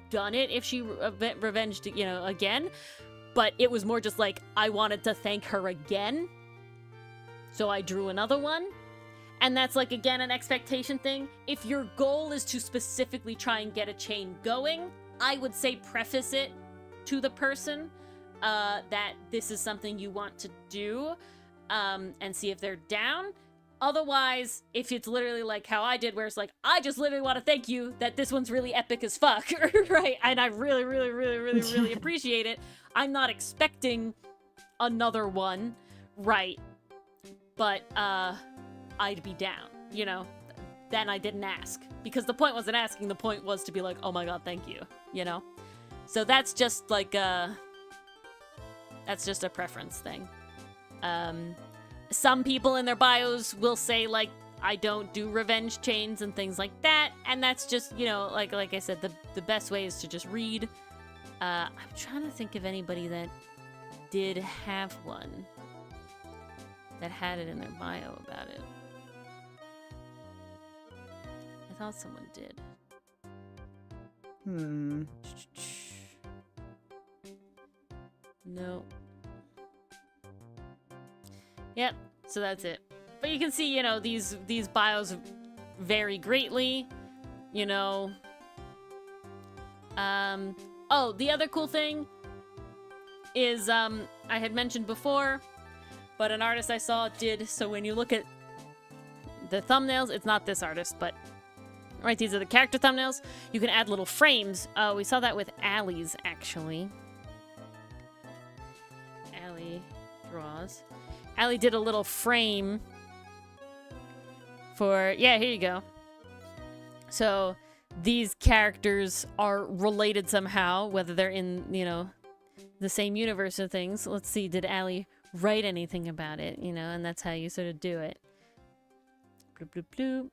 done it if she revenged, you know, again. but it was more just like, I wanted to thank her again. So I drew another one. And that's like, again, an expectation thing. If your goal is to specifically try and get a chain going, I would say preface it to the person that this is something you want to do, and see if they're down. Otherwise, if it's literally like how I did, where it's like, I just literally want to thank you that this one's really epic as fuck, right? And I really, really, really, really, really appreciate it. I'm not expecting another one, right? But, I'd be down, you know? Then I didn't ask. Because the point wasn't asking, the point was to be like, oh my god, thank you, you know? So that's just like that's just a preference thing. Some people in their bios will say, like, I don't do revenge chains and things like that, and that's just, you know, like I said, the best way is to just read. I'm trying to think of anybody that did have one, that had it in their bio about it. I thought someone did. No. Yep, so that's it. But you can see, you know, these bios vary greatly, you know. Oh, the other cool thing is, I had mentioned before, but an artist I saw did, so when you look at the thumbnails, it's not this artist, but, right, these are the character thumbnails, you can add little frames. We saw that with Allie's, actually. Allie draws. Allie did a little frame for, yeah, here you go. So these characters are related somehow, whether they're in, you know, the same universe or things. Let's see, did Allie write anything about it, you know, and that's how you sort of do it. Bloop, bloop, bloop.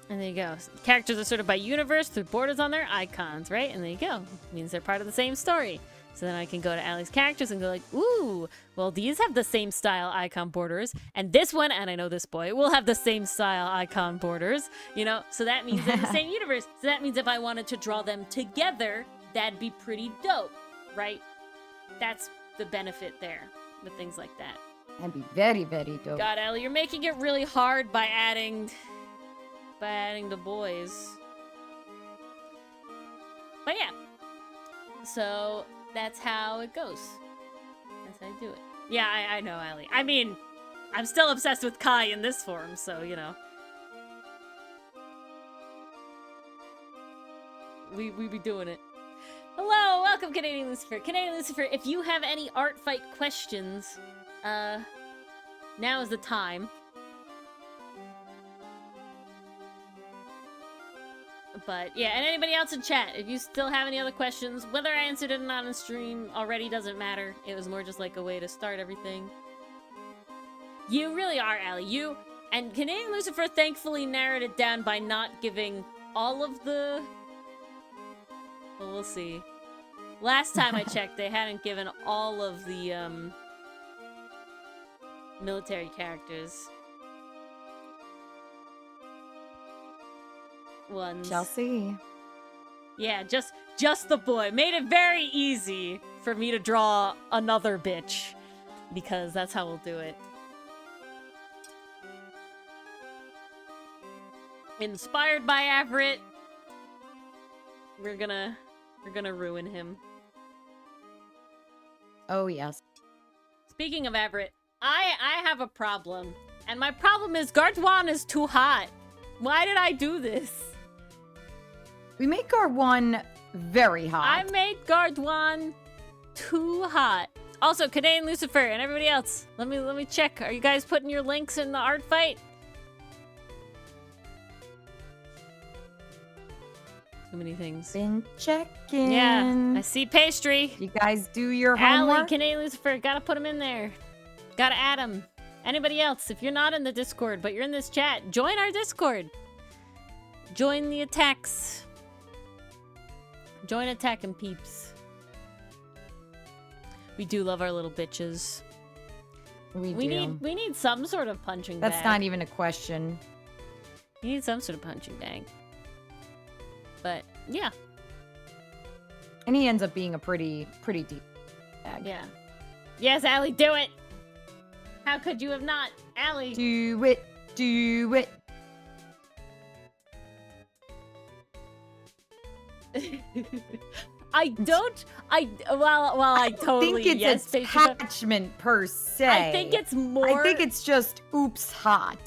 And there you go. Characters are sorted by universe through borders on their icons, right? And there you go. Means they're part of the same story. So then I can go to Allie's characters and go like, ooh, well, these have the same style icon borders. And this one, and I know this boy, will have the same style icon borders. You know, so that means they're the same universe. So that means if I wanted to draw them together, that'd be pretty dope, right? That's the benefit there with things like that. That'd be very, very dope. God, Allie, you're making it really hard by adding the boys. But yeah. So that's how it goes. That's how you do it. Yeah, I know, Allie. I mean, I'm still obsessed with Kai in this form, so, you know. We be doing it. Hello, welcome, Canadian Lucifer. Canadian Lucifer, if you have any art fight questions, now is the time. But yeah, and anybody else in chat, if you still have any other questions, whether I answered it or not on stream already doesn't matter. It was more just like a way to start everything. You really are, Allie. You and Canadian Lucifer thankfully narrowed it down by not giving all of the... Well, we'll see. Last time I checked, they hadn't given all of the military characters. Ones. Shall see. Yeah, just the boy. Made it very easy for me to draw another bitch. Because that's how we'll do it. Inspired by Everett. We're gonna ruin him. Oh, yes. Speaking of Everett, I have a problem. And my problem is Gardewan is too hot. Why did I do this? We make our one very hot. I made Gardewan too hot. Also, Canadian Lucifer and everybody else, let me check. Are you guys putting your links in the art fight? Too many things. Been checking. Yeah, I see pastry. You guys do your Allie, homework. Canadian Lucifer, gotta put them in there. Gotta add them. Anybody else, if you're not in the Discord, but you're in this chat, join our Discord. Join the attacks. Join attacking peeps. We do love our little bitches. We need some sort of punching bag. That's not even a question. We need some sort of punching bag. But yeah. And he ends up being a pretty deep bag. Yeah. Yes, Allie, do it! How could you have not? Allie! Do it. Do it. I totally think it's attachment per se. I think it's more. I think it's just oops hot.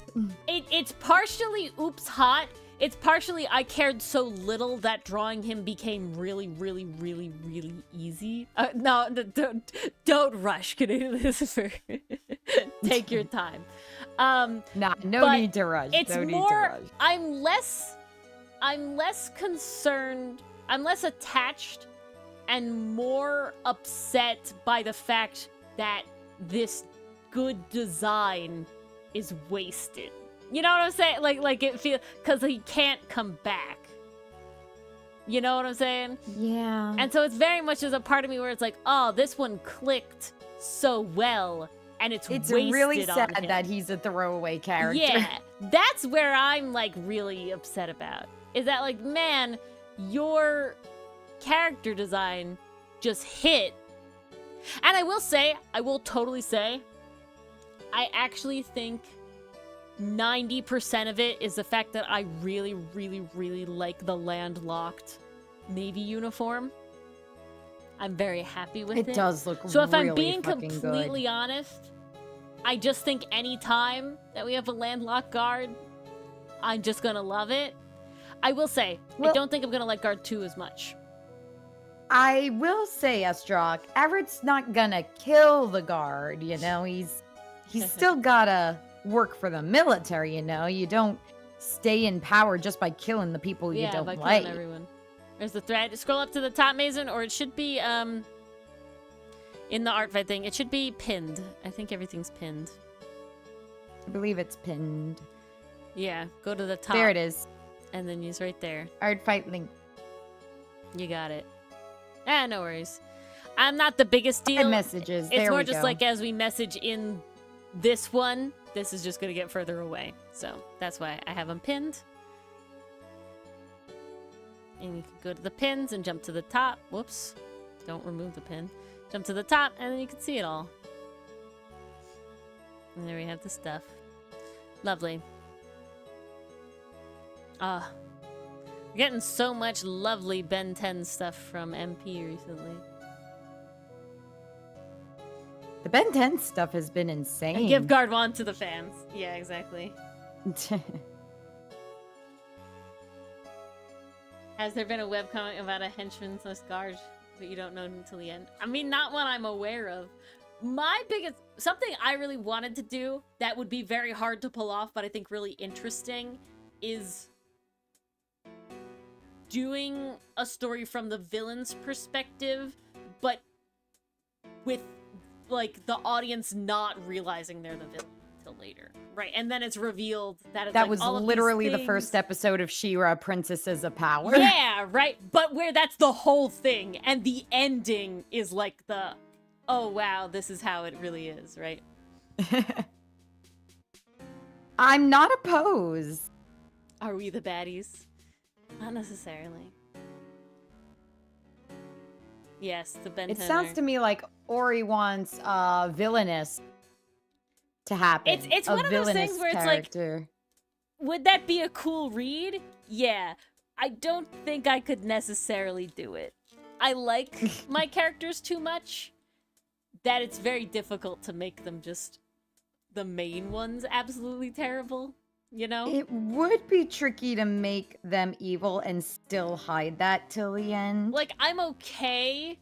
It's partially oops hot. It's partially I cared so little that drawing him became really, really, really, really easy. No, don't rush, Lucifer. Take your time. Nah, no need to rush. It's no more. Need to rush. I'm less concerned. I'm less attached and more upset by the fact that this good design is wasted. You know what I'm saying? Like it feels because he can't come back. You know what I'm saying? Yeah. And so it's very much as a part of me where it's like, oh, this one clicked so well, and it's wasted really on sad him. that he's a throwaway character. Yeah, that's where I'm like really upset about. Is that like, man, your character design just hit. And I will totally say, I actually think 90% of it is the fact that I really, really, really like the landlocked Navy uniform. I'm very happy with it. It does look so if really I'm being fucking completely good. honest, I just think any time that we have a landlocked guard, I'm just gonna love it. I will say, I don't think I'm gonna like guard 2 as much. I will say, Estrock, Everett's not gonna kill the guard, you know? He's still gotta work for the military, you know? You don't stay in power just by killing the people you don't by like. killing everyone. There's the thread. Scroll up to the top, Mason, or it should be in the art fight thing. It should be pinned. I think everything's pinned. I believe it's pinned. Yeah, go to the top. There it is. And then use right there. Art fight link. You got it. No worries. I'm not the biggest deal. And messages. It's there more we just go. like as we message in this one, this is just going to get further away. So that's why I have them pinned. And you can go to the pins and jump to the top. Whoops. Don't remove the pin. Jump to the top, and then you can see it all. And there we have the stuff. Lovely. We're getting so much lovely Ben 10 stuff from MP recently. The Ben 10 stuff has been insane. And give guard 1 to the fans. Yeah, exactly. Has there been a webcomic about a henchman slash guard that you don't know until the end? I mean, not one I'm aware of. My biggest... Something I really wanted to do that would be very hard to pull off, but I think really interesting, is doing a story from the villain's perspective, but with, like, the audience not realizing they're the villain until later. Right, and then it's revealed that it's that like was all of literally these the first episode of She-Ra, Princesses of Power. Yeah, right. But where that's the whole thing, and the ending is like the, oh wow, this is how it really is, right? I'm not opposed. Are we the baddies? Not necessarily. Yes, the Ben 10 It sounds to me like Ori wants villainous to happen. It's one of those things where it's like, would that be a cool read? Yeah. I don't think I could necessarily do it. I like my characters too much that it's very difficult to make them just the main ones absolutely terrible, you know? It would be tricky to make them evil and still hide that till the end. Like, I'm okay.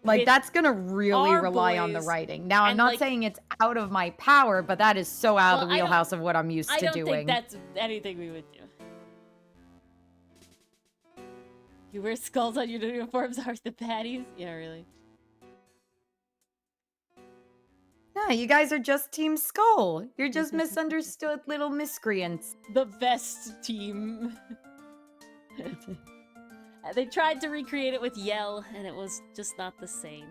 Like, with that's gonna really our rely on the boys, writing. Now, I'm and, not like- saying it's out of my power, but that is so out of Well, the wheelhouse of what I'm used I to don't doing. think that's anything we would do. You wear skulls on your uniforms, are the baddies? Yeah, really. No, you guys are just Team Skull. You're just misunderstood little miscreants. The best team. They tried to recreate it with Yell, and it was just not the same.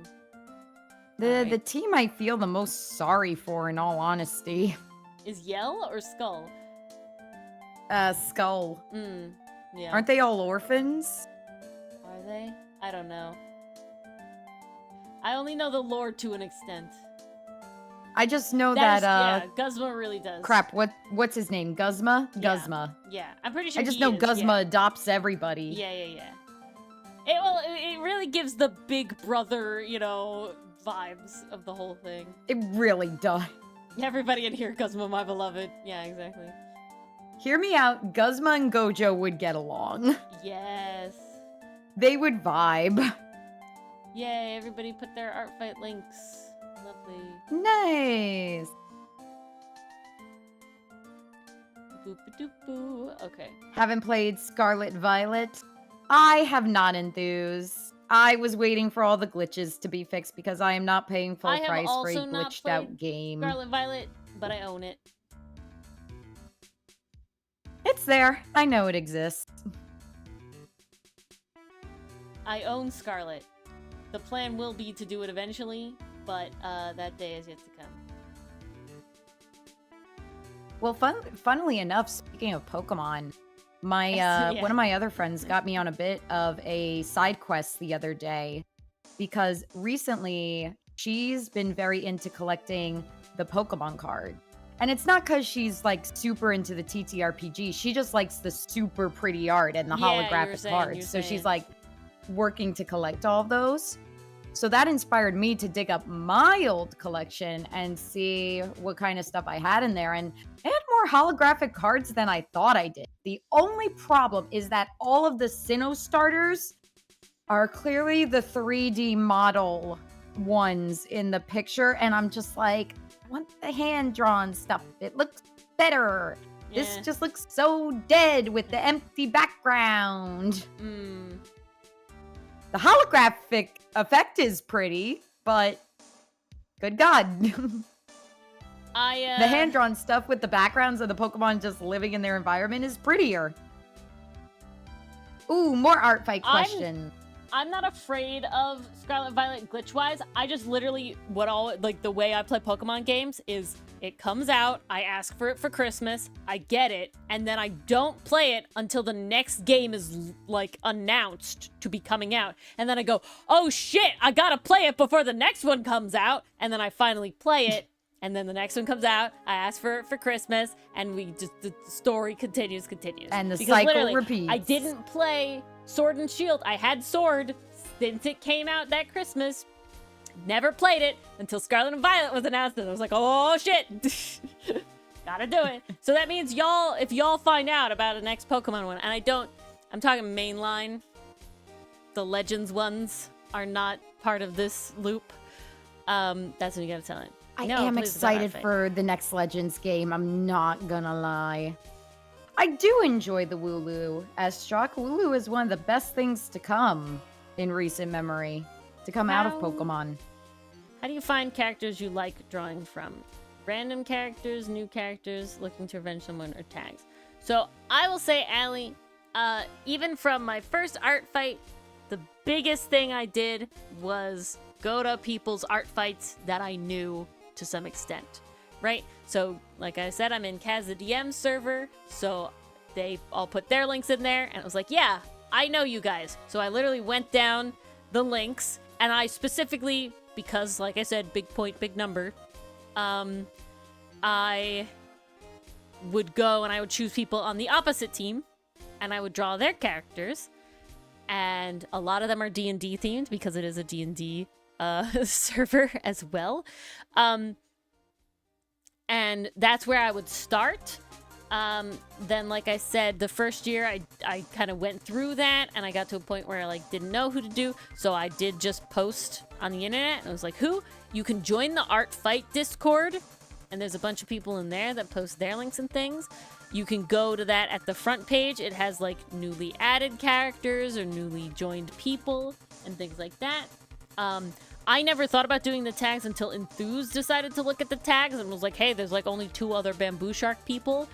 The team I feel the most sorry for, in all honesty. Is Yell or Skull? Skull. Yeah. Aren't they all orphans? Are they? I don't know. I only know the lore to an extent. I just know that yeah, Guzma really does. crap, what's his name? Guzma? Yeah. Guzma. Yeah, I'm pretty sure I just know Guzma yeah. adopts everybody. Yeah. It really gives the big brother, you know, vibes of the whole thing. It really does. Everybody in here, Guzma, my beloved. Yeah, exactly. Hear me out, Guzma and Gojo would get along. Yes. They would vibe. Yay, everybody put their art fight links. Lovely. Nice. Boop-a-doop-boo. Okay. Haven't played Scarlet Violet. I have not enthused. I was waiting for all the glitches to be fixed because I am not paying full price for a glitched out game. Scarlet Violet, but I own it. It's there. I know it exists. I own Scarlet. The plan will be to do it eventually, but that day is yet to come. Well, funnily enough, speaking of Pokemon, my one of my other friends got me on a bit of a side quest the other day because recently she's been very into collecting the Pokemon card. And it's not because she's like super into the TTRPG. She just likes the super pretty art and the holographic cards. So she's like working to collect all of those. So that inspired me to dig up my old collection and see what kind of stuff I had in there. And I had more holographic cards than I thought I did. The only problem is that all of the Sinnoh starters are clearly the 3D model ones in the picture. And I'm just like, I want the hand-drawn stuff. It looks better. Yeah. This just looks so dead with the empty background. The holographic effect is pretty, but good God. The hand-drawn stuff with the backgrounds of the Pokemon just living in their environment is prettier. Ooh, more art fight questions. I'm not afraid of Scarlet Violet glitch-wise. I just literally, the way I play Pokemon games is it comes out, I ask for it for Christmas, I get it, and then I don't play it until the next game is, like, announced to be coming out. And then I go, oh shit, I gotta play it before the next one comes out. And then I finally play it, and then the next one comes out, I ask for it for Christmas, and the story continues. And the cycle repeats. I didn't play Sword and Shield. I had Sword since it came out that Christmas. Never played it until Scarlet and Violet was announced, and I was like, oh shit. Gotta do it. So that means if y'all find out about the next Pokemon one, and I'm talking mainline, the Legends ones are not part of this loop, that's when you gotta tell it. I am excited for the next Legends game, I'm not gonna lie. I do enjoy the Wooloo, Estrock. Wooloo is one of the best things to come in recent memory, to come out of Pokemon. How do you find characters you like drawing from? Random characters, new characters, looking to revenge someone, or tags? So I will say, Allie, even from my first art fight, the biggest thing I did was go to people's art fights that I knew to some extent, right? So, like I said, I'm in Kaz the DM server, so they all put their links in there, and it was like, yeah, I know you guys. So I literally went down the links, and I specifically, because, like I said, big point, big number, I would go and I would choose people on the opposite team, and I would draw their characters, and a lot of them are D&D themed, because it is a D&D server as well. And that's where I would start. Then, like I said, the first year I kind of went through that, and I got to a point where I didn't know who to do, so I did just post on the internet, and I was like, you can join the Art Fight Discord, and there's a bunch of people in there that post their links and things. You can go to that at the front page. It has newly added characters or newly joined people and things like that. I never thought about doing the tags until Enthuse decided to look at the tags and was like, hey, there's only 2 other Bamboo Shark people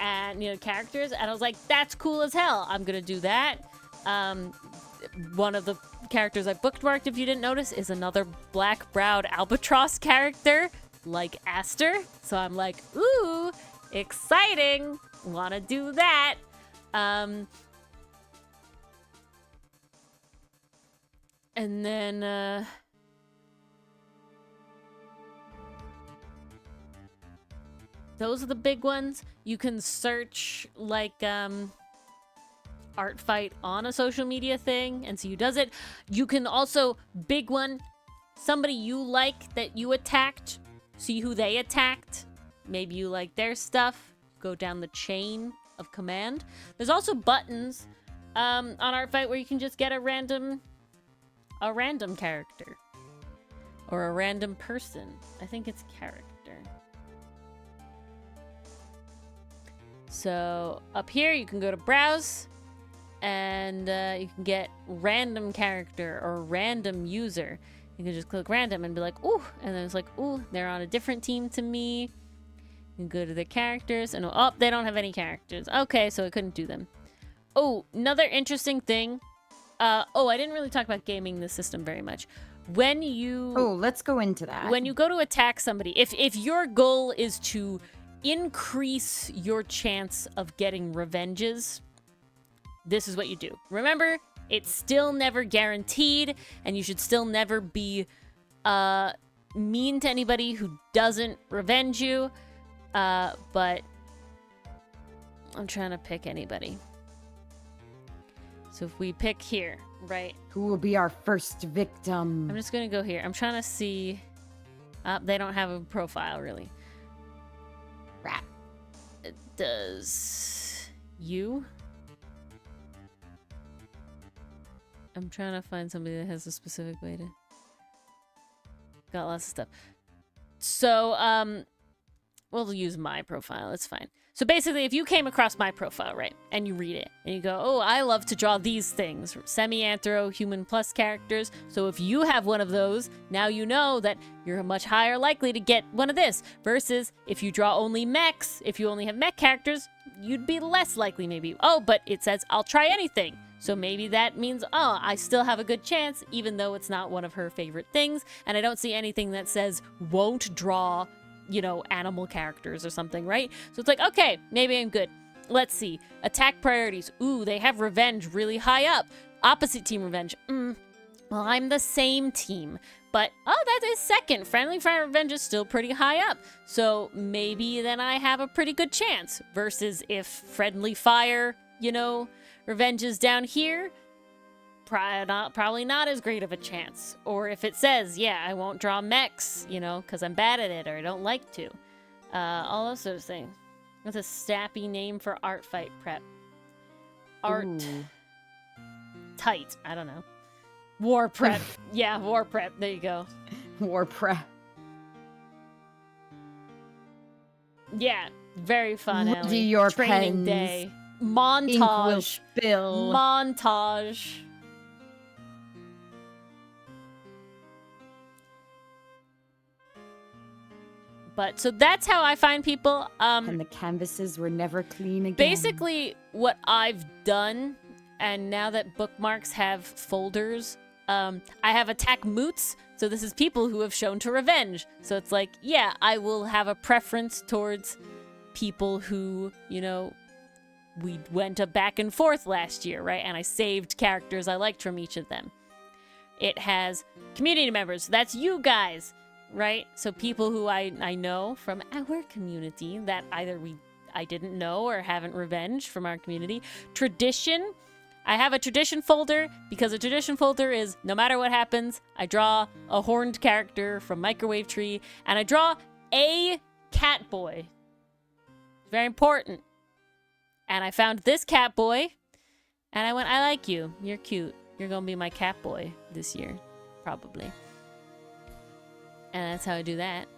and, characters. And I was like, that's cool as hell. I'm going to do that. One of the characters I bookmarked, if you didn't notice, is another black-browed albatross character like Aster. So I'm like, ooh, exciting. Want to do that. And then, those are the big ones. You can search, like, art fight on a social media thing and see who does it. You can also, big one, somebody you like that you attacked, see who they attacked. Maybe you like their stuff. Go down the chain of command. There's also buttons on art fight where you can just get a random character. Or a random person. I think it's character. So up here you can go to browse and you can get random character or random user. You can just click random and be like, ooh, and then it's like, ooh, they're on a different team to me. You can go to their characters and oh, they don't have any characters. Okay, so I couldn't do them. Oh, another interesting thing. I didn't really talk about gaming this system very much. When you let's go into that. When you go to attack somebody, if your goal is to increase your chance of getting revenges, this is what you do. Remember, it's still never guaranteed, and you should still never be mean to anybody who doesn't revenge you. But I'm trying to pick anybody. So if we pick here, right? Who will be our first victim? I'm just gonna go here. I'm trying to see. They don't have a profile, really. Rat. Does you? I'm trying to find somebody that has a specific way to. Got lots of stuff. So, we'll use my profile. It's fine. So basically, if you came across my profile, right, and you read it, and you go, oh, I love to draw these things, semi-anthro, human plus characters. So if you have one of those, now you know that you're much higher likely to get one of this. Versus if you draw only mechs, if you only have mech characters, you'd be less likely maybe. Oh, but it says, I'll try anything. So maybe that means, oh, I still have a good chance, even though it's not one of her favorite things. And I don't see anything that says, won't draw, you know, animal characters or something, right? So it's like, okay, maybe I'm good. Let's see. Attack priorities. Ooh, they have revenge really high up. Opposite team revenge. Well, I'm the same team. But, oh, that is second. Friendly fire revenge is still pretty high up. So maybe then I have a pretty good chance. Versus if friendly fire, you know, revenge is down here, probably not as great of a chance. Or if it says, yeah, I won't draw mechs, you know, because I'm bad at it or I don't like to. All those sort of things. That's a sappy name for art fight prep. Art Ooh. tight. I don't know. War prep. Yeah, war prep. There you go. War prep. Yeah, very fun. Ready Ellie. your Training pens. day. Ink will Montage. spill. Montage. But so that's how I find people. And the canvases were never clean again. Basically, what I've done, and now that bookmarks have folders, I have attack moots. So this is people who have shown to revenge. So it's like, yeah, I will have a preference towards people who, you know, we went a back and forth last year, right? And I saved characters I liked from each of them. It has community members. That's you guys, right? So people who I know from our community that either I didn't know or haven't revenged from our community. Tradition. I have a tradition folder because a tradition folder is no matter what happens, I draw a horned character from Microwave Tree and I draw a cat boy. It's very important. And I found this cat boy and I went, I like you. You're cute. You're going to be my cat boy this year, probably. And that's how I do that.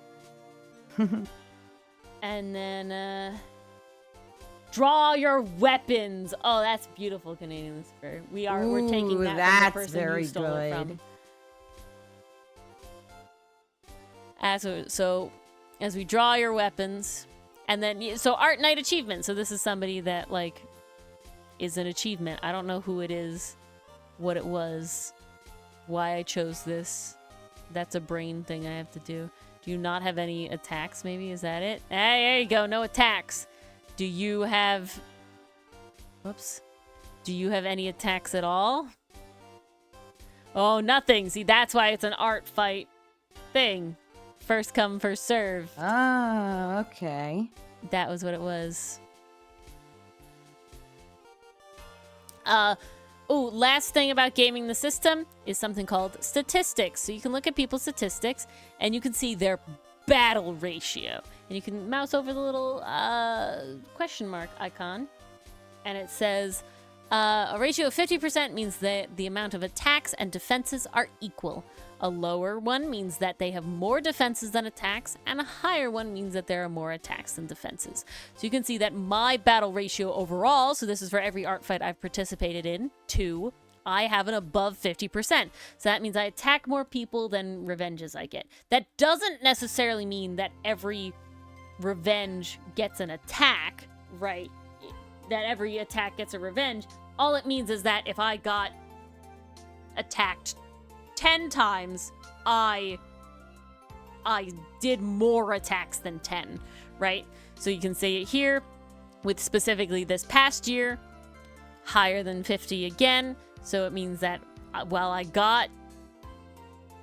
And then, draw your weapons. Oh, that's beautiful, Canadian Lucifer. We're taking that that's from the person very you stole it good. from. So, as we draw your weapons, and then, so Art Night achievement. So this is somebody that, like, is an achievement. I don't know who it is, what it was, why I chose this. That's a brain thing I have to do. Do you not have any attacks, maybe? Is that it? Hey, there you go. No attacks. Do you have... Whoops. Do you have any attacks at all? Oh, nothing. See, that's why it's an art fight thing. First come, first serve. Oh, okay. That was what it was. Last thing about gaming the system is something called statistics. So you can look at people's statistics and you can see their battle ratio. And you can mouse over the little question mark icon. And it says a ratio of 50% means that the amount of attacks and defenses are equal. A lower one means that they have more defenses than attacks, and a higher one means that there are more attacks than defenses. So you can see that my battle ratio overall, so this is for every art fight I've participated in, 2, I have an above 50%. So that means I attack more people than revenges I get. That doesn't necessarily mean that every revenge gets an attack, right? That every attack gets a revenge. All it means is that if I got attacked 10 times, I did more attacks than 10, right? So you can see it here with specifically this past year, higher than 50 again. So it means that while I got...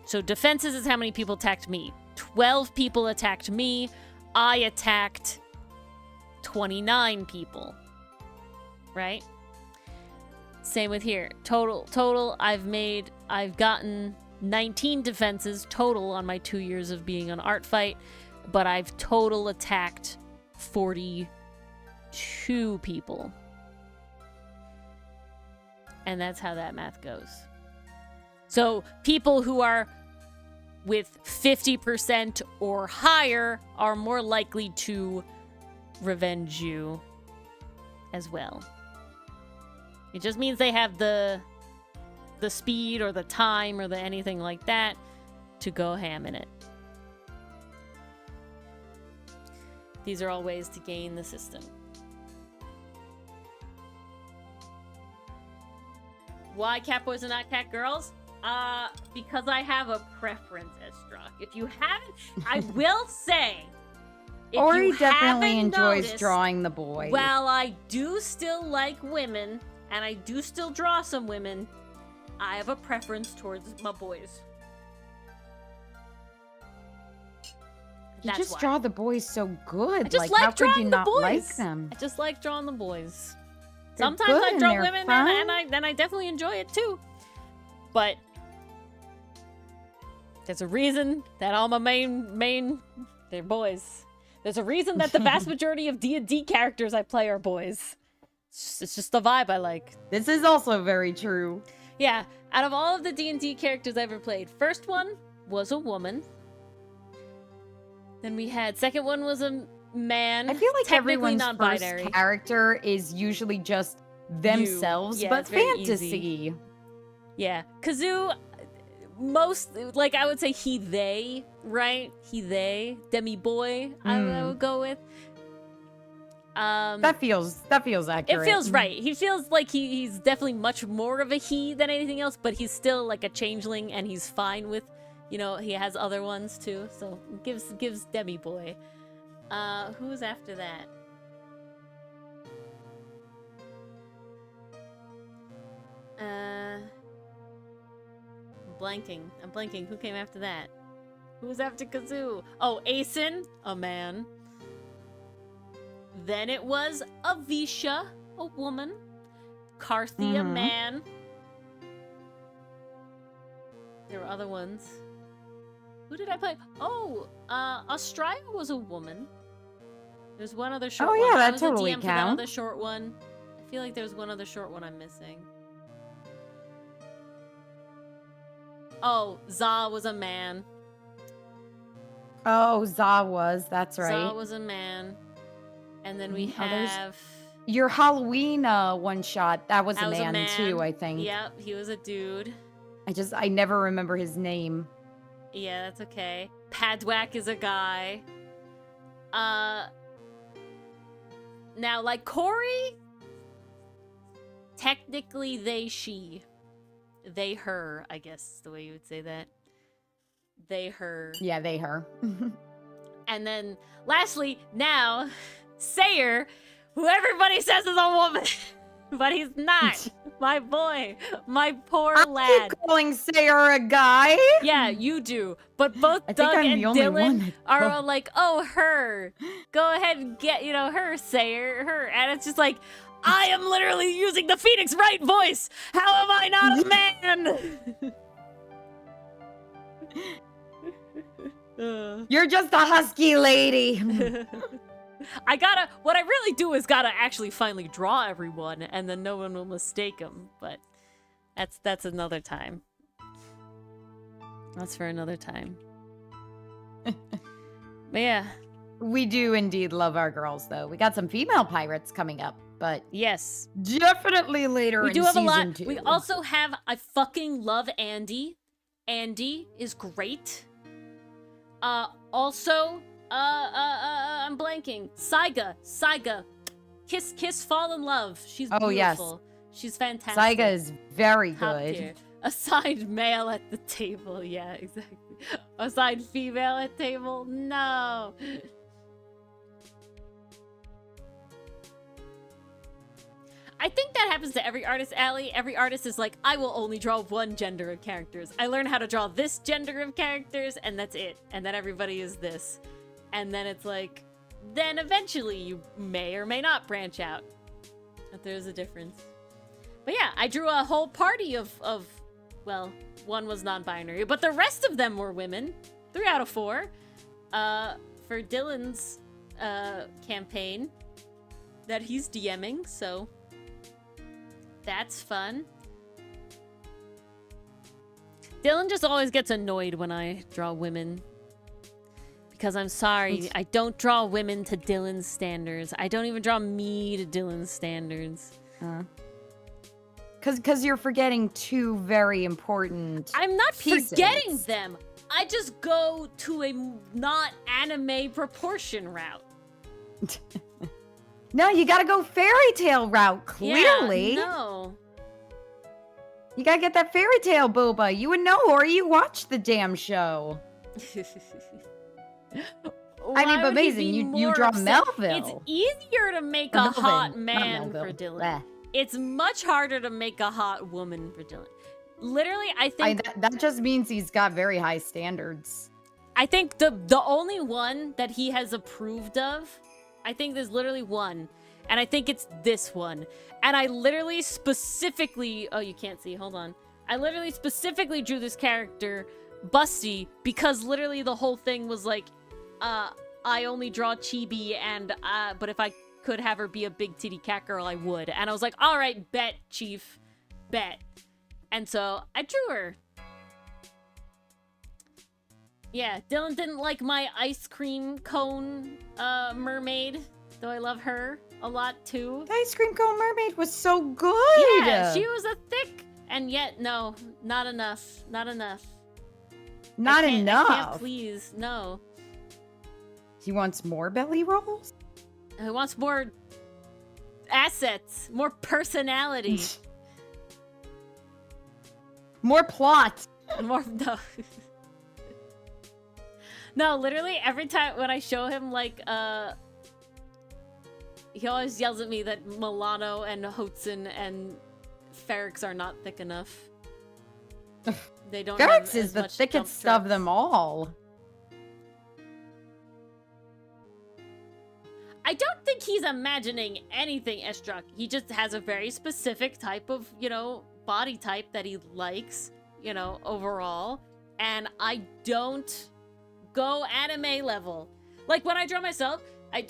So defenses is how many people attacked me. 12 people attacked me. I attacked 29 people, right? Same with here. Total, I've gotten 19 defenses total on my 2 years of being on Art Fight, but I've total attacked 42 people. And that's how that math goes. So people who are with 50% or higher are more likely to revenge you as well. It just means they have the speed or the time or the anything like that to go ham in it. These are all ways to gain the system. Why cat boys and not cat girls? Because I have a preference, Estruck. If you haven't, I will say, Ori definitely enjoys noticed, drawing the boys. While I do still like women, and I do still draw some women, I have a preference towards my boys. You just draw the boys so good. I just like how drawing could you the not boys. like them? I just like drawing the boys. They're Sometimes good I and draw they're women, fun. and I definitely enjoy it too. But there's a reason that all my main, they're boys. There's a reason that the vast majority of D&D characters I play are boys. It's just the vibe I like. This is also very true. Yeah, out of all of the D&D characters I ever played, first one was a woman. Then we had, second one was a man. I feel like everyone's non-binary. first character is usually just themselves, Yeah, but it's very fantasy. easy. Yeah, Kazoo, like I would say he, they, right? He, they, demi boy, I would go with. That feels accurate. It feels right. He feels like he's definitely much more of a he than anything else, but he's still like a changeling and he's fine with, you know, he has other ones too. So gives demi boy. Who's after that? I'm blanking. Who came after that? Who was after Kazoo? Oh, Asen, a man. Then it was Avisha, a woman. Karthi, a man. There were other ones. Who did I play? Oh, Australia was a woman. There's one other short one. Oh, yeah, that I was totally a DM for that counts. other short one. I feel like there's one other short one I'm missing. Oh, Za was a man. Oh, Za was. That's right. Za was a man. And then we have... Your Halloween one shot. That was a was man too, I think. Yep, he was a dude. I never remember his name. Yeah, that's okay. Padwack is a guy. Now, like Corey, technically they, she. They, her, I guess is the way you would say that. They, her. Yeah, they, her. And then, lastly, now, Sayer, who everybody says is a woman. But he's not. My boy. My poor I lad. keep calling Sayer a guy. Yeah, you do. But both I think Doug I'm and the only Dylan one that are calls- all like, oh, her. Go ahead and get, her, Sayer, her. And it's just like, I am literally using the Phoenix Wright voice. How am I not a man? You're just a husky lady. What I really do is gotta actually finally draw everyone, and then no one will mistake them. But that's another time. That's for another time. But yeah, We do indeed love our girls, though. We got some female pirates coming up, but yes, definitely later we in do have a season lot. 2. We also have. I fucking love Andy. Andy is great. Also, I'm blanking. Saiga, kiss, fall in love. She's Oh, yes. beautiful. She's fantastic. Saiga is very Top good. tier. Assigned male at the table. Yeah, exactly. Assigned female at table. No. I think that happens to every artist, Allie. Every artist is like, I will only draw one gender of characters. I learn how to draw this gender of characters, and that's it. And then everybody is this. And then it's like, then eventually you may or may not branch out. But there's a difference. But yeah, I drew a whole party of well, one was non-binary, but the rest of them were women. 3 out of 4. For Dylan's campaign that he's DMing, so that's fun. Dylan just always gets annoyed when I draw women. Because I'm sorry, I don't draw women to Dylan's standards. I don't even draw me to Dylan's standards. Because you're forgetting 2 very important I'm not pieces. forgetting them. I just go to a not anime proportion route. No, you gotta go fairy tale route, clearly. Yeah, no. You gotta get that fairy tale, Boba. You would know, or you watch the damn show. Why I mean, but would he amazing, be you more draw upset? Melville. It's easier to make Or a Melvin, hot not man Melville. for Dylan. Bleh. It's much harder to make a hot woman for Dylan. Literally, I think That just means he's got very high standards. I think the only one that he has approved of, I think there's literally one, and I think it's this one. And I literally specifically, oh, you can't see, hold on. I literally specifically drew this character, Busty, because literally the whole thing was like, I only draw chibi, and but if I could have her be a big titty cat girl, I would. And I was like, all right, bet, chief, bet. And so I drew her. Yeah, Dylan didn't like my ice cream cone mermaid, though I love her a lot too. The ice cream cone mermaid was so good. Yeah, she was a thick, and yet no, not enough, not enough. Not I can't enough. please, no. He wants more belly rolls? He wants more assets, more personality, More plot. more no. No, literally every time when I show him like he always yells at me that Milano and Hotsun and Ferrix are not thick enough. They don't have Ferrix is as the much thickest dump of them all. I don't think he's imagining anything Estruck. He just has a very specific type of, body type that he likes, overall. And I don't go anime level. Like when I draw myself, I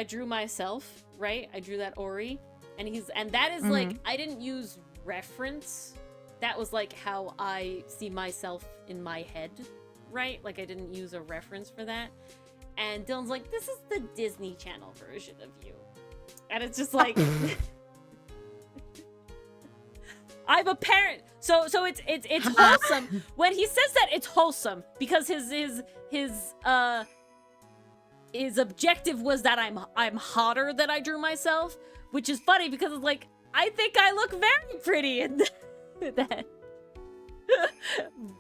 drew myself, right? I drew that Ori, and that is like, I didn't use reference. That was like how I see myself in my head, right? Like I didn't use a reference for that. And Dylan's like, this is the Disney Channel version of you. And it's just like I'm a parent. So it's wholesome. When he says that, it's wholesome because his objective was that I'm hotter than I drew myself, which is funny because it's like I think I look very pretty in that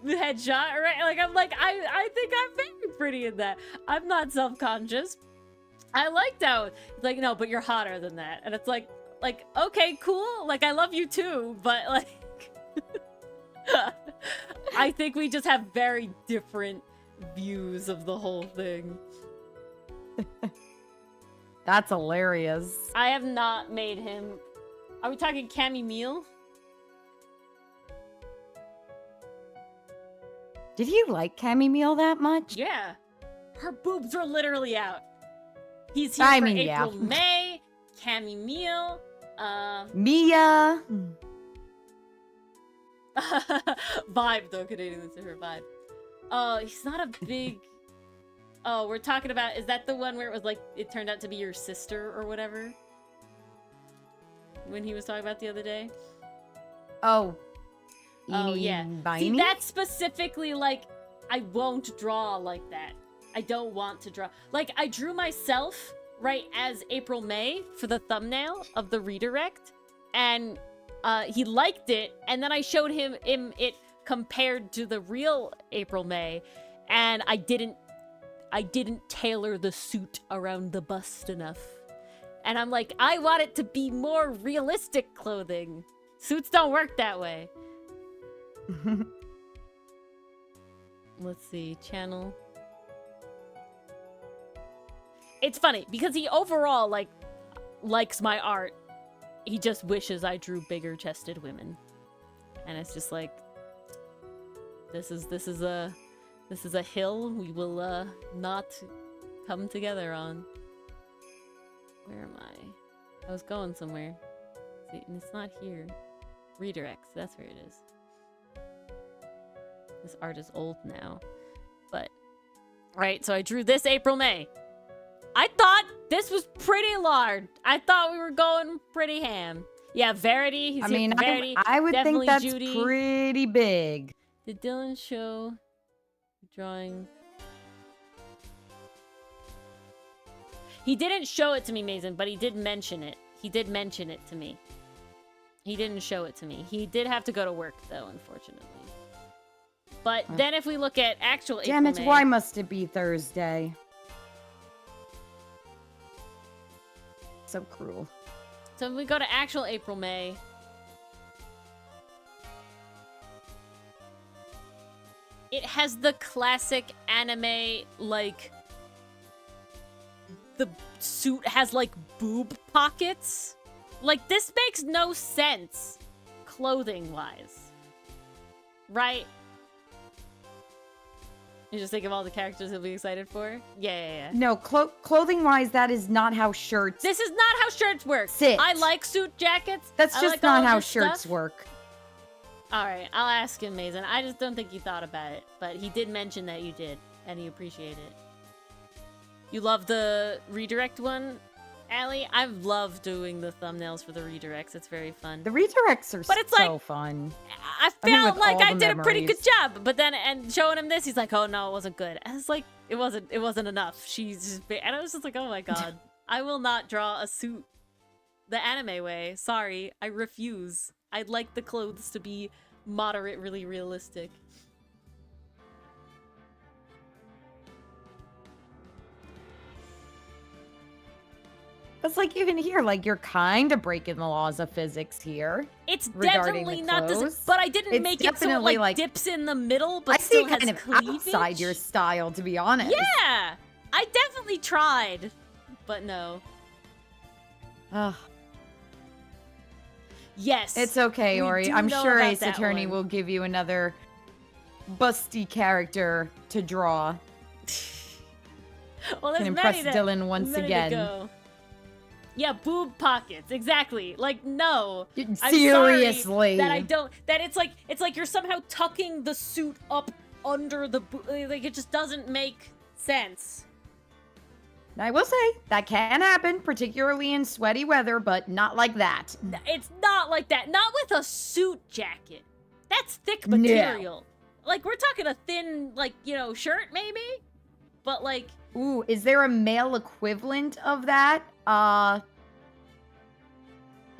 headshot, right? Like I think I'm very pretty in that. I'm not self-conscious. I liked how it's like, no, but you're hotter than that. And it's like, Like, okay, cool. Like, I love you too, but like, I think we just have very different views of the whole thing. That's hilarious. I have not made him. Are we talking Cammy Meal? Did you like Cammy Meal that much? Yeah. Her boobs are literally out. He's here I for mean, April, yeah. May, Cammy Meal, Mia. vibe though, Canadian to her vibe. Oh, he's not a big. Oh, we're talking about. Is that the one where it was like it turned out to be your sister or whatever? When he was talking about the other day. Oh. Oh yeah. Beanie? See, that's specifically like I won't draw like that. I don't want to draw. Like I drew myself right as April May for the thumbnail of the redirect, and he liked it, and then I showed him it compared to the real April May, and I didn't tailor the suit around the bust enough. And I'm like, I want it to be more realistic clothing. Suits don't work that way. Let's see, channel. It's funny because he overall likes my art. He just wishes I drew bigger chested women. And it's just like this is a hill we will not come together on. Where am I? I was going somewhere. See, and it's not here. Redirects, that's where it is. This art is old now. But right, so I drew this April May. I thought this was pretty large. I thought we were going pretty ham. Yeah, Verity. He's Verity. I would think that's Judy. pretty big. Did Dylan show drawing? He didn't show it to me, Mason, but he did mention it. He did mention it to me. He didn't show it to me. He did have to go to work, though, unfortunately. But then if we look at actual Damn April it, May, why must it be Thursday? So cruel. so if we go to actual April May, it has the classic anime, like, the suit has, like, boob pockets. Like, this makes no sense, clothing-wise. Right? You just think of all the characters he'll be excited for? Yeah. No, clothing-wise, that is not how shirts This is not how shirts work. sit. I like suit jackets. That's I just like all not of how this shirts stuff. work. Alright, I'll ask him, Mason. I just don't think he thought about it. But he did mention that you did, and he appreciated it. You love the redirect one, Allie? I've loved doing the thumbnails for the redirects. It's very fun. The redirects are But it's so like- fun. I I mean, felt with like all I the did a pretty good memories. job. But then, and showing him this, he's like, oh no, it wasn't good. I was like, it wasn't enough. She's just, and I was just like, oh my god. I will not draw a suit the anime way. Sorry, I refuse. I'd like the clothes to be moderately realistic. It's like even here, like you're kind of breaking the laws of physics here. It's Regarding definitely the not this, clothes, but I didn't it's make it so it definitely, like like- dips in the middle, but I see still has kind of cleavage. outside your style, to be honest. Yeah, I definitely tried, but no. Ugh. Yes, It's okay, We Ori. do I'm know sure about Ace that Attorney one. will give you another busty character to draw. well, there's Can impress many to- Dylan once many to again. go. Yeah, boob pockets, exactly. Like no, I'm sorry Seriously. that I don't. That it's like you're somehow tucking the suit up under the like it just doesn't make sense. I will say, that can happen, particularly in sweaty weather, but not like that. It's not like that. Not with a suit jacket. That's thick No. material. Like we're talking a thin, like shirt maybe, but like Ooh, is there a male equivalent of that?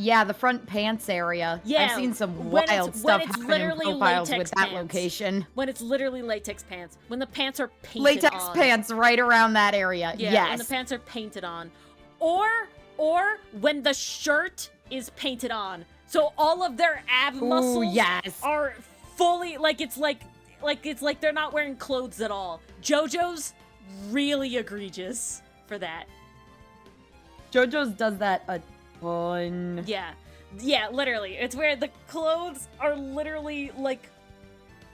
Yeah, the front pants area. Yeah, I've seen some when wild it's stuff literally happen in profiles with latex that pants. location. when it's literally latex pants, when the pants are painted Latex on. pants right around that area. Yeah, yes. when the pants are painted on. Or when the shirt is painted on. So all of their ab muscles yes. are fully it's like they're not wearing clothes at all. JoJo's really egregious for that. JoJo's does that a ton. Yeah. Yeah, literally. It's where the clothes are literally like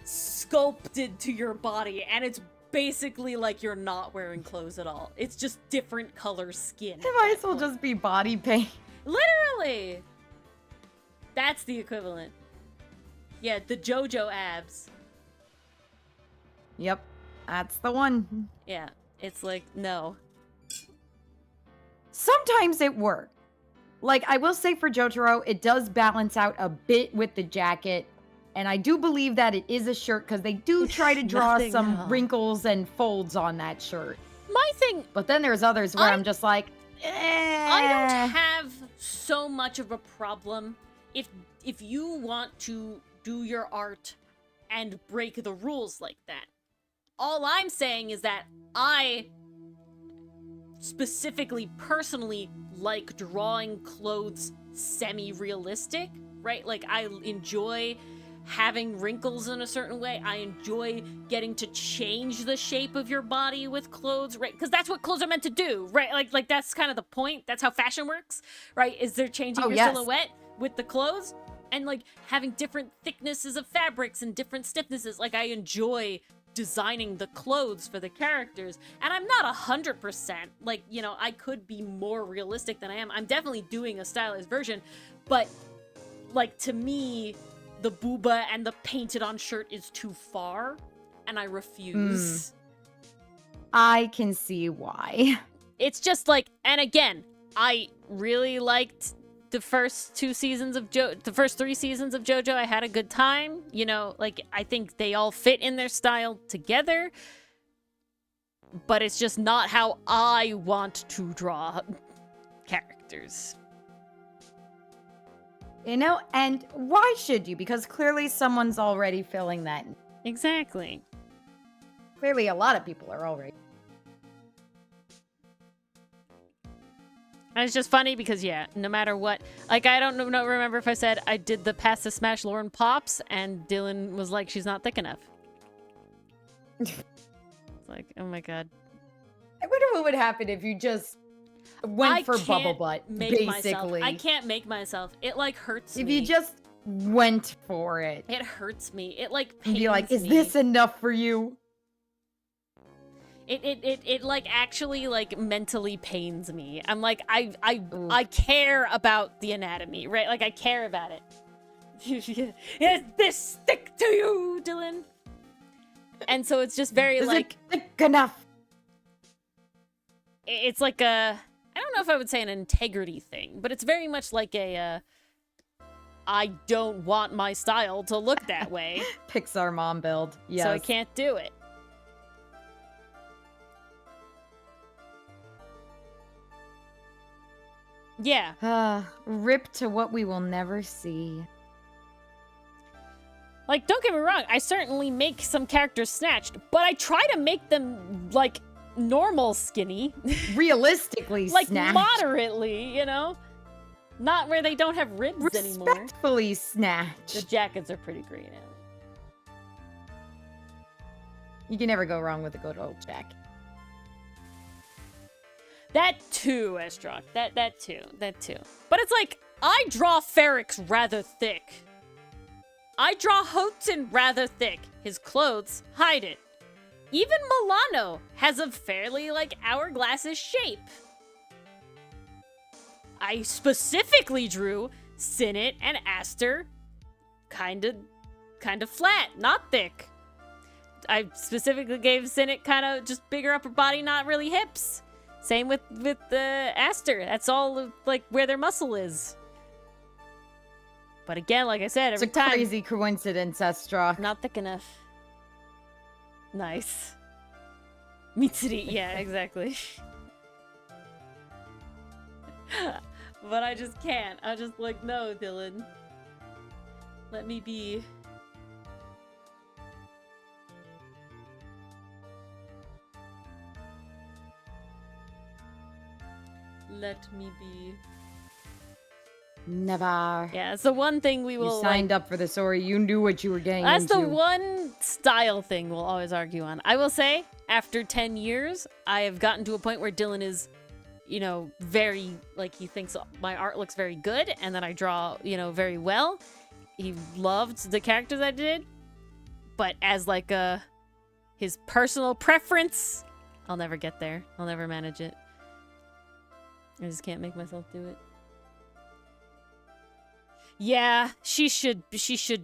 sculpted to your body, and it's basically like you're not wearing clothes at all. It's just different color skin. It might as well just be body paint. Literally! That's the equivalent. Yeah, the JoJo abs. Yep, that's the one. Yeah, it's like, no. Sometimes it works. Like, I will say for Jotaro, it does balance out a bit with the jacket. And I do believe that it is a shirt because they do try to draw some wrinkles and folds on that shirt. My thing... But then there's others where I'm just like, I don't have so much of a problem if you want to do your art and break the rules like that. All I'm saying is that I specifically, personally, like drawing clothes semi-realistic, right? Like, I enjoy having wrinkles in a certain way. I enjoy getting to change the shape of your body with clothes, right? Because that's what clothes are meant to do, right? Like that's kind of the point. That's how fashion works, right? Is they're changing your silhouette with the clothes, and like having different thicknesses of fabrics and different stiffnesses. Like, I enjoy designing the clothes for the characters, and I'm not 100%, like, you know, I could be more realistic than I am. I'm definitely doing a stylized version, but like, to me, the booba and the painted on shirt is too far, and I refuse. I can see why. It's just like, and again, I really liked the first 3 seasons of JoJo. I had a good time. You know, like, I think they all fit in their style together, but it's just not how I want to draw characters. You know, and why should you? Because clearly someone's already filling that. Exactly. Clearly a lot of people are already. And it's just funny because, yeah, no matter what, like, I don't remember if I said I did the Pass the Smash Lauren Pops, and Dylan was like, she's not thick enough. It's like, oh my god. I wonder what would happen if you just went for bubble butt, basically. I can't make myself. It, like, hurts me. If you just went for it. It hurts me. It, like, pains me. Be like, is this enough for you? It like, actually, like, mentally pains me. I'm like, I care about the anatomy, right? Like, I care about it. Is this thick to you, Dylan? And so it's just very, is like... it thick enough? It's like a... I don't know if I would say an integrity thing, but it's very much like a, I don't want my style to look that way. Pixar mom build, yes. So I can't do it. Yeah. Rip to what we will never see. Like, don't get me wrong, I certainly make some characters snatched, but I try to make them, like, normal skinny. Realistically like, snatched. moderately, you know? Not where they don't have ribs anymore. Respectfully snatched. The jackets are pretty great, Ellie. You can never go wrong with a good old jacket. That too, Estrock. That too. But it's like, I draw Ferrix rather thick. I draw Houghton rather thick. His clothes hide it. Even Milano has a fairly, like, hourglass-ish shape. I specifically drew Sinnet and Aster kind of flat, not thick. I specifically gave Sinnet kind of just bigger upper body, not really hips. Same with Aster. That's all, like, where their muscle is. But again, like I said, every time... It's a crazy coincidence, Estra. Not thick enough. Nice. Mitsuri, yeah, exactly. But I just can't. I'm just like, no, Dylan. Let me be. Let me be. Never. Yeah, it's the one thing we You will signed up for the story. You knew what you were getting That's into. the one style thing we'll always argue on. I will say, after 10 years, I have gotten to a point where Dylan is, you know, very, like, he thinks my art looks very good, and that I draw, you know, very well. He loved the characters I did, but as, like, his personal preference, I'll never get there. I'll never manage it. I just can't make myself do it. Yeah, she should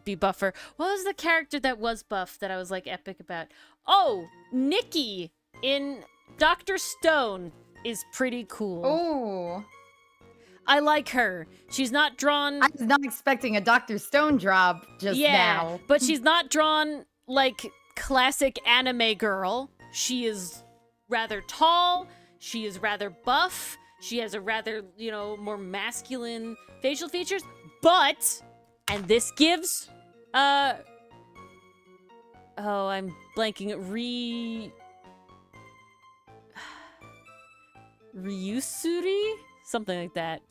be buffer. What was the character that was buff that I was like epic about? Oh, Nikki in Dr. Stone is pretty cool. Oh. I like her. She's not drawn. I was not expecting a Dr. Stone drop just now. But she's not drawn like classic anime girl. She is rather tall. She is rather buff. She has a rather, you know, more masculine facial features. But, and this gives, oh, I'm blanking. Ryusuri? Something like that.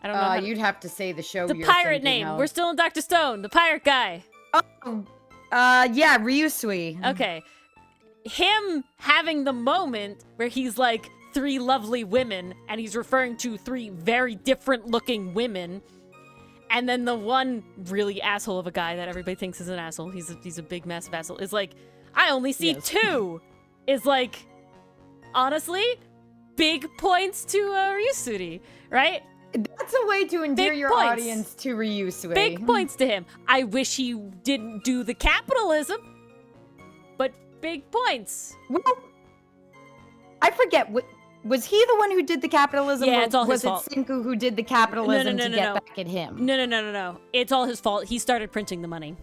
I don't know. How you'd have to say the show. the you're pirate thinking name. of. We're still in Dr. Stone. The pirate guy. Oh, yeah, Ryusui. Okay. Him having the moment where he's like 3 lovely women and he's referring to 3 very different looking women. And then the one really asshole of a guy that everybody thinks is an asshole, he's a big massive asshole, is like, I only see 2. Is like, honestly, big points to Ryusuri, right? That's a way to endear Big your points. audience to Ryusui. Big points to him. I wish he didn't do the capitalism, but big points. Well, I forget. Was he the one who did the capitalism? Yeah, or it's all his fault. Was it Senku who did the capitalism No, to no, get no. back at him? No. It's all his fault. He started printing the money.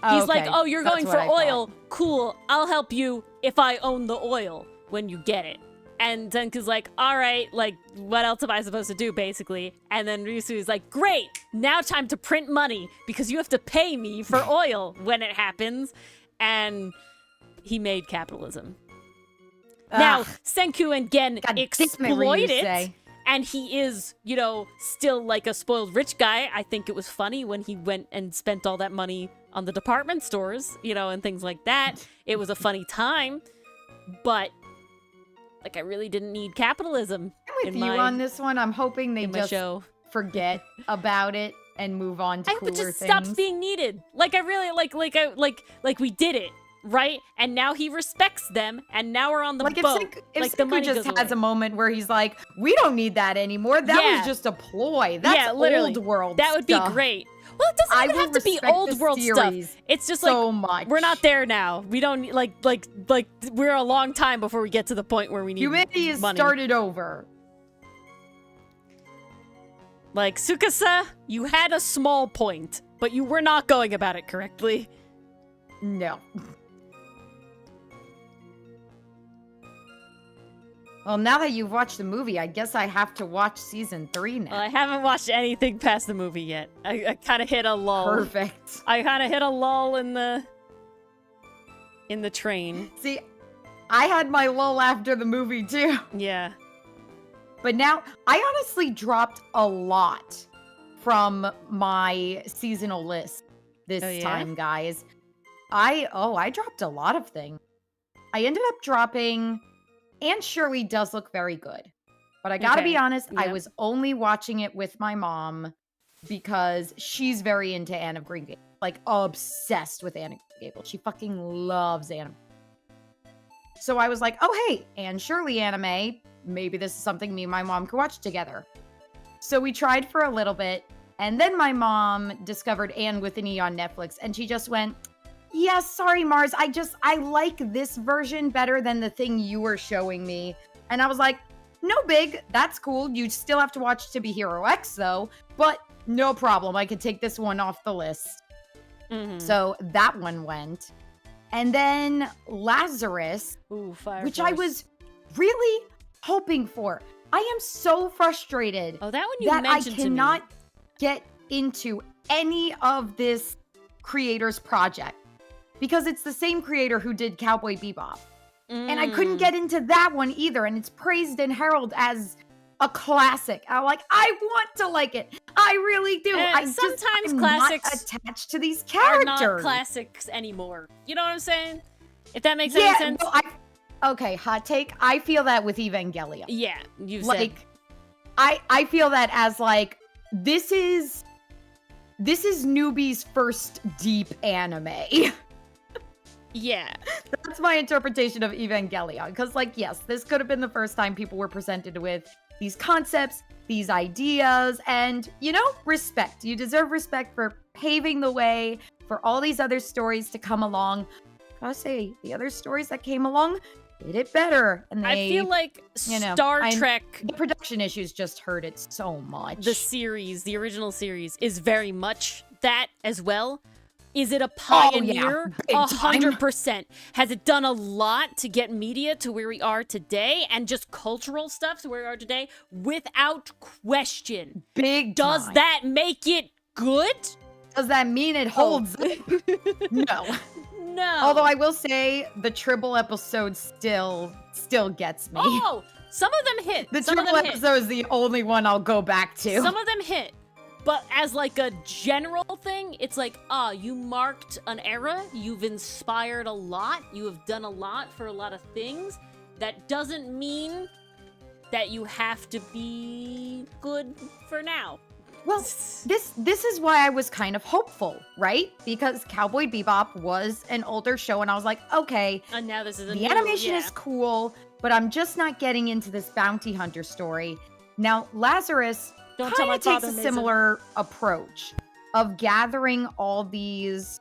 Oh, He's okay. like, oh, you're That's going what for I thought. oil. Cool. I'll help you if I own the oil when you get it. And Senku's like, all right, like, what else am I supposed to do, basically? And then Ryusui's like, great, now time to print money because you have to pay me for oil when it happens. And he made capitalism. Now, Senku and Gen God damn it, exploit it. Ryusei. And he is, you know, still like a spoiled rich guy. I think it was funny when he went and spent all that money on the department stores, you know, and things like that. It was a funny time. But, like, I really didn't need capitalism. I'm with you on this one. I'm hoping they in my just show. forget about it and move on to I cooler hope it just things. stops being needed. Like, I really, like we did it. Right? And now he respects them, and now we're on the like boat. if Like, the Senku money just goes has away. a moment where he's like, we don't need that anymore. That Yeah. was just a ploy. That's Yeah, literally. old world That would stuff. be great. Well, it doesn't I even will have to be respect old this world stuff. series It's just so like much. we're not there now. We don't need- like we're a long time before we get to the point where we need Humanity has money. started over. Like, Tsukasa, you had a small point, but you were not going about it correctly. No. Well, now that you've watched the movie, I guess I have to watch season 3 now. Well, I haven't watched anything past the movie yet. I kind of hit a lull. Perfect. I kind of hit a lull in the train. See, I had my lull after the movie too. Yeah. But now, I honestly dropped a lot from my seasonal list this Oh, yeah? time, guys. I dropped a lot of things. I ended up dropping, Anne Shirley does look very good. But I gotta Okay. be honest, I Yep. was only watching it with my mom because she's very into Anne of Green Gables. Like, obsessed with Anne of Green Gables. She fucking loves Anne. So I was like, oh, hey, Anne Shirley anime. Maybe this is something me and my mom could watch together. So we tried for a little bit, and then my mom discovered Anne with an E on Netflix, and she just went, yeah, sorry, Mars, I like this version better than the thing you were showing me. And I was like, no big, that's cool. You still have to watch To Be Hero X, though, but no problem. I could take this one off the list. Mhm. So that one went. And then Lazarus, Ooh, Fire which I Force. was really hoping for. I am so frustrated Oh, that one you that I mentioned cannot to me. get into any of this creator's project because it's the same creator who did Cowboy Bebop. And I couldn't Mm. get into that one either. And it's praised and heralded as a classic. I'm like, I want to like it. I really do. And sometimes classics not attached to these are characters. not classics anymore. You know what I'm saying? If that makes any sense. Well, okay, hot take. I feel that with Evangelion. Yeah, you said. Like, I feel that as like this is newbie's first deep anime. Yeah. That's my interpretation of Evangelion. Because, like, yes, this could have been the first time people were presented with these concepts, these ideas, and, you know, respect. You deserve respect for paving the way for all these other stories to come along. Gotta say, the other stories that came along did it better. And I feel like Star Trek, the production issues just hurt it so much. the original series, is very much that as well. Is it a pioneer? 100%. Has it done a lot to get media to where we are today and just cultural stuff to where we are today? Without question. Big Does time. that make it good? Does that mean it holds up? No. No. Although I will say the Tribble episode still gets me. Oh, some of them hit. The Some of Tribble them hit. episode is the only one I'll go back to. Some of them hit. But as like a general thing, it's like, you marked an era, you've inspired a lot, you have done a lot for a lot of things. That doesn't mean that you have to be good for now. Well, this is why I was kind of hopeful, right? Because Cowboy Bebop was an older show, and I was like, okay, And now this is the animation is cool, but I'm just not getting into this bounty hunter story. Now, Lazarus Don't tell kind my of takes father, a Mason. similar approach of gathering all these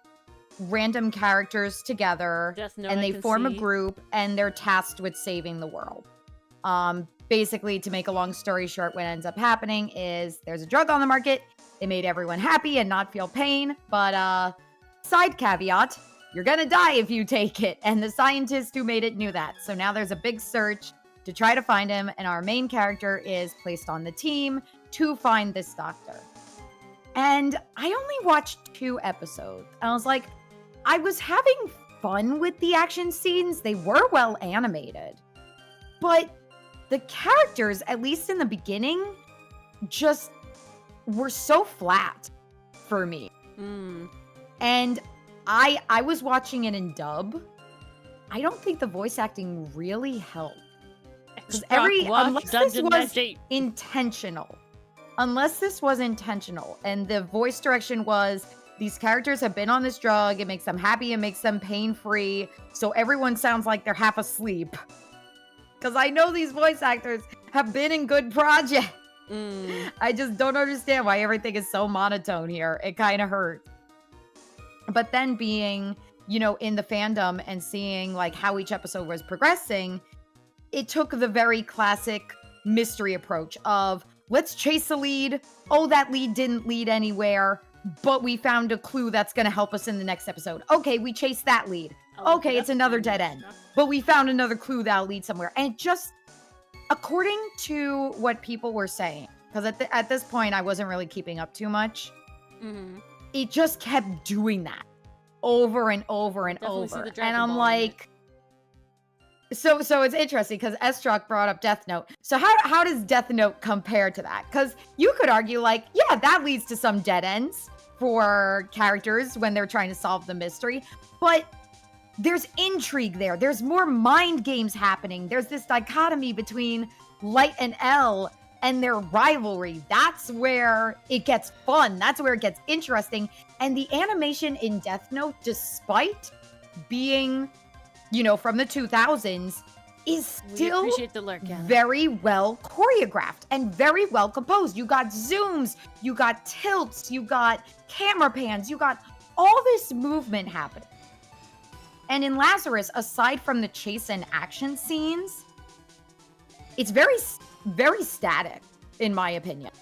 random characters together, Death Note, and I they can form a see. group, and they're tasked with saving the world. Basically, to make a long story short, what ends up happening is there's a drug on the market. It made everyone happy and not feel pain, but side caveat, you're gonna die if you take it, and the scientist who made it knew that. So now there's a big search to try to find him, and our main character is placed on the team to find this doctor. And I only watched 2 episodes, and I was like, I was having fun with the action scenes. They were well animated, but the characters, at least in the beginning, just were so flat for me. And I was watching it in dub. I don't think the voice acting really helped. Because unless this was intentional, and the voice direction was, these characters have been on this drug, it makes them happy, it makes them pain-free, so everyone sounds like they're half asleep. Because I know these voice actors have been in good projects. I just don't understand why everything is so monotone here. It kind of hurts. But then being, you know, in the fandom and seeing like how each episode was progressing, it took the very classic mystery approach of, let's chase a lead. Oh, that lead didn't lead anywhere, but we found a clue that's going to help us in the next episode. Okay, we chased that lead. Okay, it's another dead end, but we found another clue that'll lead somewhere. And just, according to what people were saying, because at this point I wasn't really keeping up too much, it just kept doing that over and over and over. And I'm like, so it's interesting because Estrock brought up Death Note. So how does Death Note compare to that? Because you could argue like, yeah, that leads to some dead ends for characters when they're trying to solve the mystery, but there's intrigue there. There's more mind games happening. There's this dichotomy between Light and L and their rivalry. That's where it gets fun. That's where it gets interesting. And the animation in Death Note, despite being, you know, from the 2000s, is still appreciate the lurk, yeah. very well choreographed and very well composed. You got zooms, you got tilts, you got camera pans, you got all this movement happening. And in Lazarus, aside from the chase and action scenes, it's very, very static, in my opinion.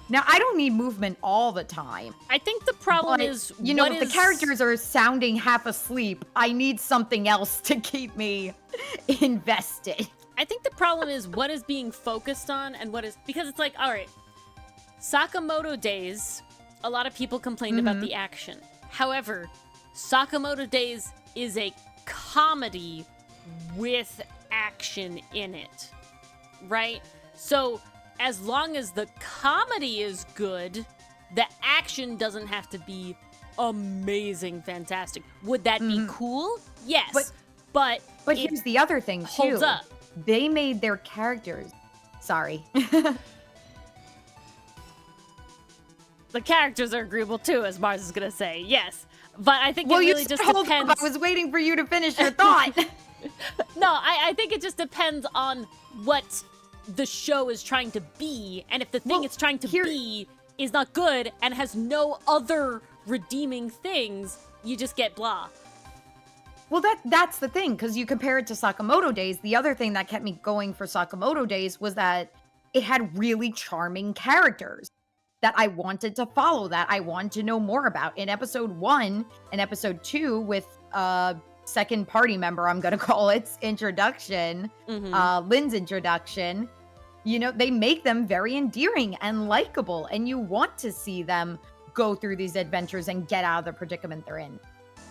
Now, I don't need movement all the time. I think the problem is, you know, if the characters are sounding half asleep, I need something else to keep me invested. I think the problem is what is being focused on and what is, because it's like, all right, Sakamoto Days, a lot of people complained about the action. However, Sakamoto Days is a comedy with action in it, right? So as long as the comedy is good, the action doesn't have to be amazing, fantastic. Would that be cool? Yes. But But it here's the other thing, too. holds up. They made their characters... Sorry. The characters are agreeable too, as Mars is gonna say. Yes. But I think well, it really you just said hold depends. up. I was waiting for you to finish your thought. No, I think it just depends on what the show is trying to be. And if the thing Well, it's trying to be is not good and has no other redeeming things, you just get blah. Well, that's the thing, because you compare it to Sakamoto Days. The other thing that kept me going for Sakamoto Days was that it had really charming characters that I wanted to follow, that I wanted to know more about. In episode 1 and episode 2, with second party member, I'm gonna call its introduction, Lynn's introduction, you know, they make them very endearing and likable, and you want to see them go through these adventures and get out of the predicament they're in.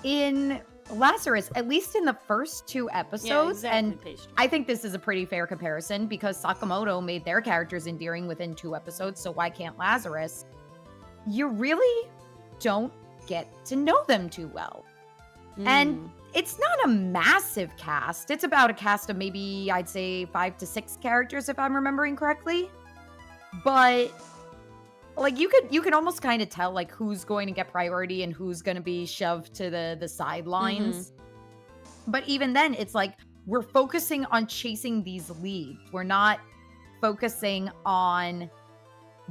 In Lazarus, at least in the first 2 episodes, and I think this is a pretty fair comparison because Sakamoto made their characters endearing within 2 episodes, so why can't Lazarus? You really don't get to know them too well. And it's not a massive cast. It's about a cast of maybe, I'd say, 5 to 6 characters, if I'm remembering correctly. But like you could almost kind of tell like who's going to get priority and who's going to be shoved to the sidelines. But even then, it's like we're focusing on chasing these leads. We're not focusing on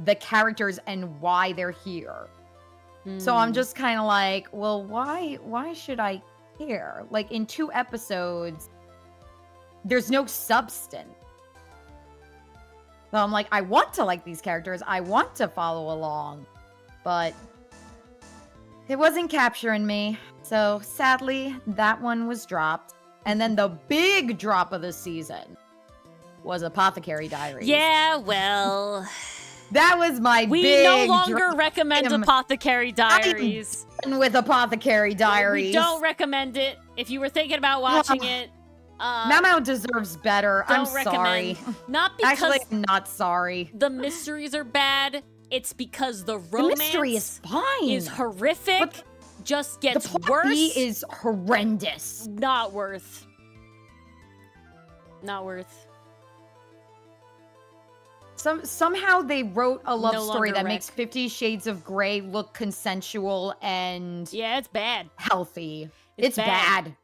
the characters and why they're here. So I'm just kind of like, well, why should I care? Like in 2 episodes, there's no substance. So I'm like, I want to like these characters. I want to follow along. But it wasn't capturing me. So sadly, that one was dropped. And then the big drop of the season was Apothecary Diaries. Yeah, well... That was my we big no longer drop. recommend Apothecary Diaries. I'm done with Apothecary Diaries. We don't recommend it. If you were thinking about watching it, Mamo deserves better. I'm don't recommend. sorry. Not because Actually, I'm not sorry. the mysteries are bad. It's because the romance The mystery is fine. is horrific. But just gets the plot worse. B is horrendous. Not worth. Not worth. Somehow they wrote a love No story longer that makes 50 Shades of Grey look consensual and Yeah, it's bad. healthy. It's bad.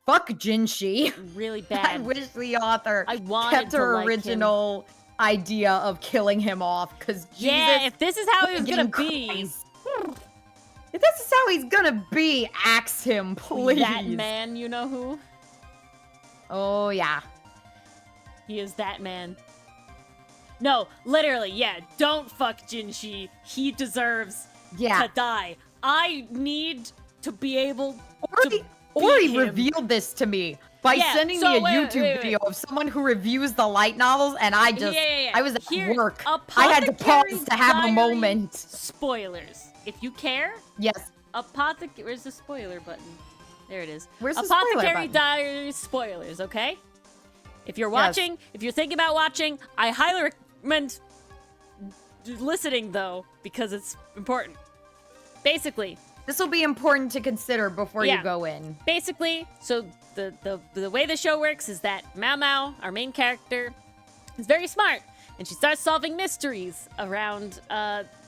Fuck Jinshi. Really I bad. wish the author I wanted kept to her like original idea of killing him off, because Yeah, Jesus if this is how he was gonna fucking be, Christ. If this is how he's gonna be, axe him, please. that man, you know who? Oh, yeah. He is that man. No, literally, yeah, don't fuck Jinshi. He deserves Yeah. to die. I need to be able to Ori him. revealed this to me by Yeah, sending so me a wait, YouTube wait. video of someone who reviews the light novels, and I just, Yeah. I was at Here, work. I had to Apothecary pause to have a Diaries moment. Spoilers. If you care, Yes. where's the spoiler button? There it is. Where's the spoiler Apothecary button? Diaries spoilers, okay? If you're watching, if you're thinking about watching, I highly recommend listening though, because it's important. Basically, This will be important to consider before Yeah. you go in. so the way the show works is that Mao Mao, our main character, is very smart, and she starts solving mysteries around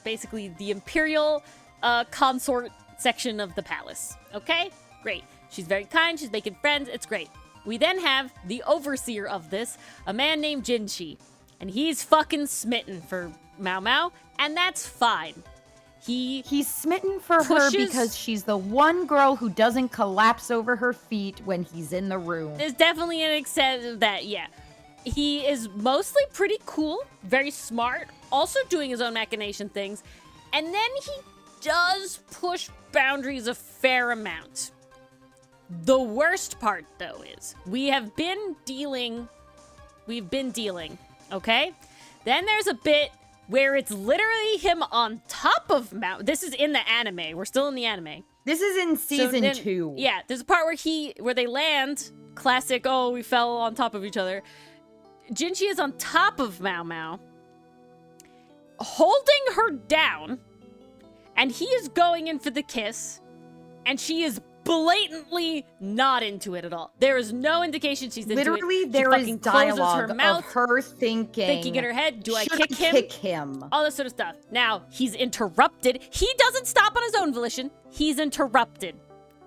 basically the Imperial consort section of the palace. Okay? Great. She's very kind, she's making friends, it's great. We then have the overseer of this, a man named Jinshi, and he's fucking smitten for Mao Mao, and that's fine. He's smitten for her pushes- because she's the one girl who doesn't collapse over her feet when he's in the room. There's definitely an extent of that, yeah. He is mostly pretty cool, very smart, also doing his own machination things, and then he does push boundaries a fair amount. The worst part, though, is we've been dealing, okay? Then there's a bit where it's literally him on top of Mount. This is in the anime. We're still in the anime. This is in season then- 2. Yeah, there's a part where they land. Classic. Oh, we fell on top of each other. Jinshi is on top of Mao Mao, holding her down, and he is going in for the kiss, and she is blatantly not into it at all. There is no indication she's into Literally, it. there is dialogue her mouth, of her thinking in her head, do I "Should kick him? All this sort of stuff. Now, he's interrupted. He doesn't stop on his own volition. He's interrupted.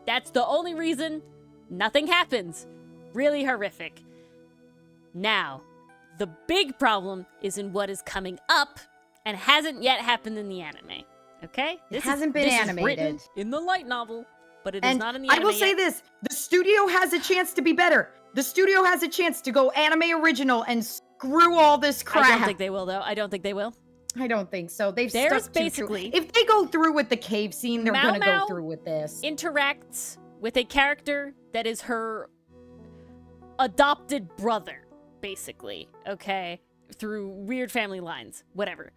That's the only reason. Nothing happens. Really horrific. Now, the big problem is in what is coming up and hasn't yet happened in the anime. Okay? It hasn't been animated. Is written in the light novel, but it is not in the anime I will say this, the studio has a chance to be better. The studio has a chance to go anime original and screw all this crap. I don't think they will, though. I don't think they will. I don't think so. They've There's stuck too basically- true. If they go through with the cave scene, they're going to Mao go through with this. Interacts with a character that is her adopted brother, basically, okay? Through weird family lines, whatever.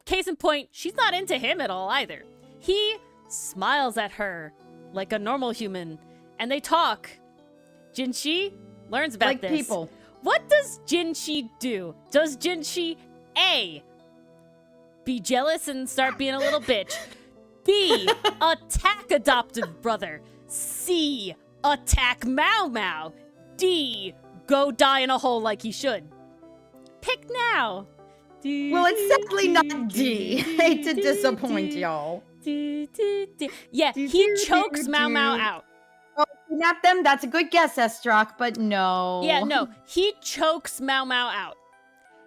Case in point, she's not into him at all either. He smiles at her like a normal human, and they talk. Jinshi learns about like this. people. What does Jinshi do? Does Jinshi A, be jealous and start being a little bitch? B, attack adoptive brother? C, attack Mao Mao? D, go die in a hole like he should? Pick now. Well, it's sadly not D. Hate to disappoint y'all. Yeah, he chokes Mao Mao out. Oh, kidnap them? That's a good guess, Estrock, but no. Yeah, no. He chokes Mao Mao out.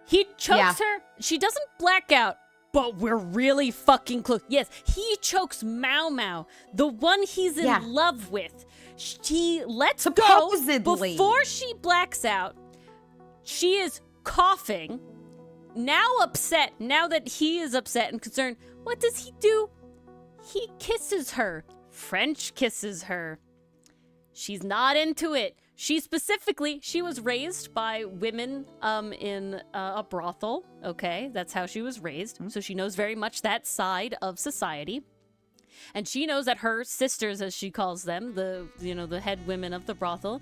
He chokes her. She doesn't black out, but we're really fucking close. Yes, he chokes Mao Mao, the one he's in love with. She lets Supposedly. go before she blacks out. She is coughing. Now upset, now that he is upset and concerned, what does he do? He kisses her. French kisses her. She's not into it. She was raised by women in a brothel, okay? That's how she was raised. So she knows very much that side of society. And she knows that her sisters, as she calls them, the head women of the brothel,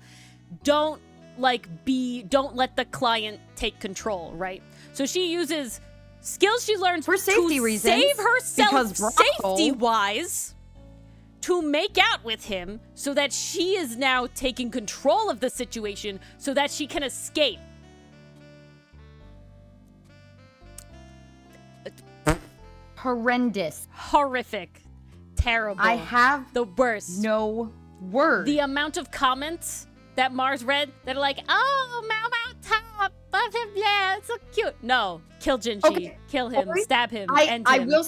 don't let the client take control, right? So she uses skills she learns for safety to reasons, save herself because safety-wise to make out with him so that she is now taking control of the situation so that she can escape. Horrendous. Horrific. Terrible. I have the worst. No word. The amount of comments that Mars read that are like, oh, Mao Mao top, love him, yeah, it's so cute. No, kill Jinshi, Okay. Kill him, stab him, end I him. will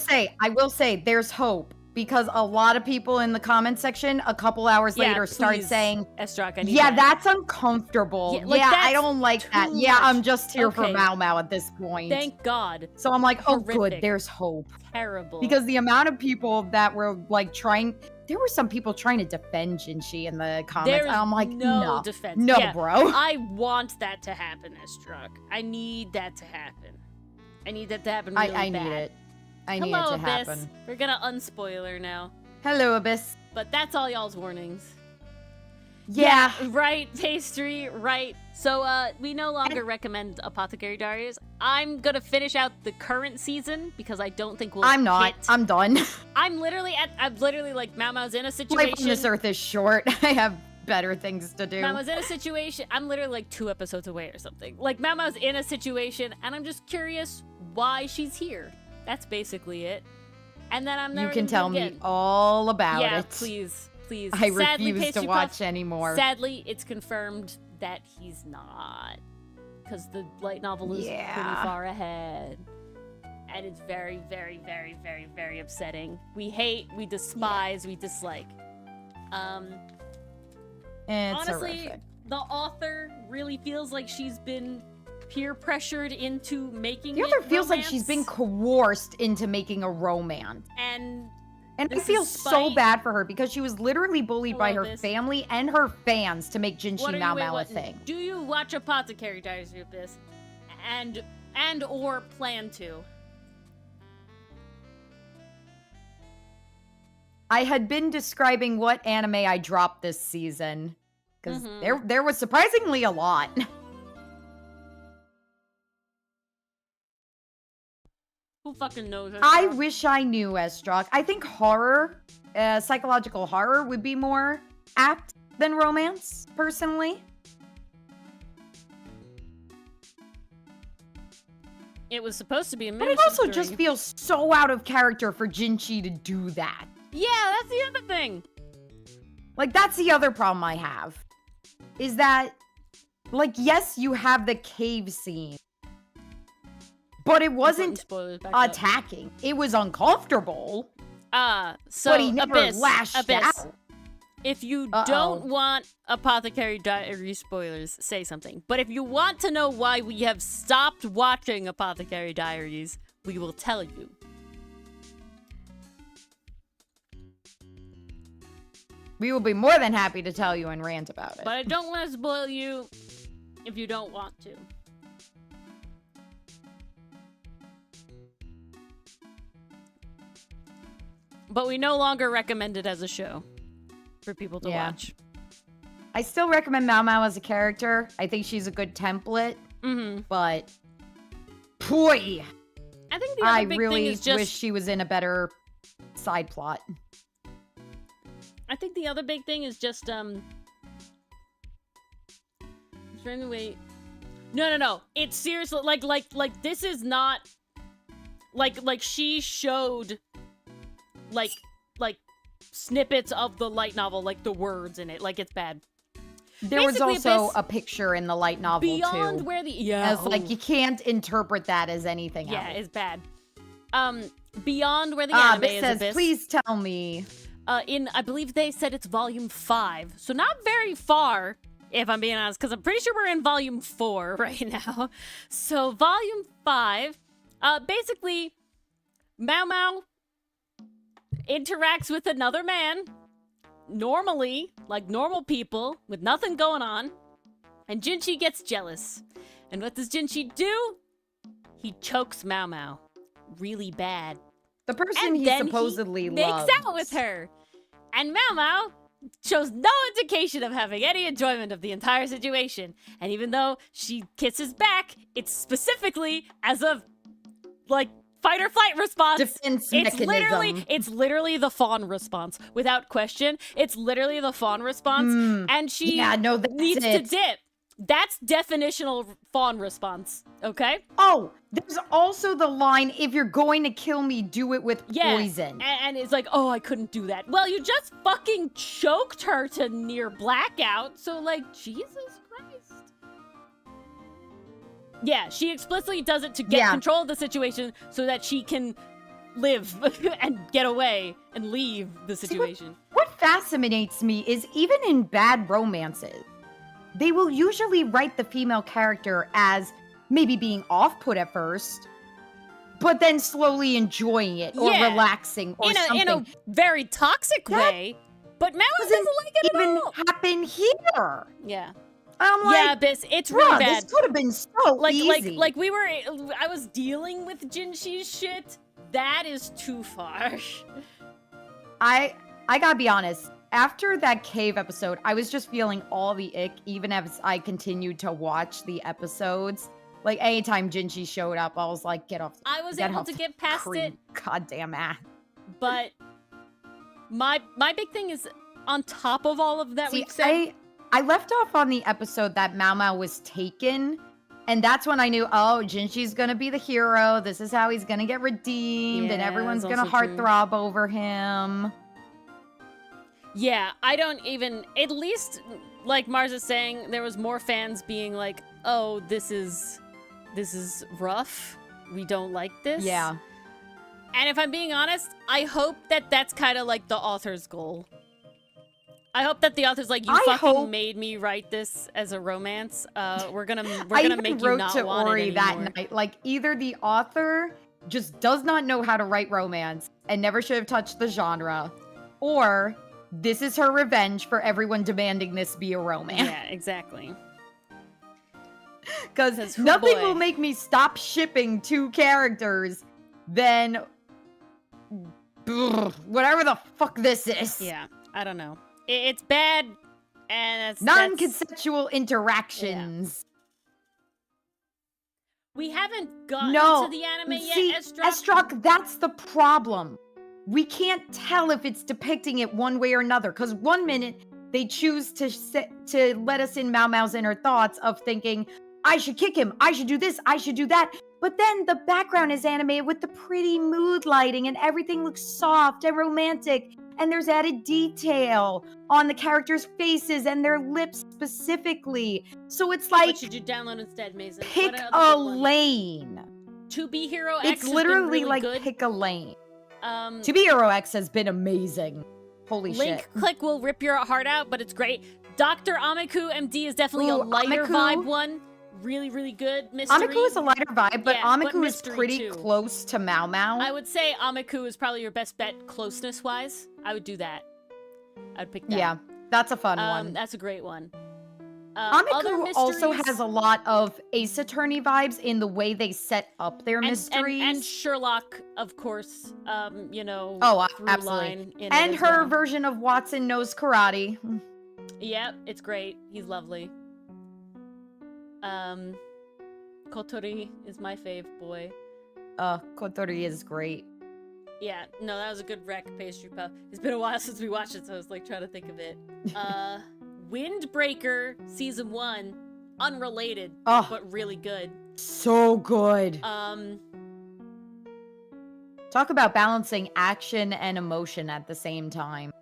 say, there's hope. Because a lot of people in the comment section a couple hours later start saying, Estrock, I need yeah, that. that's uncomfortable. Yeah, I don't like that. too Yeah, much. I'm just here for Okay. Mao Mao at this point. Thank God. So I'm like, oh, good, Horrific. there's hope. Terrible. Because the amount of people that were like there were some people trying to defend Jinshi in the comments. There's And I'm like, no defense. No, Yeah, bro. I want that to happen, Estrock. I need that to happen. I need that to happen really I bad. need it. I need Hello, it to Abyss. happen. We're gonna unspoiler now. Hello, Abyss. But that's all y'all's warnings. Yeah. Right, pastry, right. So, we no longer recommend Apothecary Diaries. I'm gonna finish out the current season because I don't think we'll I'm not. hit- I'm done. I'm literally like, Mao Mao's in a situation. Life on this earth is short. I have better things to do. Mao Mao's in a situation. I'm literally like 2 episodes away or something. Like, Mao Mao's in a situation, and I'm just curious why she's here. That's basically it. And then I'm never You can gonna tell do it me again. all about Yeah, it. please. I Sadly, refuse to Pastry watch Puff, anymore. Sadly, it's confirmed that he's not. Because the light novel is pretty far ahead. And it's very, very, very, very, very upsetting. We hate, we despise, we dislike. It's Honestly, horrific. the author really feels like she's been peer pressured into making The author feels like she's been coerced into making a romance. And I this feel is so spite. bad for her because she was literally bullied by Hello, her Abyss. family and her fans to make What Jinshi are Mao you Mao a waiting? thing. Do you watch Apothecary Diaries with this? And or plan to? I had been describing what anime I dropped this season because Mhm. there was surprisingly a lot. Who fucking knows? I wish I knew, Estrock. I think horror, psychological horror would be more apt than romance, personally. It was supposed to be a But it also just feels so out of character for Jinchi to do that. Yeah, that's the other thing. Like, that's the other problem I have. Is that, like, yes, you have the cave scene. But it wasn't attacking. It was uncomfortable. So but he never Abyss, lashed out. If you don't want Apothecary Diary spoilers, say something. But if you want to know why we have stopped watching Apothecary Diaries, we will tell you. We will be more than happy to tell you and rant about it. But I don't want to spoil you if you don't want to. But we no longer recommend it as a show for people to watch. I still recommend Mao Mao as a character. I think she's a good template. Mm-hmm. But, boy, I think the other big really thing is just... wish she was in a better side plot. I think the other big thing is just, Wait. No. It's seriously, like, this is not... Like, she showed... Like snippets of the light novel, like the words in it, like it's bad. There Basically, was also Abyss, a picture in the light novel beyond too. Where the as like you can't interpret that as anything else. Yeah, it's bad. Beyond Where the Anime Abyss is says, Abyss. Please tell me. I believe they said it's volume 5, so not very far, if I'm being honest, because I'm pretty sure we're in volume 4 right now. So volume 5, basically, Mao Mao interacts with another man, normally, like normal people, with nothing going on, and Jinchi gets jealous. And what does Jinchi do? He chokes Mao Mao really bad. The person And he then supposedly he makes loves. out with her. And Mao Mao shows no indication of having any enjoyment of the entire situation. And even though she kisses back, it's specifically as a, like, fight or flight response. Defense it's mechanism. It's literally the fawn response, without question. It's literally the fawn response, and she needs to dip. That's definitional fawn response. Okay. Oh, there's also the line: "If you're going to kill me, do it with poison." And it's like, oh, I couldn't do that. Well, you just fucking choked her to near blackout. So, like, Jesus Christ. Yeah, she explicitly does it to get control of the situation so that she can live and get away and leave the situation. See, what fascinates me is even in bad romances, they will usually write the female character as maybe being off-put at first, but then slowly enjoying it or relaxing or something. In a very toxic way, but Mao doesn't like it at all. Happen here. Yeah. I'm like, Abyss, it's really bad. This could have been so easy. Like I was dealing with Jinshi's shit. That is too far. I gotta be honest. After that cave episode, I was just feeling all the ick, even as I continued to watch the episodes. Like, anytime Jinchi showed up, I was like, get off. I was able to get past it. Goddamn ass. But my big thing is, on top of all of that we've said... I left off on the episode that Mao Mao was taken, and that's when I knew, oh, Jinshi's gonna be the hero. This is how he's gonna get redeemed, and everyone's gonna heartthrob over him. Yeah, I don't even... At least, like Mars is saying, there was more fans being like, oh, this is rough. We don't like this. Yeah. And if I'm being honest, I hope that that's kind of like the author's goal. I hope that the author's like, you made me write this as a romance. We're gonna make you not want Ori it anymore. that night. Like, either the author just does not know how to write romance and never should have touched the genre, or this is her revenge for everyone demanding this be a romance. Yeah, exactly. Because nothing will make me stop shipping two characters than whatever the fuck this is. Yeah, I don't know. It's bad, and non-consensual interactions. We haven't gotten No, to the anime see, yet, Estrock. Estrock, that's the problem. We can't tell if it's depicting it one way or another, because one minute they choose to let us in Mao Mao's inner thoughts of thinking, I should kick him, I should do this, I should do that. But then the background is animated with the pretty mood lighting and everything looks soft and romantic. And there's added detail on the characters' faces and their lips specifically. So it's like, What should you download instead, Mason? pick What other a good one? lane. To Be Hero X It's has been literally really like good. pick a lane. To To Be Hero X has been amazing. Holy Link shit. Click will rip your heart out, but it's great. Dr. Amiku MD is definitely a Ooh, lighter Amiku. vibe one. Really, really good. Mystery. Amiku is a lighter vibe, but Yeah, but Amiku is mystery pretty too. close to Mao Mao. I would say Amiku is probably your best bet closeness-wise. I would do that. I'd pick that. Yeah, that's a fun one. That's a great one. Other Amiku also mysteries- has a lot of Ace Attorney vibes in the way they set up their mysteries. and Sherlock, of course. You know. Oh, through absolutely. line in it And as her well. version of Watson Knows Karate. Yep, it's great. He's lovely. Kotori is my fave boy. Kotori is great. Yeah, no, that was a good rec, Pastry Puff. It's been a while since we watched it, so I was like trying to think of it. Windbreaker season 1, unrelated, Oh, but really good. so good. Talk about balancing action and emotion at the same time.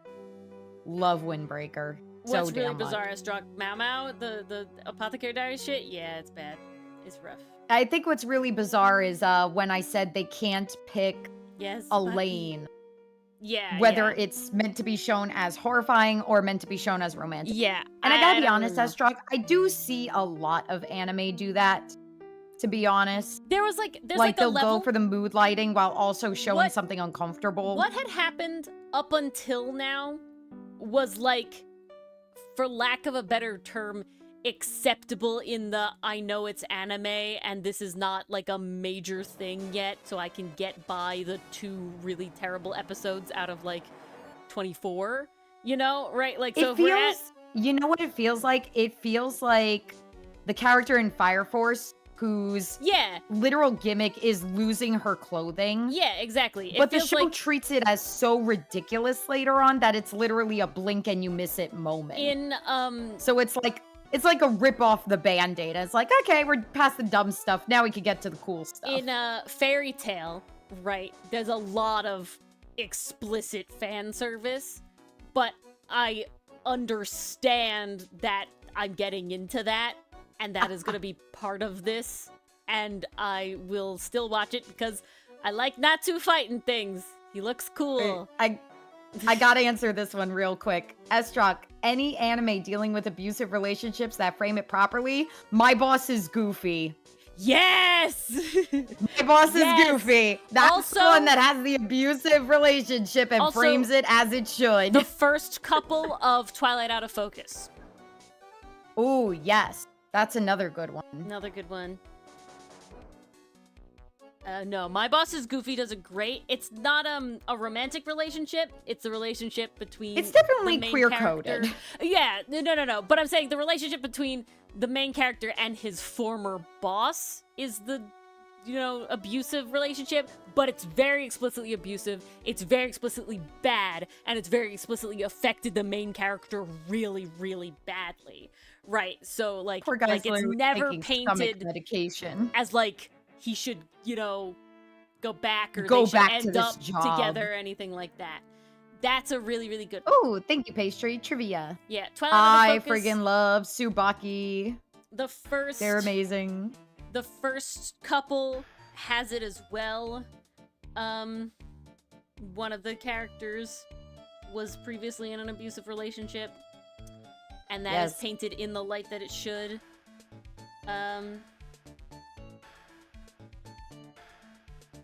Love Windbreaker. So What's really damn much. bizarre is Struck Mao Mao, the Apothecary Diary shit. Yeah, it's bad. It's rough. I think what's really bizarre is when I said they can't pick Yes. a Bucky. lane, Yeah. whether yeah. it's meant to be shown as horrifying or meant to be shown as romantic. Yeah. And I gotta be don't honest, know. Estruck, I do see a lot of anime do that, to be honest. There's Like like a they'll level. go for the mood lighting while also showing What- something uncomfortable. What had happened up until now was like, for lack of a better term, acceptable in the I know it's anime and this is not like a major thing yet, so I can get by the 2 really terrible episodes out of like 24, you know, right? Like, so It if we're at feels, you know what it feels like? It feels like the character in Fire Force whose yeah, literal gimmick is losing her clothing. yeah, exactly. It But the feels show like treats it as so ridiculous later on that it's literally a blink and you miss it moment. in So it's like a rip off the Band-Aid. It's like, okay, we're past the dumb stuff. Now we can get to the cool stuff. in Fairy Tale, right? There's a lot of explicit fan service, but I understand that I'm getting into that, and that is gonna be part of this, and I will still watch it because I like Natsu fighting things. He looks cool. I gotta answer this one real quick. Estrock, any anime dealing with abusive relationships that frame it properly, My Boss is Goofy. Yes! My Boss Yes. is Goofy. That's Also- the one that has the abusive relationship and Also- frames it as it should. The first couple of Twilight Out of Focus. Oh, yes. That's another good one. Another good one. No, My Boss is Goofy does a great. It's not a romantic relationship. It's a relationship between. It's definitely the main queer-coded. character- Yeah, no. But I'm saying the relationship between the main character and his former boss is the, abusive relationship. But it's very explicitly abusive. It's very explicitly bad, and it's very explicitly affected the main character really, really badly. Right. So like, Poor guy's like it's literally never taking stomach painted medication. as like he should, go back or Go they should back to end this up job. together or anything like that. That's a really, really good. Oh, thank you, Pastry. Trivia. Yeah, Twilight I Out of Focus, friggin' love Tsubaki. the first. They're amazing. The first couple has it as well. One of the characters was previously in an abusive relationship, and that is Yes. painted in the light that it should.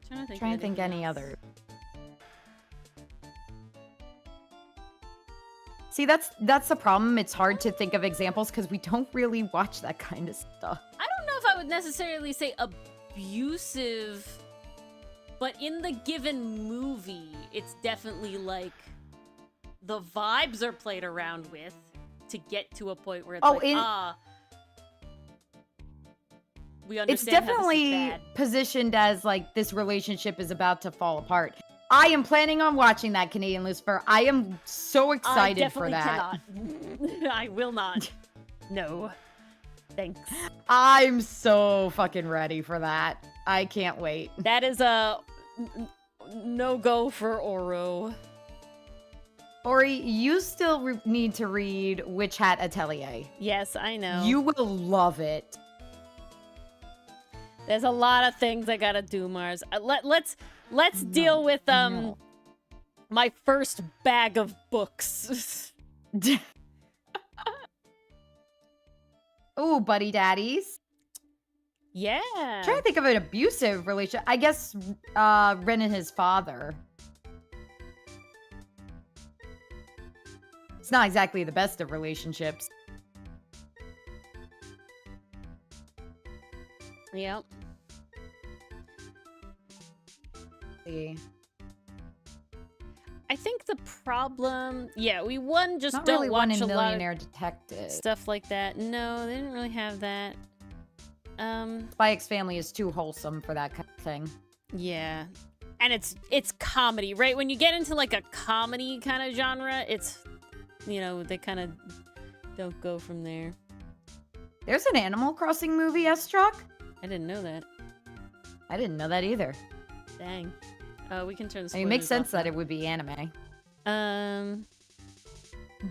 Trying to think of any anything else. other. See, that's the problem. It's hard to think of examples because we don't really watch that kind of stuff. I don't know if I would necessarily say abusive, but in the given movie, it's definitely like the vibes are played around with to get to a point where it's Oh, like, we It's understand how this is definitely bad. positioned as like this relationship is about to fall apart. I am planning on watching that, Canadian Lucifer. I am so excited for that. Cannot. I will not. No. Thanks. I'm so fucking ready for that. I can't wait. That is a no-go for Oro. Ori, you still need to read Witch Hat Atelier. Yes, I know. You will love it. There's a lot of things I gotta do, Mars. Let's deal with no. my first bag of books. Ooh, buddy daddies. Yeah. I'm trying to think of an abusive relationship. I guess Ren and his father. It's not exactly the best of relationships. Yep. See. I think the problem, we just Not don't really watch one in a lot Millionaire of Detective. stuff like that. No, they didn't really have that. Spy X Family is too wholesome for that kind of thing. Yeah. And it's comedy, right? When you get into like a comedy kind of genre, it's, they kind of don't go from there. There's an Animal Crossing movie, S-Truck? I didn't know that. I didn't know that either. Dang. We can turn this. I mean, it makes sense that it would be anime.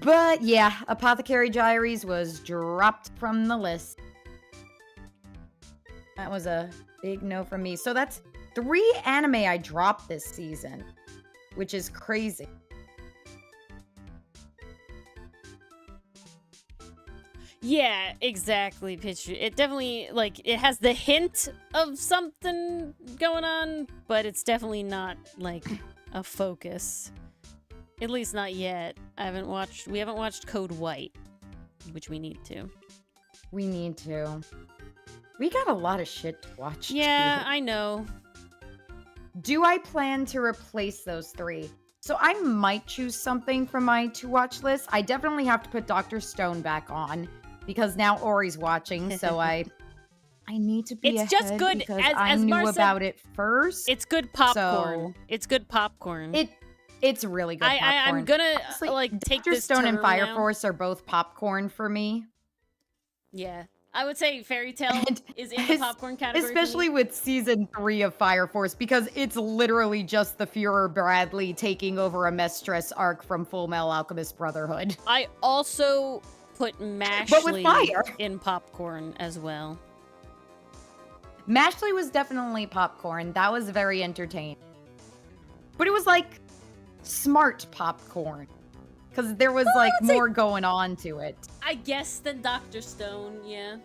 But yeah, Apothecary Diaries was dropped from the list. That was a big no from me. So that's 3 anime I dropped this season, which is crazy. Yeah, exactly, Pitch. It definitely, it has the hint of something going on, but it's definitely not, a focus. At least not yet. We haven't watched Code White, which we need to. We need to. We got a lot of shit to watch. Yeah, too. I know. Do I plan to replace those 3? So I might choose something from my to-watch list. I definitely have to put Dr. Stone back on because now Ori's watching, so I need to be It's ahead just good because as I knew Mars said, about it first. It's good popcorn. It's good popcorn. It's really good popcorn. I'm gonna Honestly, take Dr. this Stone and term Fire now. Force are both popcorn for me. Yeah. I would say Fairy Tail is in the popcorn category. Especially with season 3 of Fire Force, because it's literally just the Führer Bradley taking over a Mistress arc from Full Metal Alchemist Brotherhood. I also put Mashley But with fire. in popcorn as well. Mashley was definitely popcorn. That was very entertaining. But it was like smart popcorn. Because there was more going on to it. I guess than Dr. Stone, yeah.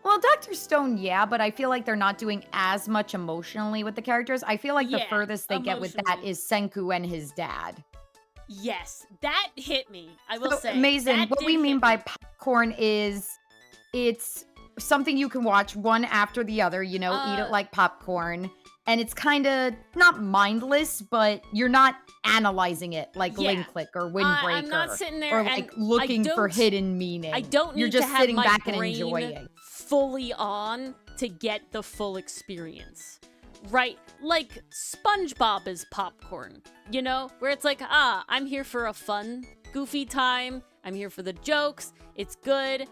Well, Dr. Stone, yeah, but I feel like they're not doing as much emotionally with the characters. I feel like the furthest they get with that is Senku and his dad. Yes, that hit me. I will say. Amazing. What we mean by popcorn is it's something you can watch one after the other, eat it like popcorn. And it's kind of not mindless, but you're not analyzing it like Link Click or Windbreaker. I'm not sitting there or looking for hidden meaning. I don't need You're just to have sitting my back and brain enjoying. Fully on to get the full experience. Right? Like SpongeBob is popcorn, where it's like, I'm here for a fun, goofy time. I'm here for the jokes. It's good,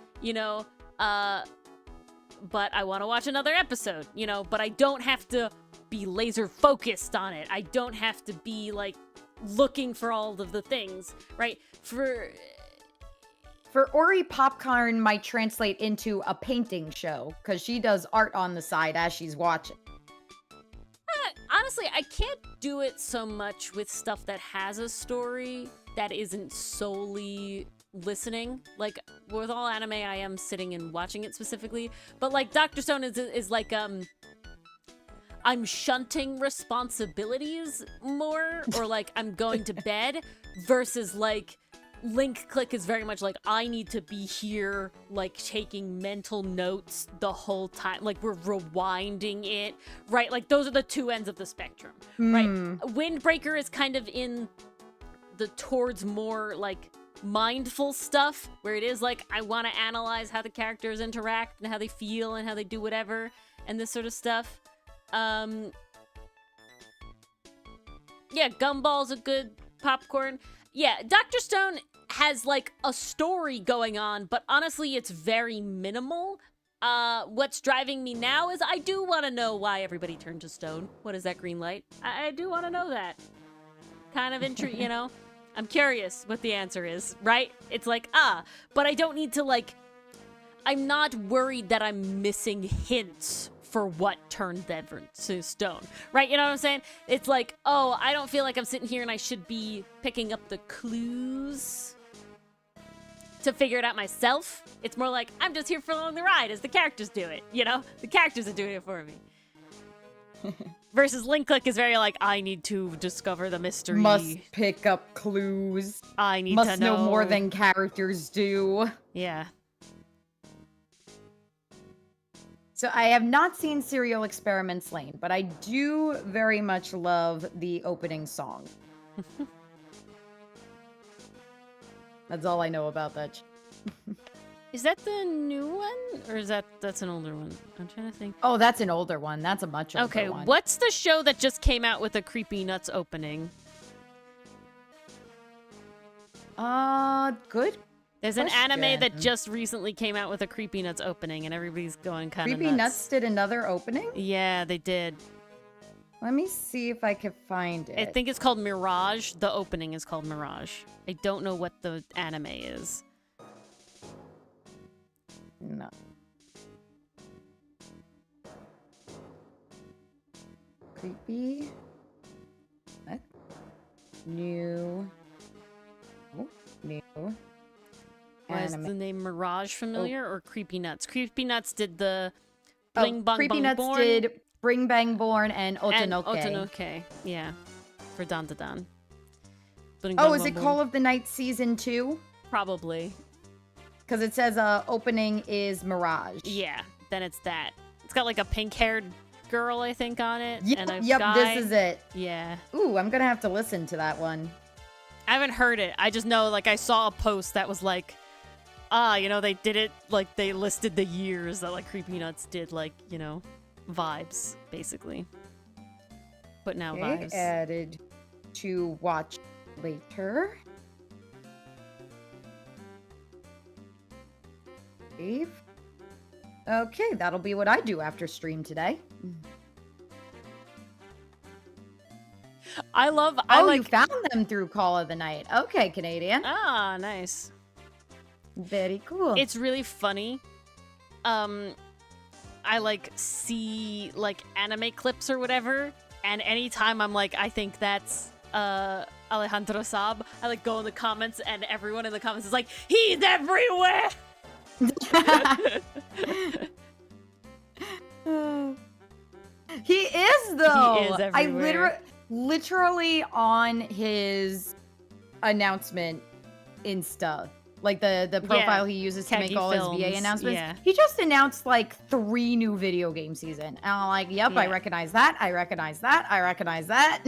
but I want to watch another episode, but I don't have to be laser focused on it. I don't have to be looking for all of the things, right? For Ori, popcorn might translate into a painting show because she does art on the side as she's watching. Honestly, I can't do it so much with stuff that has a story that isn't solely listening. With all anime, I am sitting and watching it specifically. But Dr. Stone is I'm shunting responsibilities more, or I'm going to bed, versus Link Click is very much I need to be here, taking mental notes the whole time. We're rewinding it, right? Those are the two ends of the spectrum, right? Windbreaker is kind of in the towards more mindful stuff where it is like I want to analyze how the characters interact and how they feel and how they do whatever and this sort of stuff. Yeah, Gumball's a good popcorn. Yeah, Dr. Stone has like a story going on, but honestly it's very minimal. What's driving me now is I do want to know why everybody turned to stone. What is that green light? I do want to know that. Kind of you know? I'm curious what the answer is, right? It's like, but I don't need to like, I'm not worried that I'm missing hints for what turned them to stone, right? You know what I'm saying? It's like, oh, I don't feel like I'm sitting here and I should be picking up the clues to figure it out myself. It's more like, I'm just here for along the ride as the characters do it, you know? The characters are doing it for me. Versus Link Click is very like, I need to discover the mystery. Must pick up clues. I need Must to know more than characters do. Yeah. So I have not seen Serial Experiments Lane, but I do very much love the opening song. That's all I know about that. Is that the new one? Or is that's an older one? I'm trying to think. Oh, that's an older one. That's a much older Okay, one. what's the show that just came out with a Creepy Nuts opening? Good. There's an anime that question. just recently came out with a Creepy Nuts opening, and everybody's going kind of Creepy Nuts did another opening? Yeah, they did. Let me see if I can find it. I think it's called Mirage. The opening is called Mirage. I don't know what the anime is. No. Creepy. What? New. Oh, new. Was Anime. the name Mirage familiar or Creepy Nuts? Creepy Nuts did the Bling Bong Creepy Bong Nuts Born did Bring Bang Born and and Otonoke. Otonoke. Yeah, for Dan Da Dan. Bling Oh, Bong is Bong it Born. Call of the Night Season 2? Probably. Because it says opening is Mirage. Yeah, then it's that. It's got like a pink-haired girl, I think, on it. Yep, and a yep, guy. this is it. Yeah. Ooh, I'm gonna have to listen to that one. I haven't heard it. I just know, like, I saw a post that was like, you know, they did it, like, they listed the years that, like, Creepy Nuts did, like, you know, vibes, basically. But now Okay, vibes. added to watch later. Save. Okay, that'll be what I do after stream today. I love, Oh, like, you found them through Call of the Night. Okay, Canadian. ah, nice. Very cool. It's really funny. I like see like anime clips or whatever, and anytime I'm like, I think that's Alejandro Saab, I like go in the comments and everyone in the comments is like, he's everywhere. He is though. He is I everywhere. literally on his announcement Insta, like the profile he uses to make Khaki all his Films, VA announcements. yeah. He just announced like 3 new video game season, and I'm like, yep, I Yeah. recognize that. I recognize that. I recognize that.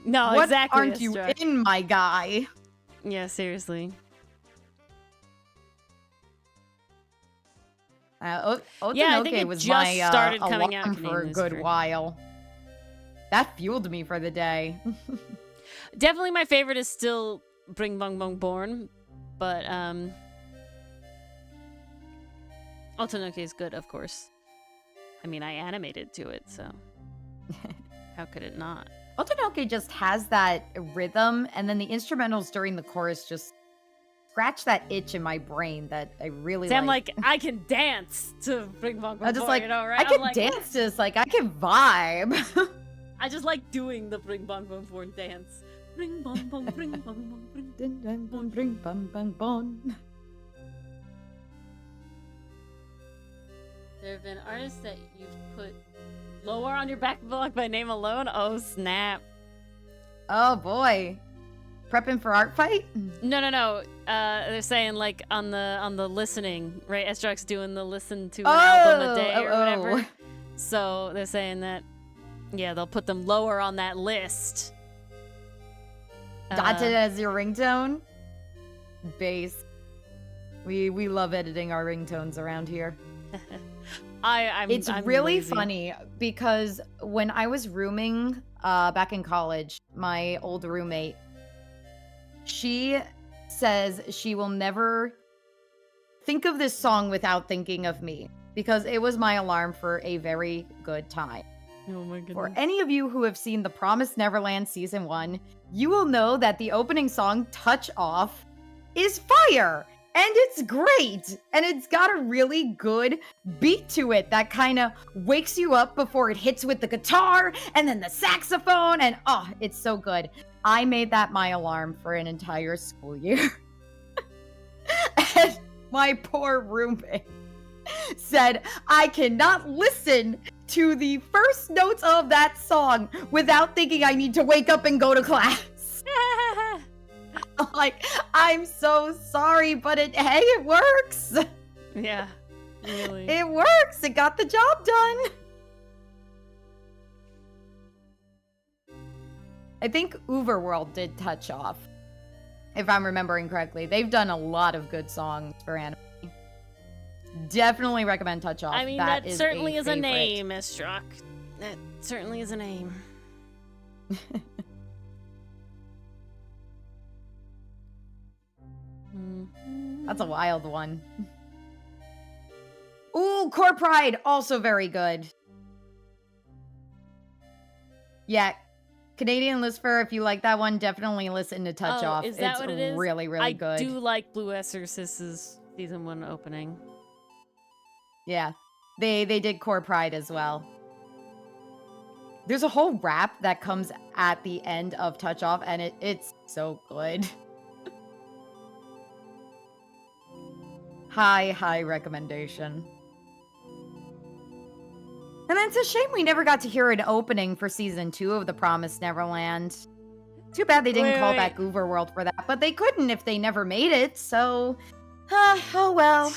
No, What exactly. aren't you Astra. in, my guy? Yeah, seriously. Otonoke Yeah, I think it was just my started coming out alarm in for a Canadian good this year. while. That fueled me for the day. Definitely my favorite is still Bring Bong Bong Born, but Otonoke is good, of course. I mean, I animated to it, so how could it not? Otonoke just has that rhythm, and then the instrumentals during the chorus just scratch that itch in my brain that I really See, I'm like. like, I can dance to Bring Bong Bong I'm just Born, like, you know, right? I I'm can like, dance to this, like, I can vibe. I just like doing the Bring Bong Bong Born dance. Bring Bong Bong, Bring Bong Bong, Bring. Dun, dun, dun, bring, bum, bum, bum. There have been artists that you've put lower on your backlog by name alone. Oh snap! Oh boy. Prepping for art fight? No. They're saying like on the listening, right? Esdrak's doing the listen to an album a day or whatever. So they're saying that, yeah, they'll put them lower on that list. Got it as your ringtone? bass. We love editing our ringtones around here. I'm really lazy. funny because when I was rooming back in college, my old roommate, she says she will never think of this song without thinking of me because it was my alarm for a very good time. Oh my goodness. For any of you who have seen The Promised Neverland Season 1, you will know that the opening song, Touch Off, is fire! And it's great! And it's got a really good beat to it that kind of wakes you up before it hits with the guitar and then the saxophone, and oh, it's so good. I made that my alarm for an entire school year. And my poor roommate said, I cannot listen to the first notes of that song without thinking I need to wake up and go to class. I'm like, I'm so sorry, but it works. Yeah, really. It works. It got the job done. I think Uberworld did Touch Off, if I'm remembering correctly. They've done a lot of good songs for anime. Definitely recommend Touch Off. I mean, that certainly is a name, Miss Struck. That certainly is a name. That's a wild one. Ooh, Core Pride, also very good. Yeah, Canadian Lucifer, if you like that one, definitely listen to Touch Off. Is that it's what it is? really, really good. I do like Blue Exorcist's season 1 opening. Yeah, they did Core Pride as well. There's a whole rap that comes at the end of Touch Off, and it's so good. High recommendation. And then it's a shame we never got to hear an opening for season 2 of The Promised Neverland. Too bad they didn't call back Uberworld for that, but they couldn't if they never made it, so... oh well.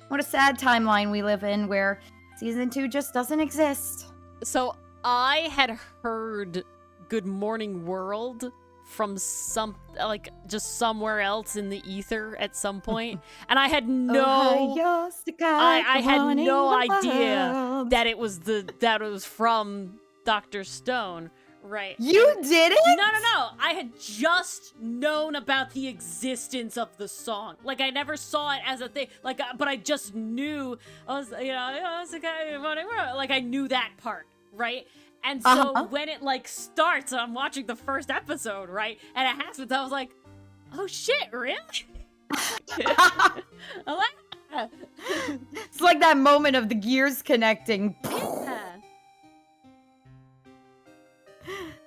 What a sad timeline we live in where season 2 just doesn't exist. So I had heard Good Morning World from just somewhere else in the ether at some point, and I had I had no idea that it was from Dr. Stone, right? You did it? No. I had just known about the existence of the song. Like, I never saw it as a thing. Like, but I just knew. It's a guy Morning World. Like, I knew that part, right? And so when it starts, I'm watching the first episode, right? And it happens, I was like, oh shit, really? It's like that moment of the gears connecting. Yeah.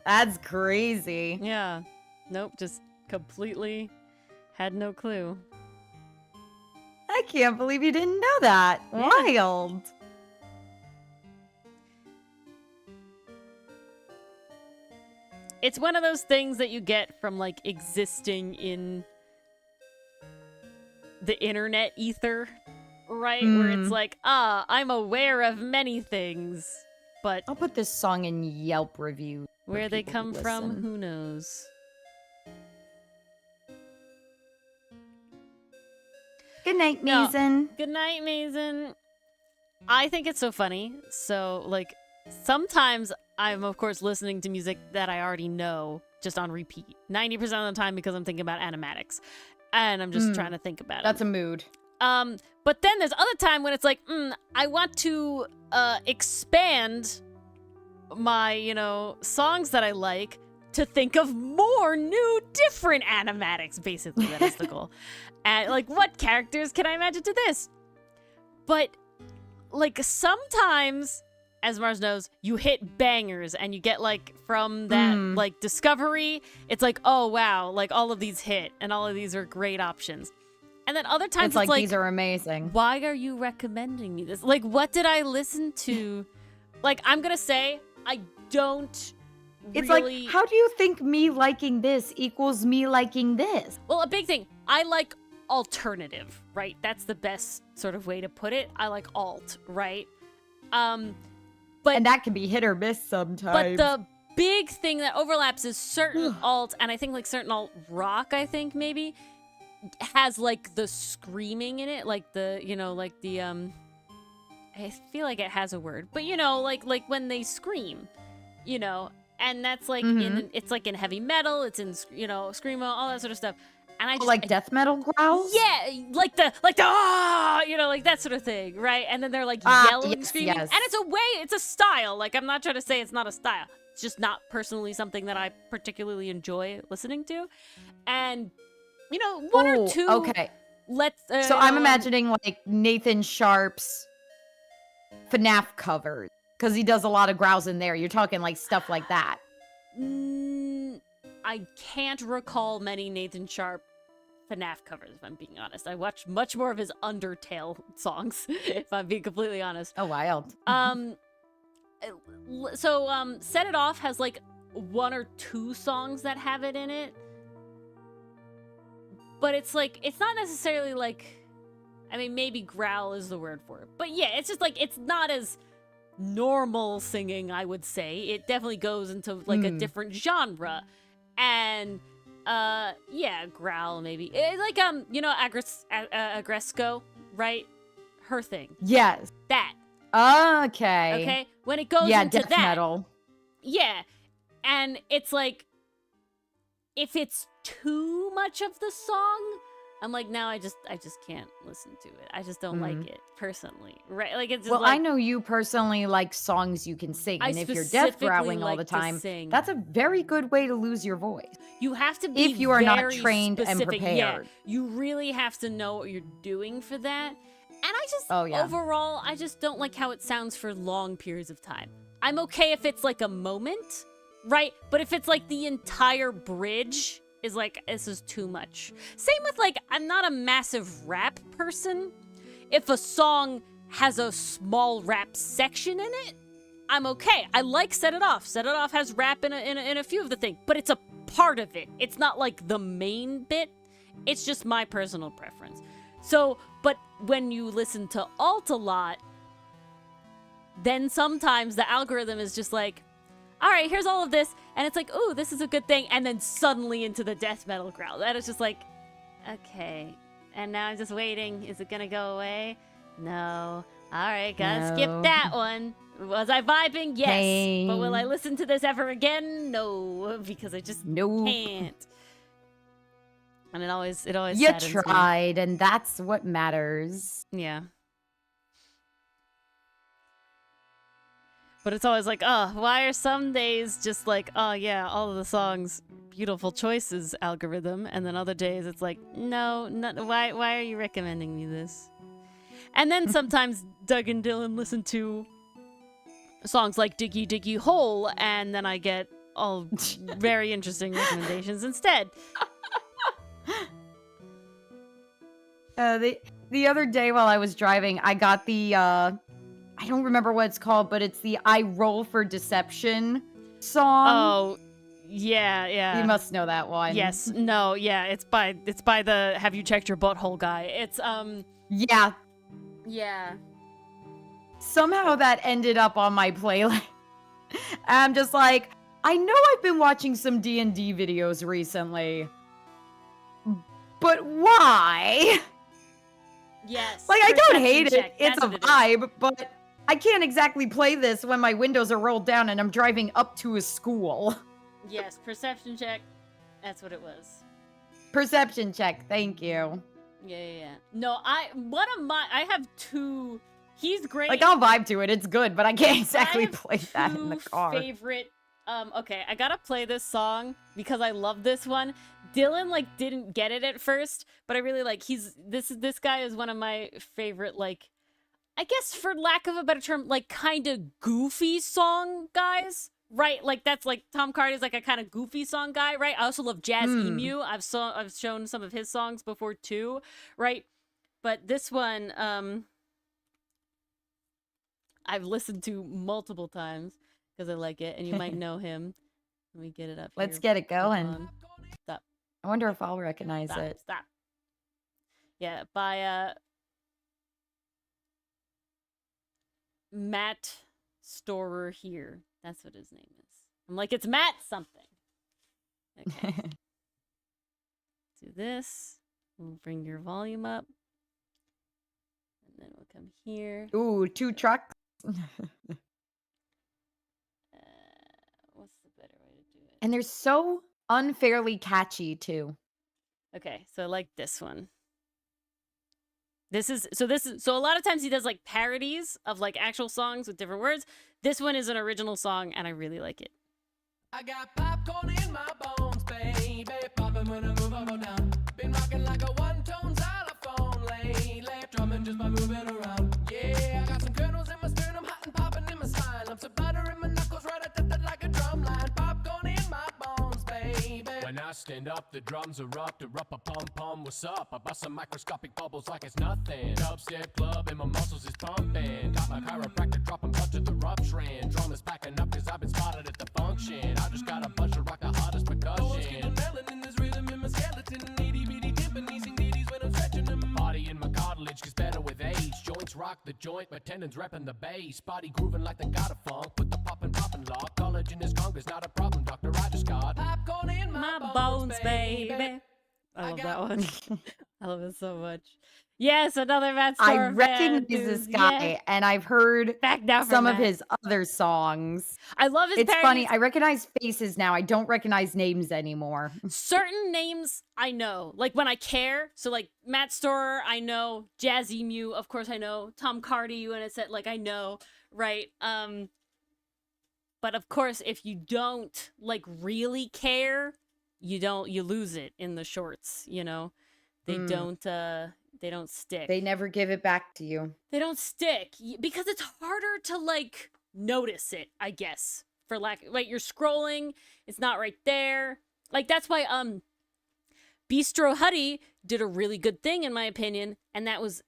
That's crazy. Yeah. Nope, just completely had no clue. I can't believe you didn't know that. Yeah. Wild. It's one of those things that you get from existing in the internet ether, right? Where it's like, I'm aware of many things, but I'll put this song in Yelp review. where they come from, who knows? Good night, Mason. Good night, Mason. I think it's so funny. So, sometimes I'm, of course, listening to music that I already know just on repeat. 90% of the time because I'm thinking about animatics. And I'm just trying to think about it. That's a mood. But then there's other time when it's like, I want to expand my, songs that I like to think of more new, different animatics, basically. That is the goal. And, what characters can I imagine to this? But, sometimes, as Mars knows, you hit bangers and you get, from that, discovery, it's like, oh, wow, all of these hit and all of these are great options. And then other times it's like, these are amazing. Why are you recommending me this? What did I listen to? I'm gonna say, I don't It's really... like, how do you think me liking this equals me liking this? Well, a big thing, I like alternative, right? That's the best sort of way to put it. I like alt, right? And that can be hit or miss sometimes. But the big thing that overlaps is certain alt, and I think certain alt rock, I think maybe, has like the screaming in it, like the, you know, like the I feel like it has a word, but you know, like when they scream, you know, and that's like in, it's like in heavy metal, it's in, you know, screamo, all that sort of stuff. And I just like death metal growls? yeah, like the ah, you know, like that sort of thing, right? And then they're like yelling, yes, screaming, yes. and it's a way, it's a style. Like I'm not trying to say it's not a style. It's just not personally something that I particularly enjoy listening to. And you know, one or two. Okay. Let's. So I'm imagining like Nathan Sharp's FNAF covers because he does a lot of growls in there. You're talking like stuff like that. I can't recall many Nathan Sharp FNAF covers, if I'm being honest. I watched much more of his Undertale songs, if I'm being completely honest. Oh, wild. So Set It Off has like one or two songs that have it in it. But it's like, it's not necessarily like, I mean, maybe growl is the word for it. But yeah, it's just like, it's not as normal singing, I would say. It definitely goes into like a different genre. And yeah, growl maybe. Like you know, Agresco, right? Her thing. Yes. That. Okay. Okay. When it goes into death that. metal. Yeah. And it's like, if it's too much of the song, I'm like, now I just can't listen to it. I just don't like it personally, right? Like it's just well, like, I know you personally like songs you can sing, I and if you're death growling all the like to time, sing. that's a very good way to lose your voice. You have to be if you are not very trained and specific. Yeah, prepared. you really have to know what you're doing for that. And I just, yeah. overall, I just don't like how it sounds for long periods of time. I'm okay if it's like a moment, right? But if it's like the entire bridge is like, this is too much. Same with like, I'm not a massive rap person. If a song has a small rap section in it, I'm okay. I like Set It Off. Set It Off has rap in a few of the things, but it's a part of it. It's not like the main bit. It's just my personal preference. So, but when you listen to Alt a lot, then sometimes the algorithm is just like, all right, here's all of this, and it's like, ooh, this is a good thing, and then suddenly into the death metal growl. That is just like, okay, and now I'm just waiting. Is it gonna go away? No. All right, gotta skip that one. Was I vibing? Yes. Pain. But will I listen to this ever again? No, because I just can't. And it always you tried, and that's what matters. Yeah. But it's always like, oh, why are some days just like, oh yeah, all of the songs, beautiful choices, algorithm, and then other days it's like, no, why are you recommending me this? And then sometimes Doug and Dylan listen to songs like Diggy Diggy Hole, and then I get all very interesting recommendations instead. The other day while I was driving, I got the I don't remember what it's called, but it's the I Roll for Deception song. Oh, yeah. You must know that one. Yes. No, yeah, it's by the Have You Checked Your Butthole guy. It's Yeah. Yeah. Somehow that ended up on my playlist. I'm just like, I know I've been watching some D&D videos recently, but why? Yes. Like, I don't hate it. That's It's a vibe, but I can't exactly play this when my windows are rolled down and I'm driving up to a school. Yes, perception check. That's what it was. Perception check. Thank you. Yeah. No, I have two. He's great. Like, I'll vibe to it. It's good, but I can't exactly play that in the car. Favorite. Okay, I gotta play this song because I love this one. Dylan like didn't get it at first, but I really like. This guy is one of my favorite, like, I guess for lack of a better term, like kind of goofy song guys. Right, like that's like Tom Cardy's like a kind of goofy song guy, right? I also love Jazz Emu. I've shown some of his songs before too, right? But this one, I've listened to multiple times because I like it, and you might know him. Let me get it up. Let's get it going. Stop. I wonder if I'll recognize it. Stop. Yeah, by Matt Storer here. That's what his name is. I'm like, it's Matt something. Okay. Do this. We'll bring your volume up. And then we'll come here. Ooh, 2 trucks. What's the better way to do it? And they're so unfairly catchy too. Okay, so like this one. This is so a lot of times he does like parodies of like actual songs with different words. This one is an original song and I really like it. I got popcorn in my bones, baby. Popping when I move up or down. Been rocking like a one-tone xylophone lately. Drumming just by moving around. Yeah, I got some kernels in my sternum, hot and popping in my spine. Lumps of butter in my knuckles, right like a drum line. Popcorn in my bones, baby. When I stand up, the drums erupt. Pum-pum, what's up? I bust some microscopic bubbles like it's nothing. Dubstep club and my muscles is pumping. Got my chiropractor dropping blood to the rupturing. Drum is packing up cause I've been spotted at the function. I just got a bunch of rock the hardest percussion. Melon this rhythm in my skeleton. Itty-bitty dipping these ditties when I'm stretching them. Body in my cartilage gets better with age. Joints rock the joint, my tendons repping the bass. Body grooving like they got a funk. Put the poppin' lock. Collagen is congress, not a problem, doctor. I just got popcorn in My bones, baby. I love that one. I love it so much. Yes, another Matt I Storm fan, recognize dude. this guy, Yeah. and I've heard Back down from some of that. his other songs. I love his It's funny. parodies. I recognize faces now. I don't recognize names anymore. Certain names I know, like when I care. So like Matt Storer, I know. Jazzy Mew, of course I know. Tom Cardy, when it said like I know, right? But of course, if you don't like really care, you lose it in the shorts. You know, they don't stick. They never give it back to you. They don't stick because it's harder to like notice it, I guess. For lack, like you're scrolling, it's not right there. Like that's why Bistro Huddy did a really good thing in my opinion, and that was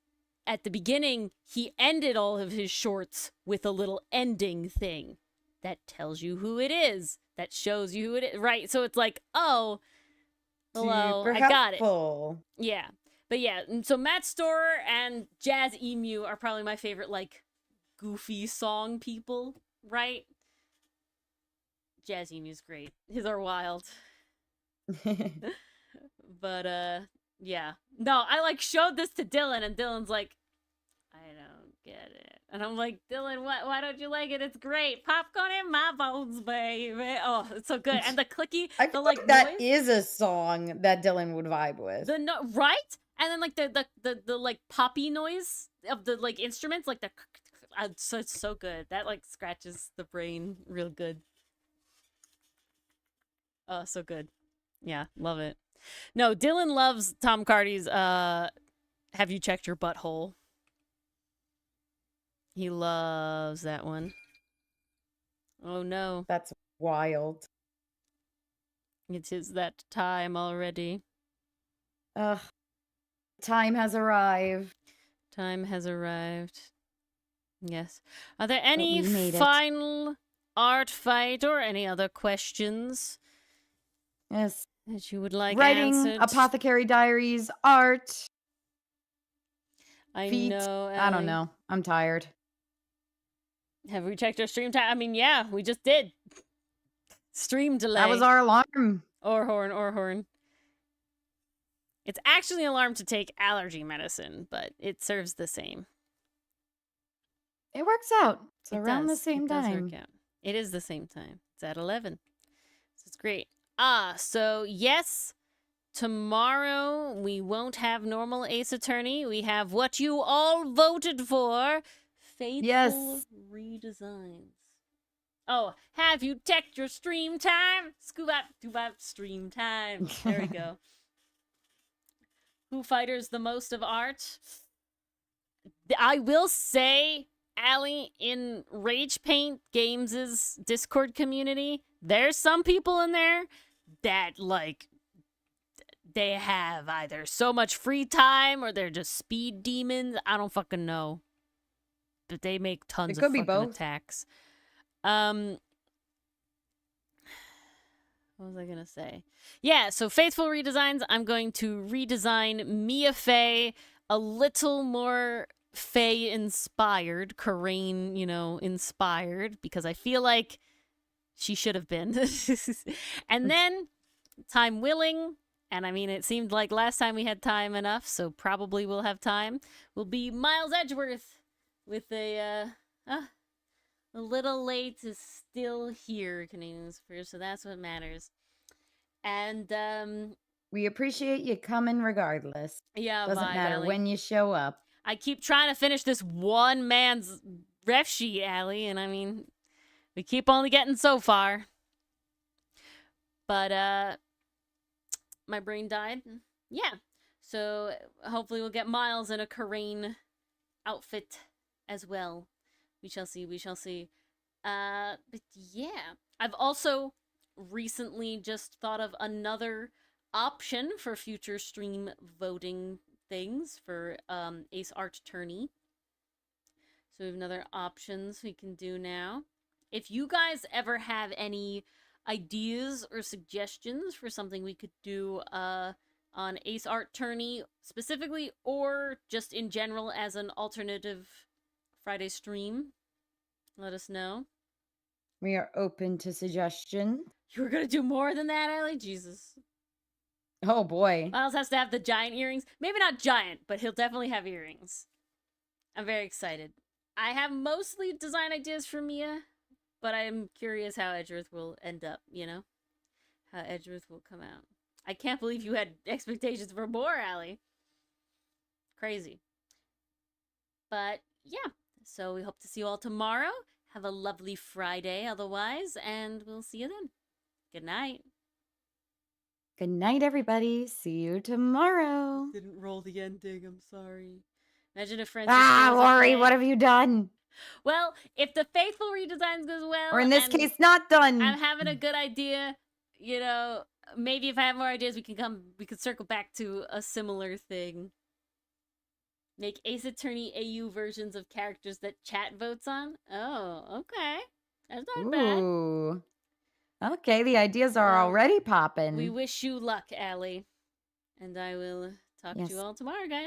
at the beginning he ended all of his shorts with a little ending thing that tells you who it is, that shows you who it is, right? So it's like, oh, hello, Super I got it. helpful. Yeah. But yeah, and so Matt Storer and Jazz Emu are probably my favorite, like, goofy song people, right? Jazz Emu's great. His are wild. But, yeah. No, I, like, showed this to Dylan, and Dylan's like, I don't get it. And I'm like, Dylan, why don't you like it? It's great. Popcorn in my bones, baby. Oh, it's so good. And the clicky, I the, feel like, like that noise. is a song that Dylan would vibe with. Right? And then like the like poppy noise of the like instruments, like the it's so good. That like scratches the brain real good. Oh, so good. Yeah, love it. No, Dylan loves Tom Cardy's Have You Checked Your Butthole? He loves that one. Oh no. That's wild. It is that time already. Ugh. Time has arrived. Time has arrived. Yes. Are there any we made it. final art fight or any other questions Yes. that you would like Writing, answered? Apothecary Diaries, art, I feet. know. I don't Ellie. know. I'm tired. Have we checked our stream time? I mean, yeah, we just did. Stream delay. That was our alarm. Or horn. It's actually an alarm to take allergy medicine, but it serves the same. It works out. It's It around does. the same It does time. work out. It is the same time. It's at 11. So it's great. So yes, tomorrow we won't have normal Ace Attorney. We have what you all voted for. Faithful Yes. redesigns. Oh, have you checked your stream time? Scoop up, stream time. There we go. Who fighters the most of art? I will say, Allie, in Rage Paint Games' Discord community, there's some people in there that, like, they have either so much free time or they're just speed demons. I don't fucking know. But they make tons It could of be fucking both. attacks. What was I gonna say? Yeah, so Faithful Redesigns, I'm going to redesign Mia Fey a little more Fey inspired, Corain, inspired, because I feel like she should have been. And then, time willing, and I mean, it seemed like last time we had time enough, so probably we'll have time, will be Miles Edgeworth with a little late is still here, Canadian Super, so that's what matters. And, We appreciate you coming regardless. yeah, Doesn't vibe, matter Allie. when you show up. I keep trying to finish this one man's ref sheet, Allie, and I mean, we keep only getting so far. But, my brain died. Yeah. So, hopefully we'll get Miles in a Karain outfit as well. We shall see, we shall see. But yeah. I've also recently just thought of another option for future stream voting things for Ace Art Tourney. So we have another options we can do now. If you guys ever have any ideas or suggestions for something we could do on Ace Art Tourney specifically, or just in general as an alternative Friday stream, let us know. We are open to suggestion. You were gonna do more than that, Ellie? Jesus. Oh boy. Miles has to have the giant earrings. Maybe not giant, but he'll definitely have earrings. I'm very excited. I have mostly design ideas for Mia, but I'm curious how Edgeworth will end up, you know? How Edgeworth will come out. I can't believe you had expectations for more, Allie. Crazy. But, yeah. So we hope to see you all tomorrow. Have a lovely Friday otherwise, and we'll see you then. Good night. Good night, everybody. See you tomorrow. Didn't roll the ending, I'm sorry. Imagine if friends. Lori, what have you done? Well, if the faithful redesigns goes well, Or in this and case, not done. I'm having a good idea, you know, maybe if I have more ideas, we could circle back to a similar thing. Make Ace Attorney AU versions of characters that chat votes on. Oh, okay. That's not bad. Ooh. Okay, the ideas are Well, already popping. We wish you luck, Allie. And I will talk to Yes. you all tomorrow, guys.